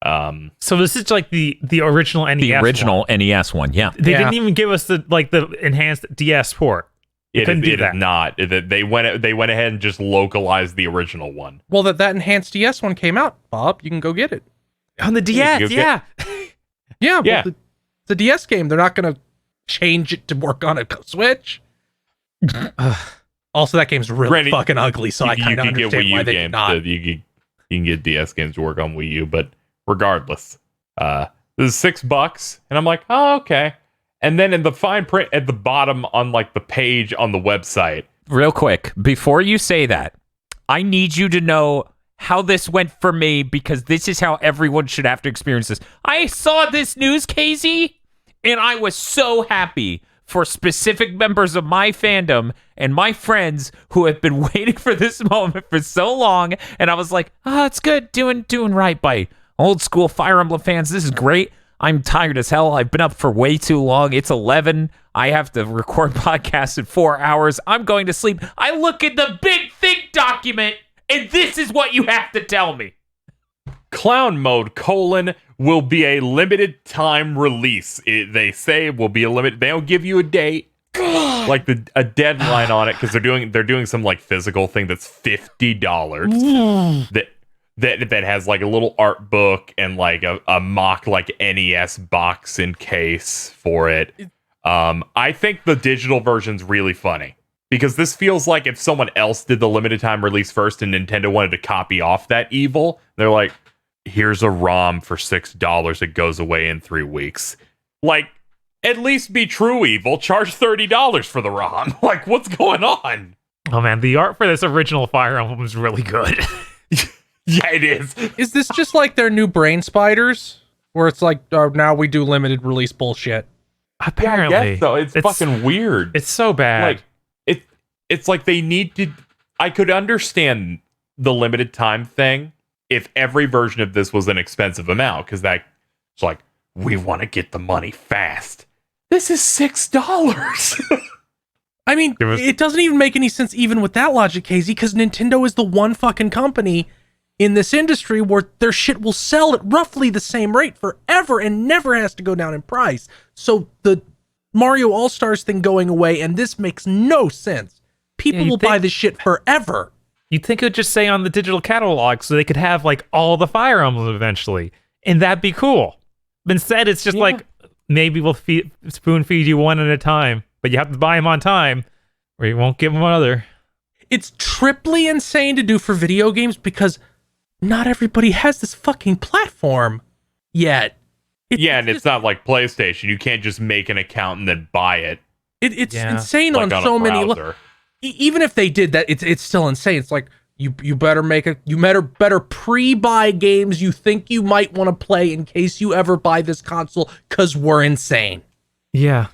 So this is like the original NES.
The original NES one, yeah.
They didn't even give us the enhanced DS port.
It is not. They went ahead and just localized the original one.
Well, that enhanced DS one came out, Bob. You can go get it
on the DS. Yeah.
Yeah.
Yeah.
Well, the DS game. They're not going to change it to work on a Switch. Also, that game's really fucking ugly, so I kind of understand why they did not.
You can get DS games to work on Wii U, but regardless, this is $6, and I'm like, oh, okay. And then in the fine print at the bottom on like the page on the website.
Real quick, before you say that, I need you to know how this went for me, because this is how everyone should have to experience this. I saw this news, Casey, and I was so happy for specific members of my fandom and my friends who have been waiting for this moment for so long. And I was like, oh, it's good. Doing right by old school Fire Emblem fans. This is great. I'm tired as hell. I've been up for way too long. It's 11. I have to record podcasts in 4 hours. I'm going to sleep. I look at the Big Think document, and this is what you have to tell me.
Clown Mode, will be a limited time release. They say will be a limit. They don't give you a date, like a deadline on it, because they're doing some like physical thing that's $50 that has like a little art book and like a mock like NES box in case for it. I think the digital version's really funny, because this feels like if someone else did the limited time release first and Nintendo wanted to copy off that evil, they're like, here's a ROM for $6. It goes away in 3 weeks. Like, at least be true evil. Charge $30 for the ROM. Like, what's going on?
Oh man, the art for this original Fire Emblem is really good.
Yeah, it is.
Is this just like their new Brain Spiders, where it's like now we do limited release bullshit?
Apparently,
I guess so. It's fucking weird.
It's so bad.
Like, it's like they need to. I could understand the limited time thing if every version of this was an expensive amount, because that's like, we want to get the money fast. This is $6.
I mean, it doesn't even make any sense even with that logic, Casey, because Nintendo is the one fucking company in this industry where their shit will sell at roughly the same rate forever and never has to go down in price. So the Mario All-Stars thing going away, and this makes no sense. People will buy this shit forever.
You'd think it would just say on the digital catalog so they could have like all the Fire Emblems eventually, and that'd be cool. But instead, it's just like, maybe we'll spoon feed you one at a time, but you have to buy them on time, or you won't give them another.
It's triply insane to do for video games because not everybody has this fucking platform yet.
It's not like PlayStation. You can't just make an account and then buy it.
It's insane on so many. Even if they did that, it's still insane. It's like you better pre-buy games you think you might want to play in case you ever buy this console, because we're insane.
Yeah.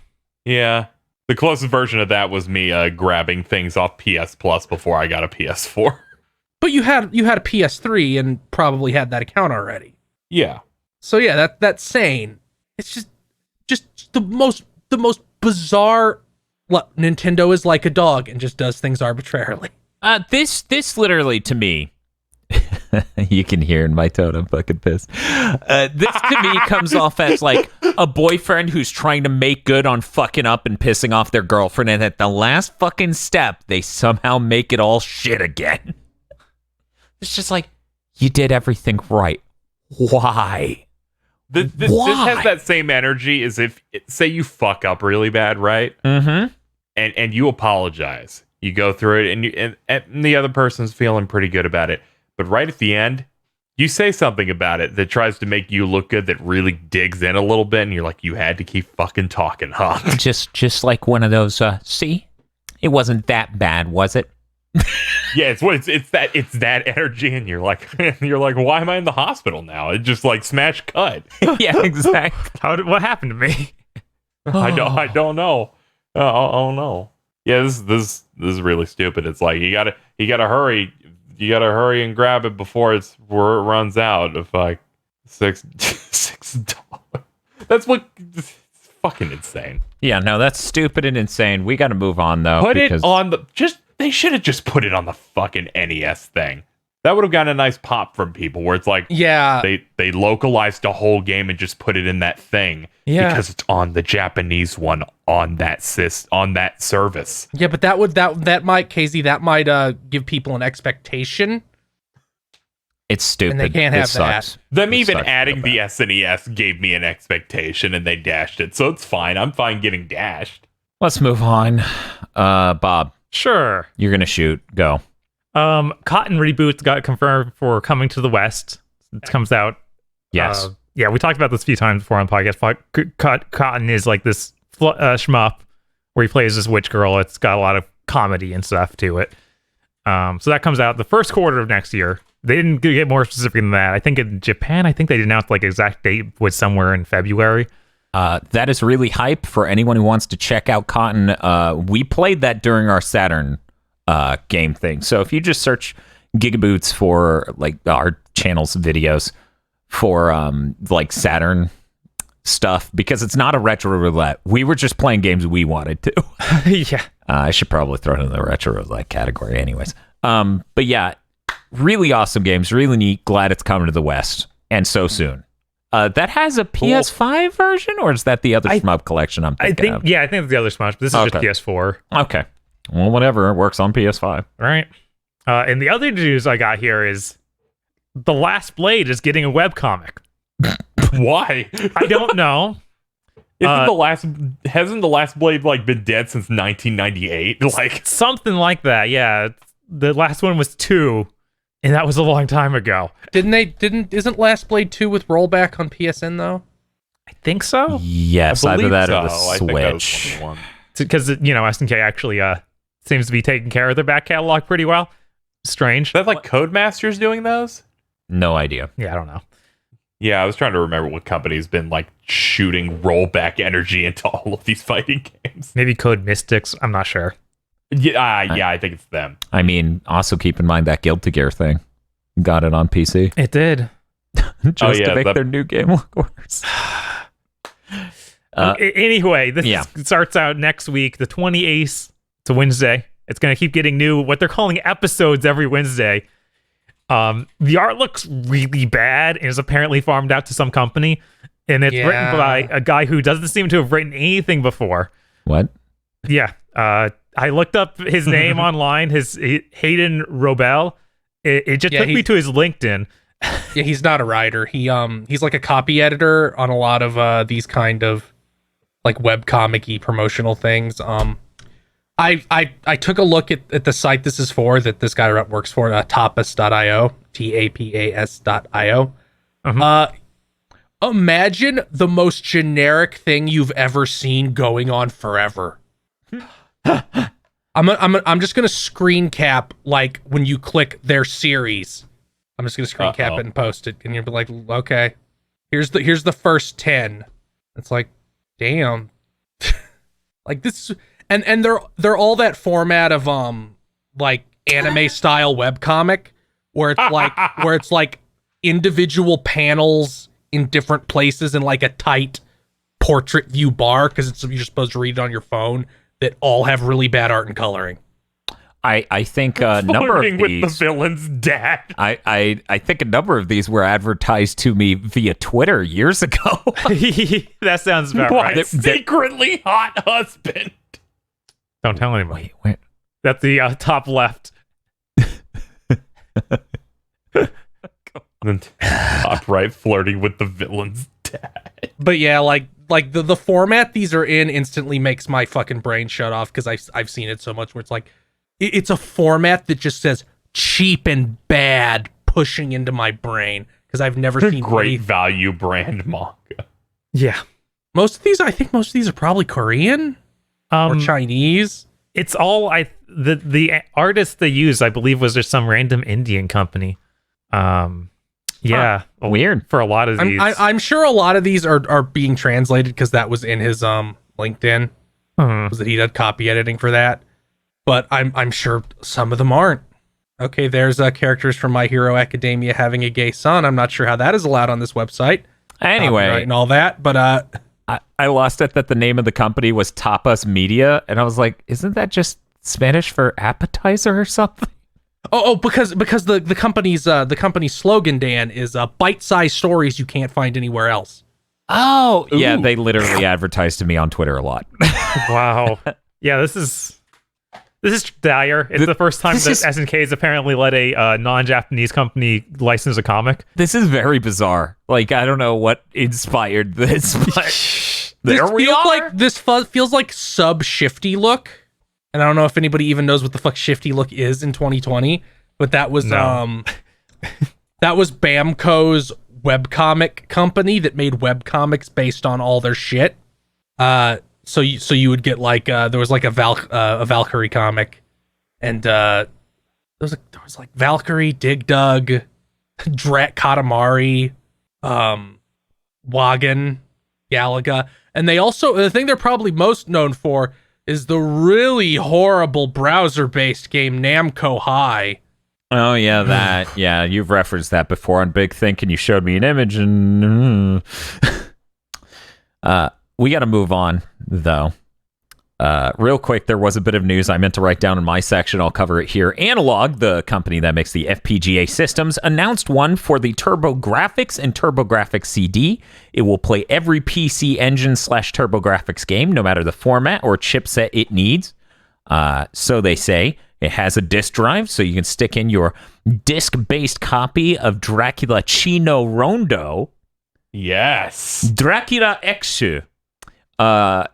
The closest version of that was me grabbing things off PS Plus before I got a PS4.
But you had a PS3 and probably had that account already.
Yeah.
So yeah, that's sane. It's just the most bizarre. Nintendo is like a dog and just does things arbitrarily.
This literally, to me, you can hear in my tone, I'm fucking pissed. This to me comes off as like a boyfriend who's trying to make good on fucking up and pissing off their girlfriend, and at the last fucking step, they somehow make it all shit again. It's just like, you did everything right. Why?
This has that same energy as if, say you fuck up really bad, right?
Mm-hmm.
And you apologize. You go through it, and the other person's feeling pretty good about it. But right at the end, you say something about it that tries to make you look good, that really digs in a little bit, and you're like, you had to keep fucking talking, huh?
Just like one of those, see? It wasn't that bad, was it?
Yeah, it's that energy, and you're like, why am I in the hospital now? It just like smash cut.
Yeah, exactly.
What happened to me?
I don't know. Oh no. Yeah, this is really stupid. It's like you gotta hurry. You gotta hurry and grab it before it runs out of like $6. That's what. It's fucking insane.
Yeah, no, that's stupid and insane. We got to move on though.
They should have just put it on the fucking NES thing. That would have gotten a nice pop from people, where it's like, they localized the whole game and just put it in that thing because it's on the Japanese one on that service.
Yeah, but that might give people an expectation.
It's stupid.
And they can't have that.
Them even adding the SNES gave me an expectation, and they dashed it, so it's fine. I'm fine getting dashed.
Let's move on. Bob.
Sure.
You're gonna shoot. Go.
Cotton Reboot got confirmed for coming to the West. It comes out.
Yes.
Yeah, we talked about this a few times before on the podcast. Cotton is like this shmup where he plays this witch girl. It's got a lot of comedy and stuff to it. So that comes out the first quarter of next year. They didn't get more specific than that. I think in Japan, they announced like exact date was somewhere in February.
That is really hype for anyone who wants to check out Cotton. We played that during our Saturn game thing. So if you just search GigaBoots for like our channel's videos for like Saturn stuff, because it's not a retro roulette. We were just playing games we wanted to.
Yeah.
I should probably throw it in the retro roulette category anyways. But yeah, really awesome games, really neat. Glad it's coming to the West, and so soon. That has a PS5 version, or is that the other shmup collection I'm thinking of?
Yeah, I think it's the other shmup, but this is just PS4.
Okay. Well, whatever. It works on PS5.
All right. And the other news I got here is The Last Blade is getting a webcomic.
Why?
I don't know.
Hasn't the Last Blade like been dead since 1998? Like
something like that. Yeah. The last one was 2, and that was a long time ago.
Isn't Last Blade 2 with rollback on PSN though?
I think so.
Yes, either that or the Switch.
Because SNK actually seems to be taking care of their back catalog pretty well. Strange.
Is that like Codemasters doing those?
No idea.
Yeah, I don't know.
Yeah, I was trying to remember what company's been like shooting rollback energy into all of these fighting games.
Maybe Code Mystics. I'm not sure.
Yeah, I think it's them.
I mean, also keep in mind that Guilty Gear thing. Got it on PC.
It did.
Just to make their new game look worse.
Anyway, this starts out next week, the 28th. It's a Wednesday. It's going to keep getting new, what they're calling episodes every Wednesday. The art looks really bad and is apparently farmed out to some company. And it's written by a guy who doesn't seem to have written anything before.
What?
Yeah. I looked up his name online, Hayden Robel. It just took me to his LinkedIn.
Yeah, he's not a writer. He's like a copy editor on a lot of these kind of like webcomic-y promotional things. I took a look at the site this is for, that this guy works for, tapas.io, tapas.io. Imagine the most generic thing you've ever seen going on forever. I'm just gonna screen cap, like, when you click their series. I'm just gonna screen cap it and post it, and you'll be like, okay, here's the first 10. It's like, damn. Like this, and they're all that format of like anime style webcomic where it's like individual panels in different places in like a tight portrait view bar, because you're supposed to read it on your phone, that all have really bad art and coloring.
I think a number of these
with the villain's dad.
I think a number of these were advertised to me via Twitter years ago.
That sounds about
My
right.
secretly hot husband.
Don't tell anybody.
Wait.
That's the top left.
And top right, flirting with the villain's dad.
But yeah, like the format these are in instantly makes my fucking brain shut off, because I've seen it so much where it's like, it's a format that just says cheap and bad pushing into my brain, because I've never seen
Great value brand manga.
Yeah.
I think most of these are probably Korean or Chinese.
It's all the artist they used, I believe, was just some random Indian company. Yeah,
weird
for a lot of these.
I'm sure a lot of these are being translated, because that was in his LinkedIn. Was that he did copy editing for that? But I'm sure some of them aren't. Okay, there's characters from My Hero Academia having a gay son. I'm not sure how that is allowed on this website.
Anyway,
and all that, but
I lost it that the name of the company was Tapas Media, and I was like, isn't that just Spanish for appetizer or something?
Because the company's slogan, Dan, is bite-sized stories you can't find anywhere else.
Oh, yeah, they literally advertise to me on Twitter a lot.
Wow. Yeah, this is dire. It's the first time that SNK has apparently let a non-Japanese company license a comic.
This is very bizarre. Like, I don't know what inspired this, but
this feels like sub-Shifty Look. And I don't know if anybody even knows what the fuck Shifty Look is in 2020, but that was that was Bamco's webcomic company that made webcomics based on all their shit. So you would get like there was like a Valkyrie comic, and there was like Valkyrie, Dig Dug, Drat Katamari, Wagon, Galaga, and they also, the thing they're probably most known for is the really horrible browser-based game Namco High.
Oh yeah, that. Yeah, you've referenced that before on Big Think, and you showed me an image, and we got to move on though. Real quick, there was a bit of news I meant to write down in my section. I'll cover it here. Analog, the company that makes the FPGA systems, announced one for the TurboGrafx and TurboGrafx CD. It will play every PC engine / TurboGrafx game, no matter the format or chipset it needs. So they say. It has a disk drive, so you can stick in your disk-based copy of Dracula Chino Rondo.
Yes.
Dracula Exu.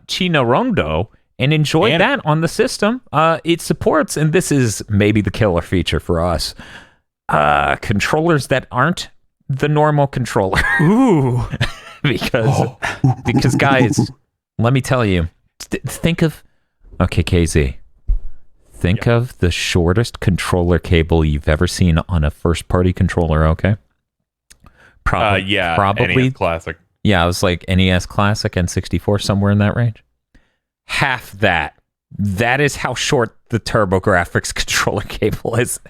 Chino Rondo, and enjoy that on the system. It supports, and this is maybe the killer feature for us, controllers that aren't the normal controller.
Ooh.
because guys, let me tell you, think of, okay, KZ, think of the shortest controller cable you've ever seen on a first-party controller, okay? Probably
NES Classic.
Yeah, I was like NES Classic, N64, somewhere in that range. Half that. That is how short the TurboGrafx controller cable is.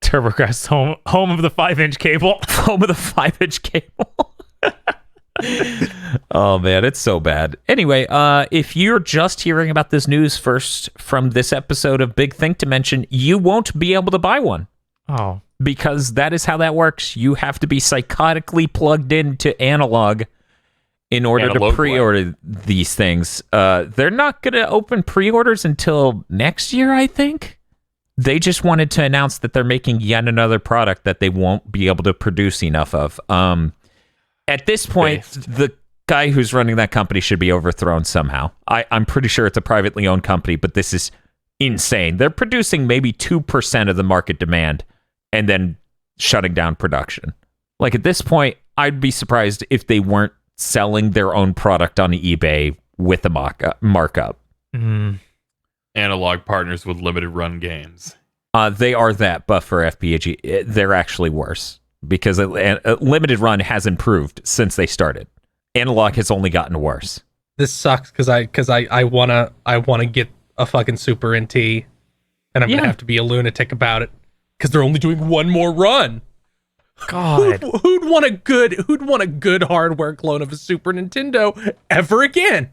TurboGrafx, home of the 5-inch cable.
Home of the 5-inch cable. Oh, man, it's so bad. Anyway, if you're just hearing about this news first from this episode of Big Think Dimension, you won't be able to buy one.
Oh.
because that is how that works. You have to be psychotically plugged into analog in order to pre-order these things. They're not going to open pre-orders until next year, I think. They just wanted to announce that they're making yet another product that they won't be able to produce enough of. At this point, the guy who's running that company should be overthrown somehow. I'm pretty sure it's a privately owned company, but this is insane. They're producing maybe 2% of the market demand and then shutting down production. Like, at this point, I'd be surprised if they weren't selling their own product on eBay with a markup.
Analog partners with limited run games.
They are that, but for FPG, they're actually worse because limited run has improved since they started. Analog has only gotten worse.
This sucks because I wanna get a fucking Super NT, and I'm gonna have to be a lunatic about it because they're only doing one more run.
God,
who'd want a good hardware clone of a Super Nintendo ever again?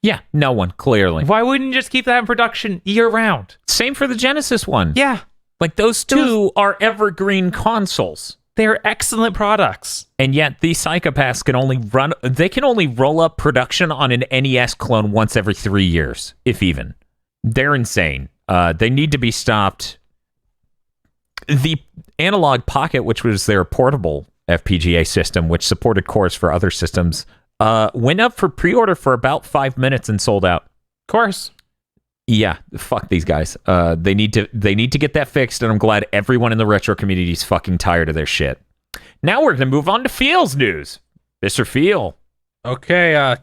Yeah, no one, clearly.
why wouldn't you just keep that in production year round?
Same for the Genesis one.
Yeah,
Like, those two are evergreen consoles.
they're excellent products.
And yet these psychopaths can only roll up production on an NES clone once every 3 years, if even. They're insane. They need to be stopped. The Analog Pocket, which was their portable FPGA system, which supported cores for other systems, went up for pre-order for about 5 minutes and sold out.
Of course.
Yeah, fuck these guys. They need to get that fixed, and I'm glad everyone in the retro community is fucking tired of their shit. Now we're going to move on to Feel's news. Mr. Feel.
Okay,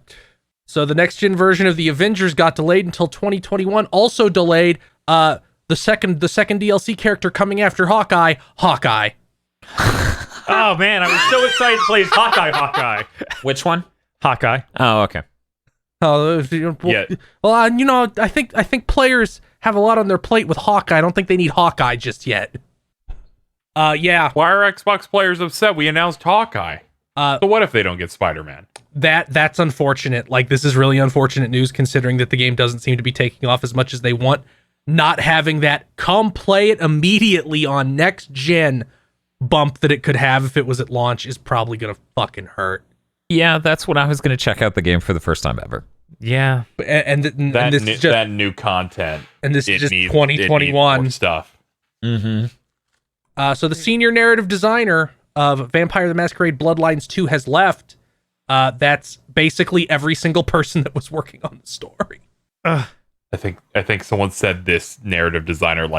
so the next gen version of the Avengers got delayed until 2021. Also delayed, the second DLC character coming after Hawkeye.
Oh man, I was so excited to play as Hawkeye.
Which one?
Hawkeye.
Oh, okay.
Oh,
Yeah.
Well, I think players have a lot on their plate with Hawkeye. I don't think they need Hawkeye just yet. Yeah.
Why are Xbox players upset? We announced Hawkeye. So what if they don't get Spider-Man?
That's unfortunate. Like, this is really unfortunate news considering that the game doesn't seem to be taking off as much as they want. Not having that come play it immediately on next gen bump that it could have if it was at launch is probably gonna fucking hurt.
Yeah, that's when I was going to check out the game for the first time ever.
Yeah.
And this is just
that new content.
And this is just
needs
2021
stuff.
Mm-hmm.
So the senior narrative designer of Vampire the Masquerade Bloodlines 2 has left. That's basically every single person that was working on the story.
I think someone said this narrative designer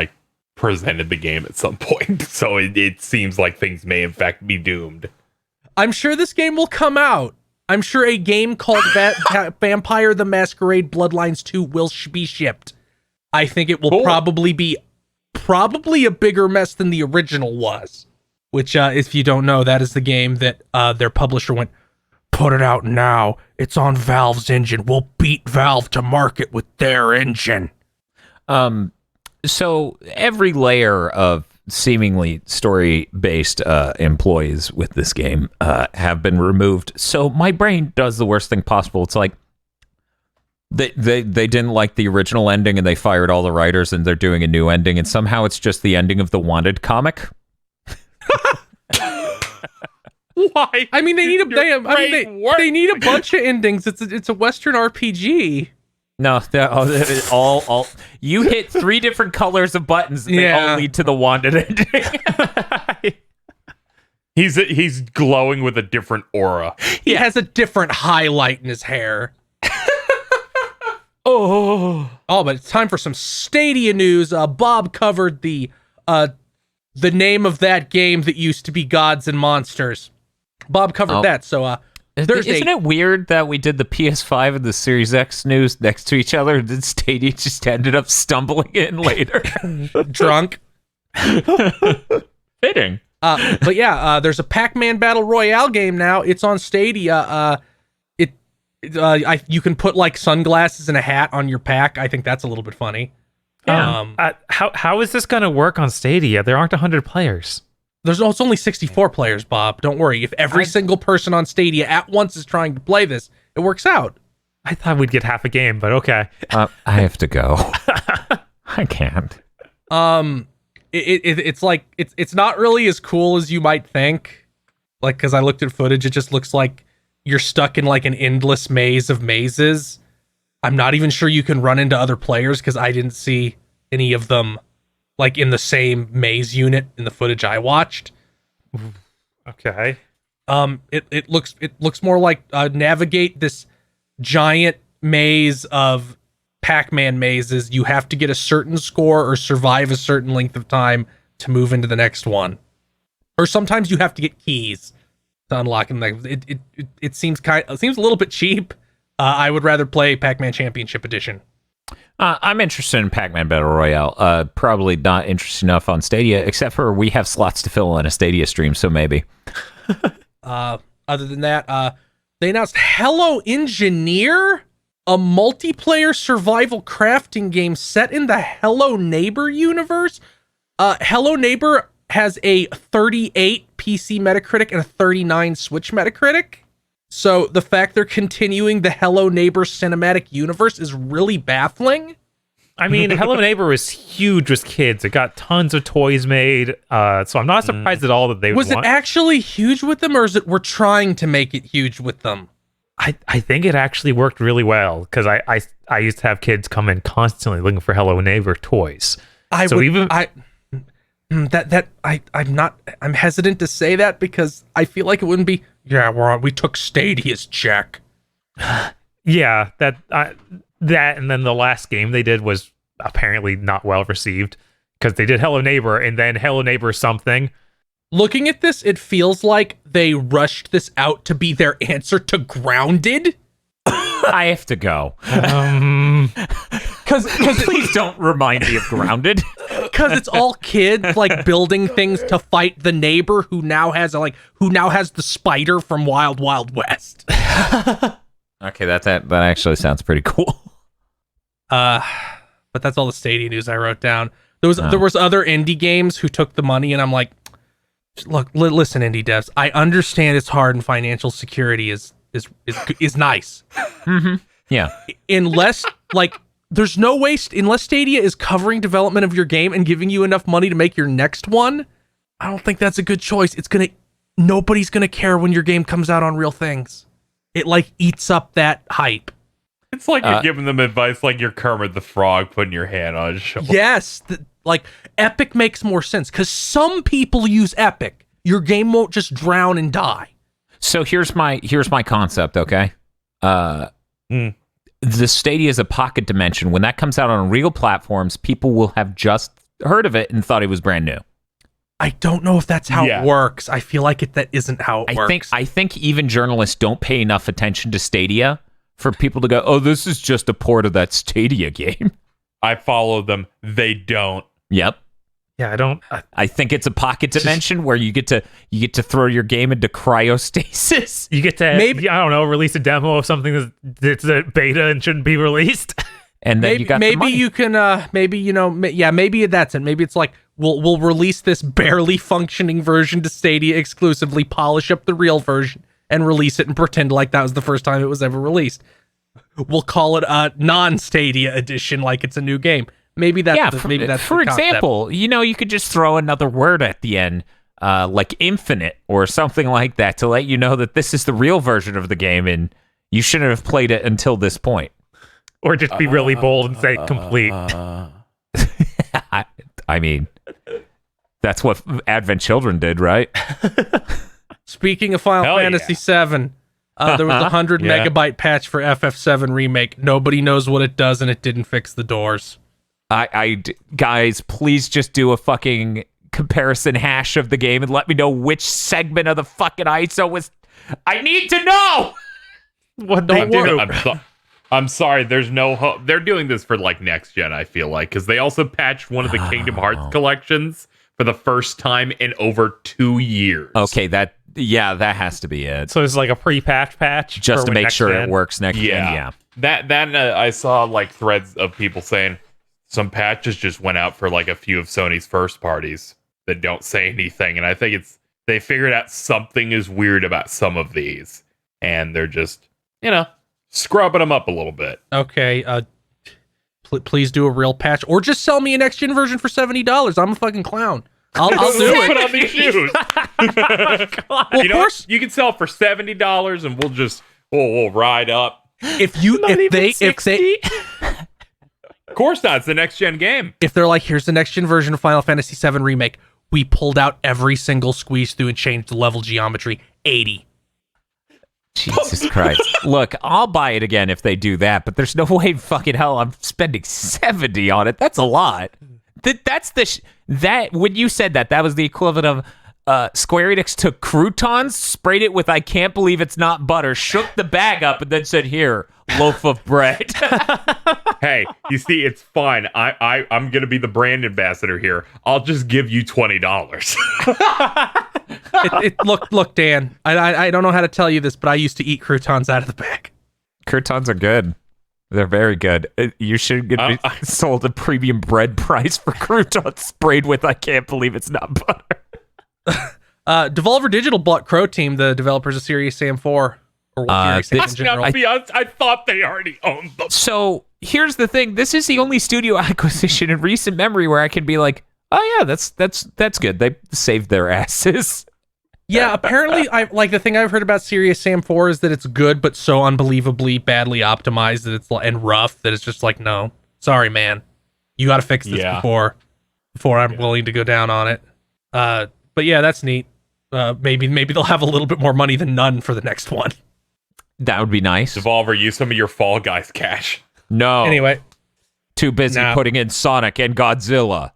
presented the game at some point, so it seems like things may in fact be doomed.
I'm sure this game will come out. I'm sure a game called Vampire the Masquerade Bloodlines 2 will be shipped. I think it will probably be a bigger mess than the original was. Which, if you don't know, that is the game that their publisher went, put it out now. It's on Valve's engine. We'll beat Valve to market with their engine.
So every layer of seemingly story-based employees with this game have been removed. So my brain does the worst thing possible. It's like they didn't like the original ending and they fired all the writers and they're doing a new ending, and somehow it's just the ending of the Wanted comic.
Why?
I mean, they need they need a bunch of endings. It's a Western RPG.
No, all you hit 3 different colors of buttons and they all lead to the Wanted ending.
He's glowing with a different aura.
He has a different highlight in his hair.
Oh,
but it's time for some Stadia news. Bob covered the name of that game that used to be Gods and Monsters. Bob covered that. So
isn't it weird that we did the PS5 and the Series X news next to each other, and then Stadia just ended up stumbling in later,
drunk?
Fitting.
But yeah, there's a Pac-Man Battle Royale game now. It's on Stadia. You can put sunglasses and a hat on your pack. I think that's a little bit funny.
Yeah. How is this going to work on Stadia? There aren't 100 players.
It's only 64 players, Bob. Don't worry. If every single person on Stadia at once is trying to play this, it works out.
I thought we'd get half a game, but okay.
I have to go. I can't.
it's like it's not really as cool as you might think. Like, because I looked at footage, it just looks like you're stuck in like an endless maze of mazes. I'm not even sure you can run into other players because I didn't see any of them like in the same maze unit in the footage I watched.
Okay.
It looks more like navigate this giant maze of Pac-Man mazes. You have to get a certain score or survive a certain length of time to move into the next one. Or sometimes you have to get keys to unlock them. It seems a little bit cheap. I would rather play Pac-Man Championship Edition.
I'm interested in Pac-Man Battle Royale. Probably not interested enough on Stadia, except for we have slots to fill in a Stadia stream, so maybe.
Other than that, they announced Hello Engineer, a multiplayer survival crafting game set in the Hello Neighbor universe. Hello Neighbor has a 38 PC Metacritic and a 39 Switch Metacritic. So the fact they're continuing the Hello Neighbor cinematic universe is really baffling.
I mean, Hello Neighbor was huge with kids. It got tons of toys made. So I'm not surprised at all that they
was it actually huge with them, or is it we're trying to make it huge with them?
I think it actually worked really well because I used to have kids come in constantly looking for Hello Neighbor toys.
I'm hesitant to say that because I feel like it wouldn't be. Yeah, we took Stadia's check.
Yeah, that and then the last game they did was apparently not well received because they did Hello Neighbor and then Hello Neighbor something.
Looking at this, it feels like they rushed this out to be their answer to Grounded.
I have to go.
Because
Please don't remind me of Grounded.
Because it's all kids like building things to fight the neighbor who now has the spider from Wild Wild West.
Okay, that actually sounds pretty cool.
But that's all the Stadia news I wrote down. There was other indie games who took the money, and I'm like, look, listen, indie devs, I understand it's hard and financial security is nice.
Mm-hmm. Yeah.
Unless there's no waste unless Stadia is covering development of your game and giving you enough money to make your next one. I don't think that's a good choice. Nobody's gonna care when your game comes out on real things. It eats up that hype.
It's like you're giving them advice like you're Kermit the Frog putting your hand on his shoulder.
Yes, Epic makes more sense because some people use Epic. Your game won't just drown and die.
So here's my concept, okay? The Stadia is a pocket dimension. When that comes out on real platforms, people will have just heard of it and thought it was brand new.
I don't know if that's how it works. I feel like that isn't how it works.
I think even journalists don't pay enough attention to Stadia for people to go, oh, this is just a port of that Stadia game.
I follow them. They don't.
Yep.
Yeah, I don't.
I think it's a pocket dimension where you get to throw your game into cryostasis.
You get to maybe, I don't know, release a demo of something that's a beta and shouldn't be released.
And then
maybe you can maybe that's it. Maybe it's like we'll release this barely functioning version to Stadia exclusively, polish up the real version, and release it and pretend like that was the first time it was ever released. We'll call it a non-Stadia edition, like it's a new game. Maybe that's
for example, you could just throw another word at the end, like infinite or something like that, to let you know that this is the real version of the game and you shouldn't have played it until this point.
Or just be really bold and say complete.
I mean, that's what Advent Children did, right?
Speaking of Final Fantasy VII, there was a 100 megabyte patch for FF7 Remake. Nobody knows what it does, and it didn't fix the doors.
Guys, please just do a fucking comparison hash of the game and let me know which segment of the fucking ISO was. I need to know
what they do.
I'm sorry, there's no hope. They're doing this for next gen, I feel like, because they also patched one of the Kingdom Hearts collections for the first time in over 2 years.
Okay, that has to be it.
So it's like a pre-patch patch
just to make sure it works next gen. Yeah.
That I saw threads of people saying some patches just went out for a few of Sony's first parties that don't say anything, and I think they figured out something is weird about some of these, and they're just scrubbing them up a little bit.
Okay, please do a real patch, or just sell me a next gen version for $70. I'm a fucking clown. I'll do
Put
it.
on these shoes.
Well,
You
of
know
course,
what? You can sell it for $70, and we'll ride up.
if they
Of course not. It's the next gen game.
if they're like, here's the next gen version of Final Fantasy VII Remake, we pulled out every single squeeze through and changed the level geometry 80.
Jesus Christ. Look, I'll buy it again if they do that, but there's no way fucking hell I'm spending 70 on it. That's a lot. That when you said that was the equivalent of Square Enix took croutons, sprayed it with I can't believe it's not butter, shook the bag up, and then said, here, loaf of bread.
Hey, you see, it's fine. I'm gonna be the brand ambassador here. I'll just give you $20.
Look, Dan, I don't know how to tell you this, but I used to eat croutons out of the bag.
Croutons are good. They're very good. You should get sold a premium bread price for croutons sprayed with I can't believe it's not butter.
Devolver Digital bought Croteam, the developers of Serious Sam 4. Or Serious Sam in general.
I'll be honest, I thought they already owned them.
So here's the thing. This is the only studio acquisition in recent memory where I can be like, oh yeah, that's good. They saved their asses.
Yeah, apparently, the thing I've heard about Serious Sam 4 is that it's good, but so unbelievably badly optimized that it's and rough that it's just like, no, sorry, man, you got to fix this before I'm willing to go down on it. But yeah, that's neat. Maybe they'll have a little bit more money than none for the next one.
That would be nice.
Devolver, use some of your Fall Guys cash.
No.
Anyway,
Too busy putting in Sonic and Godzilla.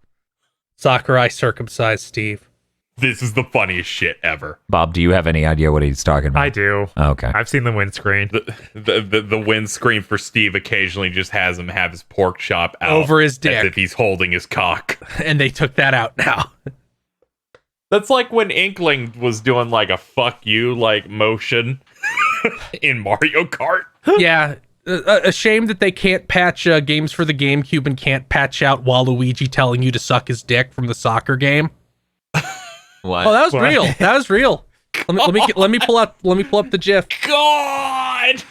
Sakurai circumcised Steve.
This is the funniest shit ever.
Bob, do you have any idea what he's talking about?
I do.
Okay.
I've seen the windscreen.
The windscreen for Steve occasionally just has him have his pork chop out
Over his dick.
as if he's holding his cock.
And they took that out now.
That's like when Inkling was doing like a fuck you like motion in Mario Kart.
Yeah. A shame that they can't patch games for the GameCube and can't patch out Waluigi telling you to suck his dick from the soccer game.
What?
Oh, that was real. That was real. Let me pull up the GIF.
God.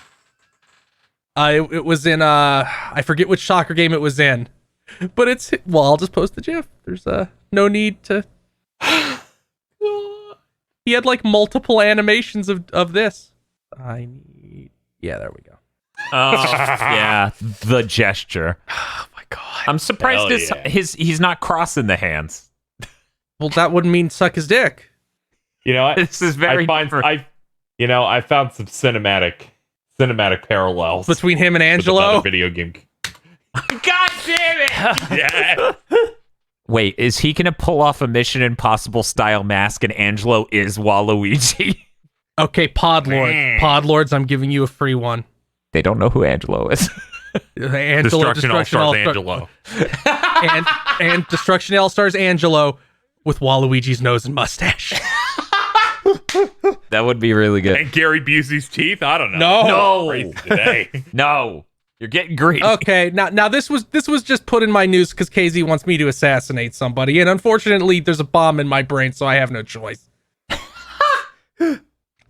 It was in I forget which soccer game it was in, but I'll just post the GIF. There's no need to. He had like multiple animations of this. Yeah, there we go.
Oh, yeah, the gesture.
Oh my god.
I'm surprised
Hell yeah.
he's not crossing the hands.
Well, that wouldn't mean suck his dick.
You know what?
This is very different.
I found some cinematic parallels
Between him and
with
Angelo.
another video game.
God damn it!
Yeah.
Wait, is he gonna pull off a Mission Impossible style mask and Angelo is Waluigi?
Okay, Podlords, I'm giving you a free one.
They don't know who Angelo is.
Destruction All-Stars Angelo.
and Destruction All-Stars Angelo with Waluigi's nose and mustache.
That would be really good.
And Gary Busey's teeth? I don't know.
No.
Crazy today.
No, you're getting greedy.
Okay, now this was just put in my news because KZ wants me to assassinate somebody, and unfortunately, there's a bomb in my brain, so I have no choice.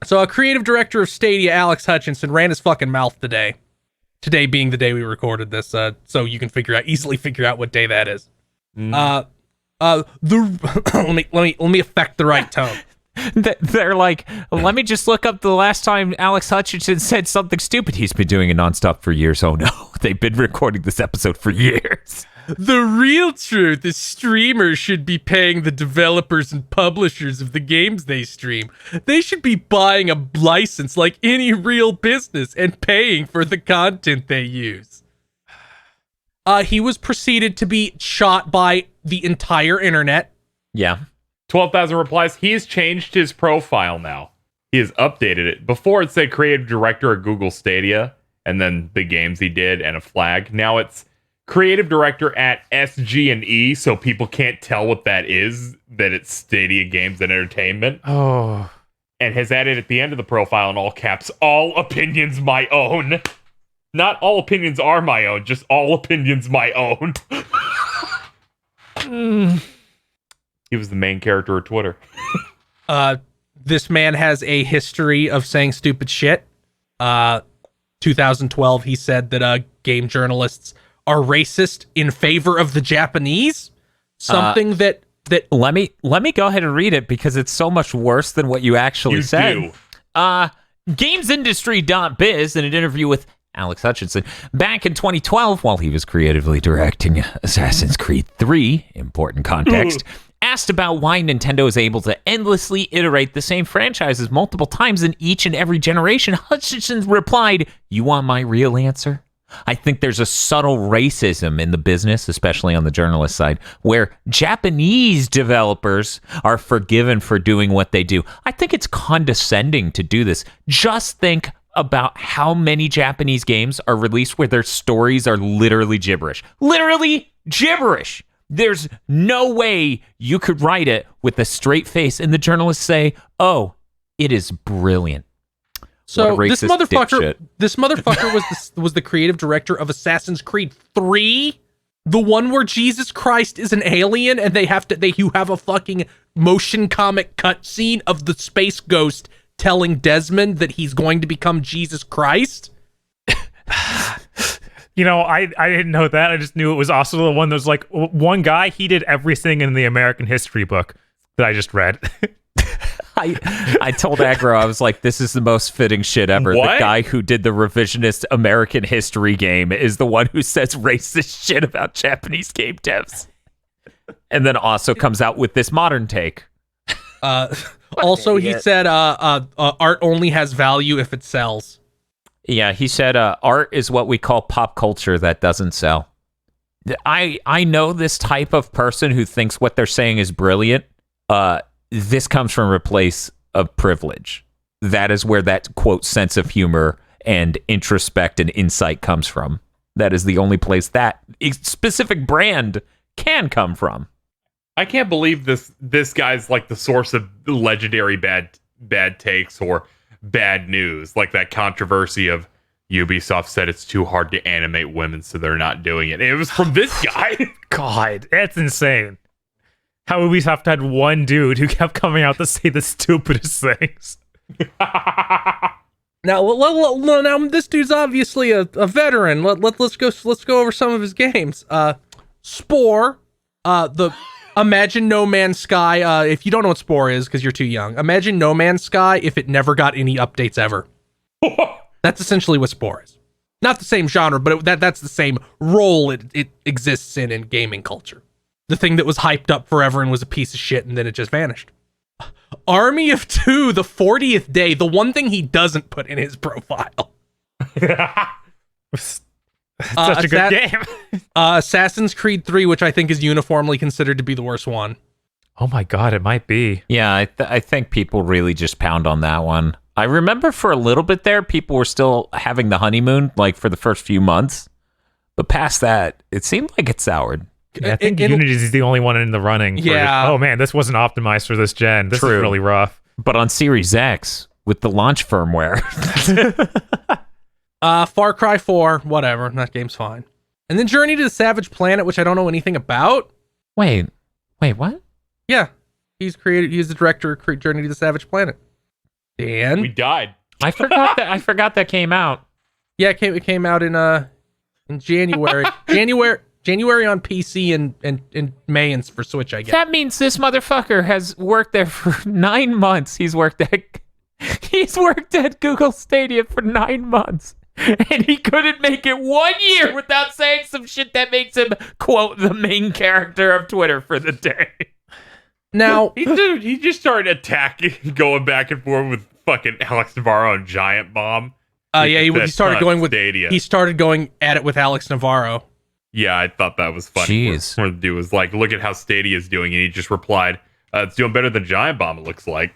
So, a creative director of Stadia, Alex Hutchinson, ran his fucking mouth today. Today being the day we recorded this, so you can easily figure out what day that is. Let me affect the right tone.
They're like, let me just look up the last time Alex Hutchinson said something stupid. He's been doing it nonstop for years. Oh no, they've been recording this episode for years.
The real truth is streamers should be paying the developers and publishers of the games they stream. They should be buying a license like any real business and paying for the content they use. He was proceeded to be shot by the entire internet.
Yeah.
12,000 replies. He's changed his profile now. He has updated it. Before it said creative director at Google Stadia, and then the games he did and a flag. Now it's creative director at SG&E, so people can't tell what that is, that it's Stadia Games and Entertainment.
Oh.
And has added at the end of the profile in all caps, all opinions my own. Not all opinions are my own, just all opinions my own. He was the main character of Twitter.
This man has a history of saying stupid shit. 2012, he said that game journalists are racist in favor of the Japanese. Something that
let me go ahead and read it because it's so much worse than what you actually said.
Do.
GamesIndustry.biz, in an interview with Alex Hutchinson back in 2012, while he was creatively directing Assassin's Creed 3, important context, asked about why Nintendo is able to endlessly iterate the same franchises multiple times in each and every generation. Hutchinson replied, "You want my real answer? I think there's a subtle racism in the business, especially on the journalist side, where Japanese developers are forgiven for doing what they do. I think it's condescending to do this. Just think about how many Japanese games are released where their stories are literally gibberish. Literally gibberish. There's no way you could write it with a straight face and the journalists say, oh, it is brilliant."
So this motherfucker was the creative director of Assassin's Creed 3, the one where Jesus Christ is an alien and you have a fucking motion comic cutscene of the space ghost telling Desmond that he's going to become Jesus Christ.
You know, I didn't know that. I just knew it was also the one that was like one guy. He did everything in the American history book that I just read.
I told Agro, I was like, this is the most fitting shit ever.
What?
The guy who did the revisionist American history game is the one who says racist shit about Japanese game devs. And then also comes out with this modern take.
Also, he said art only has value if it sells.
Yeah, he said art is what we call pop culture that doesn't sell. I know this type of person who thinks what they're saying is brilliant. This comes from a place of privilege. That is where that, quote, sense of humor and introspect and insight comes from. That is the only place that specific brand can come from.
I can't believe this guy's like the source of legendary bad takes or bad news, like that controversy of Ubisoft said it's too hard to animate women, so they're not doing it. It was from this guy.
God, that's insane. How Ubisoft had one dude who kept coming out to say the stupidest things.
Now this dude's obviously a veteran. Let's go over some of his games. Spore, the Imagine No Man's Sky. If you don't know what Spore is because you're too young, imagine No Man's Sky if it never got any updates ever. That's essentially what Spore is. Not the same genre, but that's the same role it exists in gaming culture. The thing that was hyped up forever and was a piece of shit, and then it just vanished. Army of Two, the 40th Day, the one thing he doesn't put in his profile.
Such a good game.
Assassin's Creed 3, which I think is uniformly considered to be the worst one.
Oh my god, it might be.
Yeah, I think people really just pound on that one. I remember for a little bit there, people were still having the honeymoon, like for the first few months. But past that, it seemed like it soured.
Yeah, I think Unity is the only one in the running.
Yeah.
Oh man, this wasn't optimized for this gen. This is really rough.
But on Series X, with the launch firmware.
Far Cry 4, whatever. That game's fine. And then Journey to the Savage Planet, which I don't know anything about.
Wait, what?
Yeah. He's the director of Journey to the Savage Planet. Dan?
We died.
I forgot that came out.
Yeah, it came out in January. January on PC and May for Switch, I guess.
That means this motherfucker has worked there for 9 months. He's worked at Google Stadia for 9 months. And he couldn't make it 1 year without saying some shit that makes him, quote, the main character of Twitter for the day.
Now,
he just started attacking, going back and forth with fucking Alex Navarro and Giant Bomb.
he started going with
Stadia.
He started going at it with Alex Navarro.
Yeah, I thought that was funny.
Jeez.
Where the dude was like, look at how Stadia is doing. And he just replied, it's doing better than Giant Bomb, it looks like.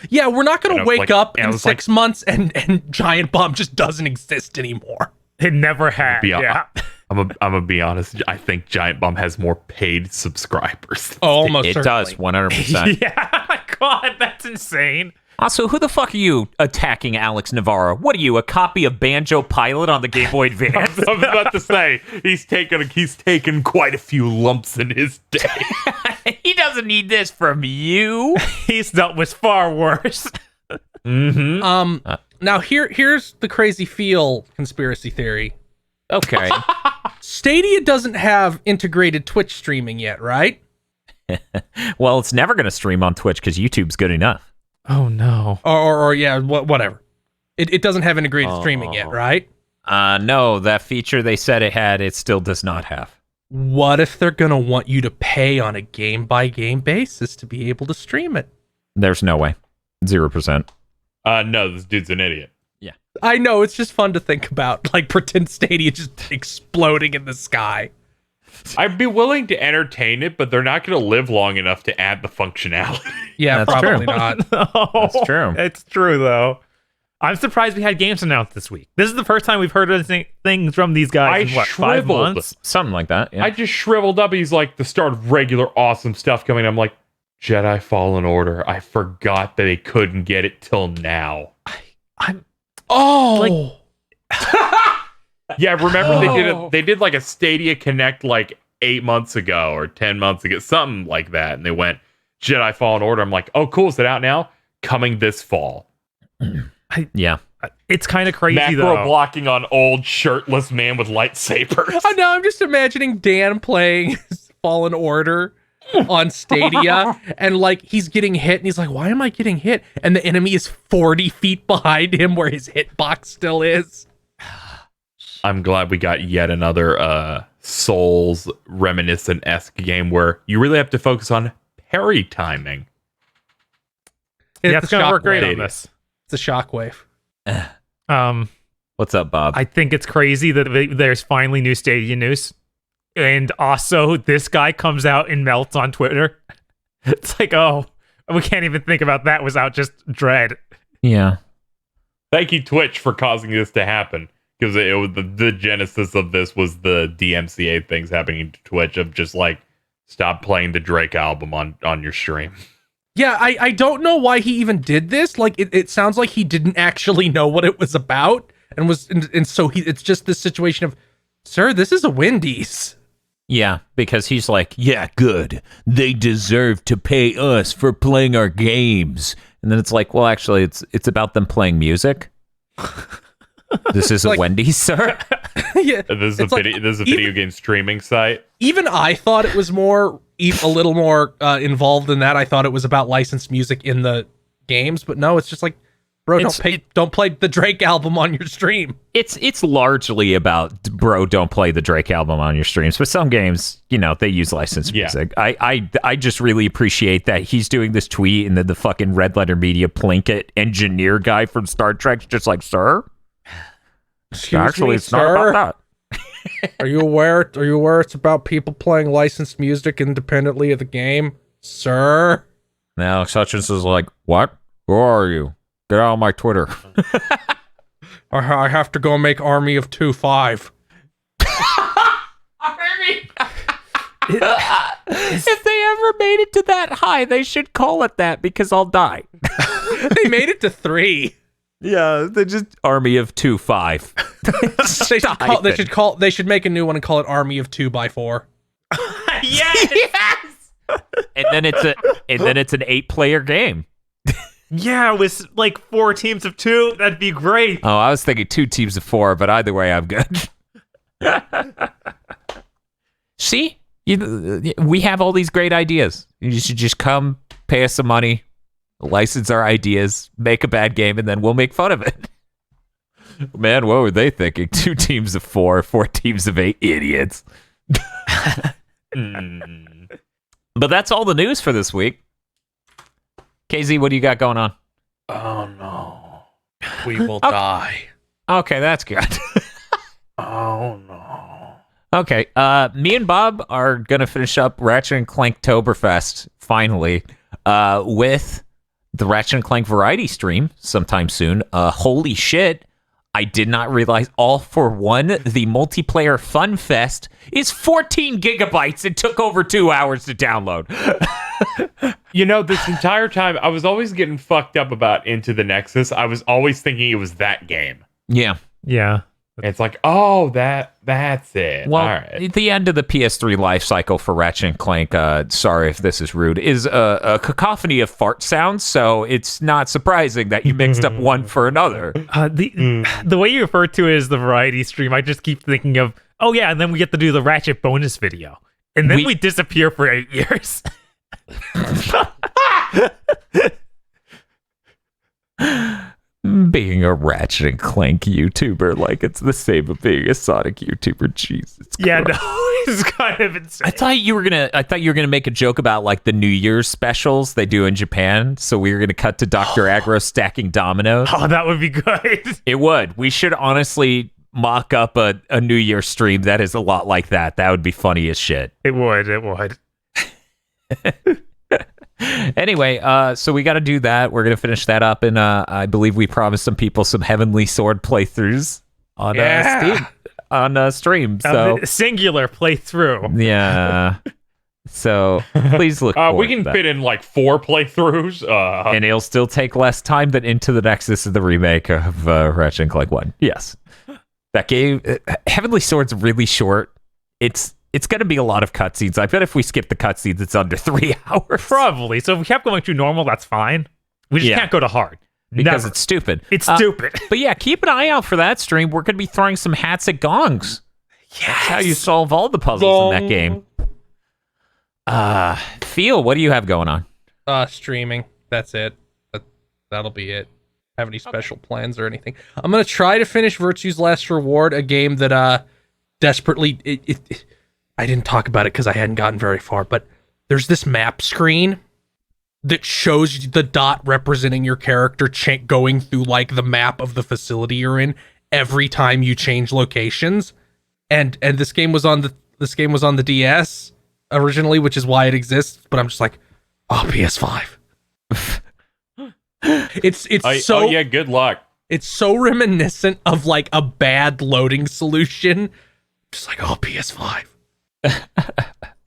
Yeah, we're not going to wake up in 6
like,
months and Giant Bomb just doesn't exist anymore.
It never had.
Yeah. I'm gonna be honest. I think Giant Bomb has more paid subscribers.
Oh, almost
It
certainly.
does, 100%.
Yeah, God, that's insane.
Also, who the fuck are you attacking Alex Navarro? What are you, a copy of Banjo Pilot on the Game Boy Advance?
I was about to say, he's taken quite a few lumps in his day.
He doesn't need this from you.
He's dealt with far worse.
Now here's the crazy feel conspiracy theory.
Okay.
Stadia doesn't have integrated Twitch streaming yet, right?
Well, it's never going to stream on Twitch because YouTube's good enough.
Oh no.
Or yeah, whatever. It doesn't have integrated streaming yet, right?
No, that feature they said it had, it still does not have.
What if they're going to want you to pay on a game-by-game basis to be able to stream it?
There's no way. 0%.
No, this dude's an idiot.
Yeah.
I know, it's just fun to think about. Like, pretend Stadia just exploding in the sky.
I'd be willing to entertain it, but they're not going to live long enough to add the functionality.
Yeah,
That's
probably
true.
not.
No,
That's true.
It's true though. I'm surprised we had games announced this week. This is the first time we've heard things from these guys in, 5
shriveled.
months?
Something like that. Yeah.
I just shriveled up. He's like, the start of regular awesome stuff coming. I'm like, Jedi Fallen Order. I forgot that they couldn't get it till now. Yeah, remember they did like a Stadia Connect like 8 months ago or 10 months ago, something like that. And they went Jedi Fallen Order. I'm like, oh, cool. Is it out now? Coming this fall.
Yeah.
It's kind of crazy
Macro
though.
blocking on old shirtless man with lightsabers.
Oh, no, I'm just imagining Dan playing Fallen Order on Stadia, and like he's getting hit, and he's like, "Why am I getting hit?" And the enemy is 40 feet behind him, where his hitbox still is.
I'm glad we got yet another Souls reminiscent-esque game where you really have to focus on parry timing.
Yeah, it's gonna work great
shockwave.
on this.
It's a shockwave.
What's up, Bob?
I think it's crazy that there's finally new Stadia news. And also, this guy comes out and melts on Twitter. It's like, oh, we can't even think about that without just dread.
Yeah.
Thank you, Twitch, for causing this to happen. Because it was the genesis of this was the DMCA things happening to Twitch of just like, stop playing the Drake album on your stream.
Yeah, I don't know why he even did this. Like, it sounds like he didn't actually know what it was about, and so it's just this situation of, sir, this is a Wendy's.
Yeah, because he's like, yeah, good. They deserve to pay us for playing our games. And then it's like, well, actually, it's about them playing music. This is
like,
a Wendy's, sir.
Yeah,
This is a video game streaming site.
even I thought it was a little more involved than that. I thought it was about licensed music in the games, but no, it's just like, bro, don't play the Drake album on your stream.
It's largely about, bro, don't play the Drake album on your streams. But some games, they use licensed music. I just really appreciate that he's doing this tweet, and then the fucking Red Letter Media Plinkett engineer guy from Star Trek's just like, sir? Actually, it's not about that.
Are you aware it's about people playing licensed music independently of the game, sir?
Now Hutchinson's like, what? Who are you? Get out of my Twitter.
I have to go make Army of 2-5.
If they ever made it to that high, they should call it that, because I'll die.
They made it to 3.
Yeah, they just Army of 2-5.
They should make a new one and call it Army of 2x4.
Yes!
And then it's an 8-player game.
Yeah, with like 4 teams of 2, that'd be great.
Oh, I was thinking 2 teams of 4, but either way, I'm good. See? We have all these great ideas. You should just come, pay us some money, license our ideas, make a bad game, and then we'll make fun of it. Man, what were they thinking? 2 teams of 4, 4 teams of 8, idiots. But that's all the news for this week. KZ, what do you got going on?
Oh no. We will die.
Okay, that's good.
Oh no.
Okay, me and Bob are gonna finish up Ratchet and Clank Toberfest finally, with the Ratchet and Clank variety stream sometime soon. Holy shit! I did not realize All for One, the multiplayer fun fest, is 14 gigabytes. It took over 2 hours to download.
This entire time, I was always getting fucked up about Into the Nexus. I was always thinking it was that game.
Yeah.
Yeah.
It's like, oh, that's it.
Well,
all right.
the end of the PS3 life cycle for Ratchet and Clank, sorry if this is rude, is a cacophony of fart sounds, so it's not surprising that you mixed up one for another.
The way you refer to it as the variety stream, I just keep thinking of Oh yeah, and then we get to do the Ratchet bonus video, and then we disappear for 8 years.
Being a Ratchet and Clank YouTuber, like it's the same of being a Sonic YouTuber. Jesus Christ.
Yeah, no, it's kind of insane.
I thought you were gonna make a joke about like the New Year's specials they do in Japan. So we were gonna cut to Dr. Aggro stacking dominoes.
Oh, that would be good.
It would. We should honestly mock up a New Year stream that is a lot like that. That would be funny as shit.
It would.
Anyway, so we got to do that. We're gonna finish that up, and I believe we promised some people some Heavenly Sword playthroughs on Steam on stream. So
singular playthrough.
Yeah. So please look.
We can fit in like 4 playthroughs,
and it'll still take less time than Into the Nexus of the remake of Ratchet and Clank 1. Yes, that game, Heavenly Sword's really short. It's going to be a lot of cutscenes. I bet if we skip the cutscenes, it's under 3 hours.
Probably. So if we kept going through normal, that's fine. We just can't go to hard.
Because it's stupid.
It's stupid.
But yeah, keep an eye out for that stream. We're going to be throwing some hats at gongs.
Yes.
That's how you solve all the puzzles in that game. Phil, what do you have going on?
Streaming. That's it. That'll be it. Have any special plans or anything? I'm going to try to finish Virtue's Last Reward, a game that desperately... I didn't talk about it because I hadn't gotten very far, but there's this map screen that shows the dot representing your character going through like the map of the facility you're in every time you change locations. And this game was on the DS originally, which is why it exists. But I'm just like, oh, PS5.
Oh yeah, good luck.
It's so reminiscent of like a bad loading solution. Just like, oh, PS5.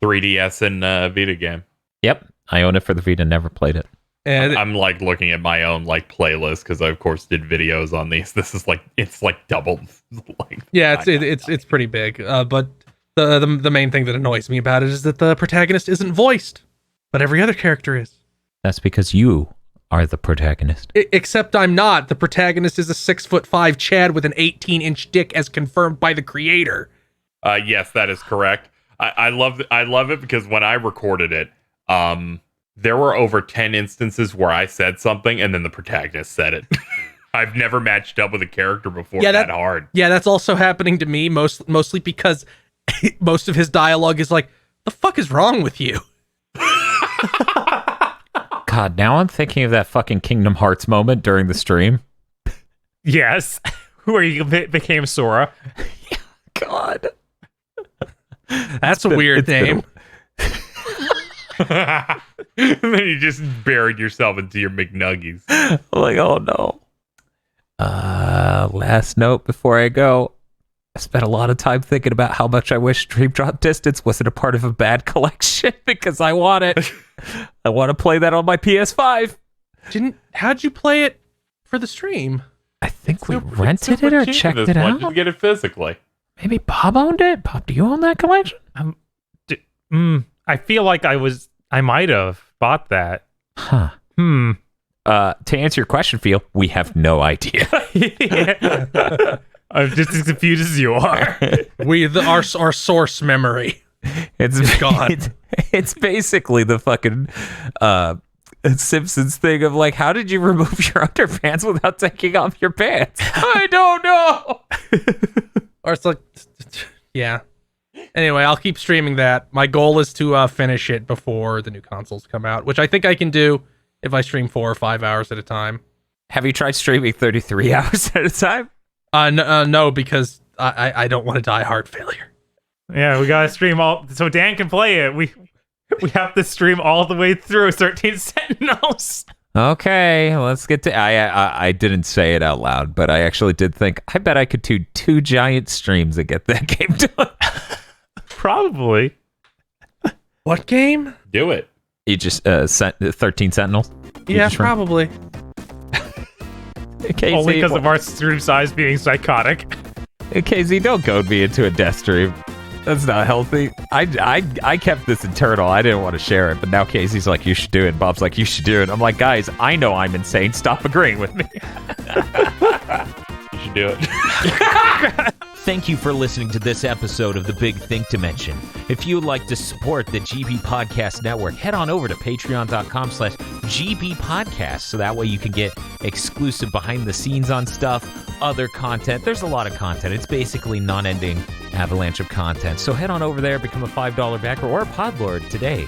3DS and Vita game.
Yep, I own it for the Vita, never played it.
And
I'm like looking at my own like playlist because I of course did videos on these. This is like it's like double length.
Yeah, it's pretty big. But the main thing that annoys me about it is that the protagonist isn't voiced, but every other character is.
That's because you are the protagonist.
Except I'm not. The protagonist is a 6'5" Chad with an 18-inch dick, as confirmed by the creator.
Yes, that is correct. I love it because when I recorded it, there were over 10 instances where I said something and then the protagonist said it. I've never matched up with a character before that hard.
Yeah, that's also happening to me, mostly because most of his dialogue is like, the fuck is wrong with you?
God, now I'm thinking of that fucking Kingdom Hearts moment during the stream.
Yes. Where you became Sora.
God.
That's a weird name.
And then you just buried yourself into your McNuggies.
I'm like, oh no. Last note before I go. I spent a lot of time thinking about how much I wish Dream Drop Distance wasn't a part of a bad collection because I want it. I want to play that on my PS5.
How'd you play it for the stream?
I think we rented it or checked it out.
Just get it physically.
Maybe Bob owned it. Bob, do you own that collection?
I feel like I might have bought that.
Huh. To answer your question, Phil, we have no idea.
I'm just as confused as you are.
Our source memory.
It's
gone.
It's basically the fucking Simpsons thing of like, how did you remove your underpants without taking off your pants? I don't know.
Or it's like, yeah. Anyway, I'll keep streaming that. My goal is to finish it before the new consoles come out, which I think I can do if I stream 4 or 5 hours at a time.
Have you tried streaming 33 hours at a time?
No, because I don't want to die heart failure.
Yeah, we gotta stream all so Dan can play it. We have to stream all the way through 13 Sentinels.
Okay, let's get to... I didn't say it out loud, but I actually did think, I bet I could do 2 giant streams and get that game done.
Probably.
What game?
Do it.
You just 13 Sentinels?
Yeah, probably.
KZ,
only because of our stream size being psychotic.
KZ, don't goad me into a death stream. That's not healthy. I kept this internal. I didn't want to share it, but now Casey's like, you should do it. Bob's like, you should do it. I'm like, guys, I know I'm insane. Stop agreeing with me.
You should do it.
Thank you for listening to this episode of the Big Think Dimension. If you would like to support the GB Podcast Network, head on over to patreon.com/GB Podcast so that way you can get exclusive behind the scenes on stuff, other content. There's a lot of content. It's basically non-ending avalanche of content. So head on over there, become a $5 backer or a Podlord today.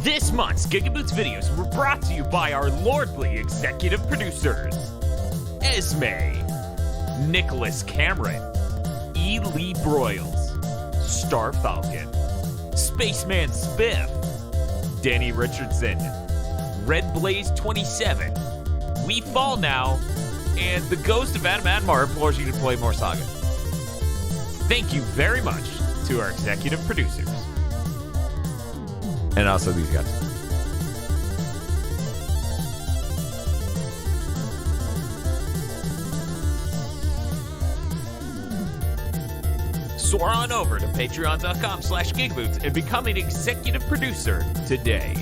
This month's GigaBoots videos were brought to you by our lordly executive producers: Esme, Nicholas Cameron, E. Lee Broyles, Star Falcon, Spaceman Spiff, Danny Richardson, Red Blaze 27, We Fall Now, and the Ghost of Adam Admar implores you to play more Saga. Thank you very much to our executive producers.
And also these guys.
Soar on over to patreon.com/GigaBoots and become an executive producer today.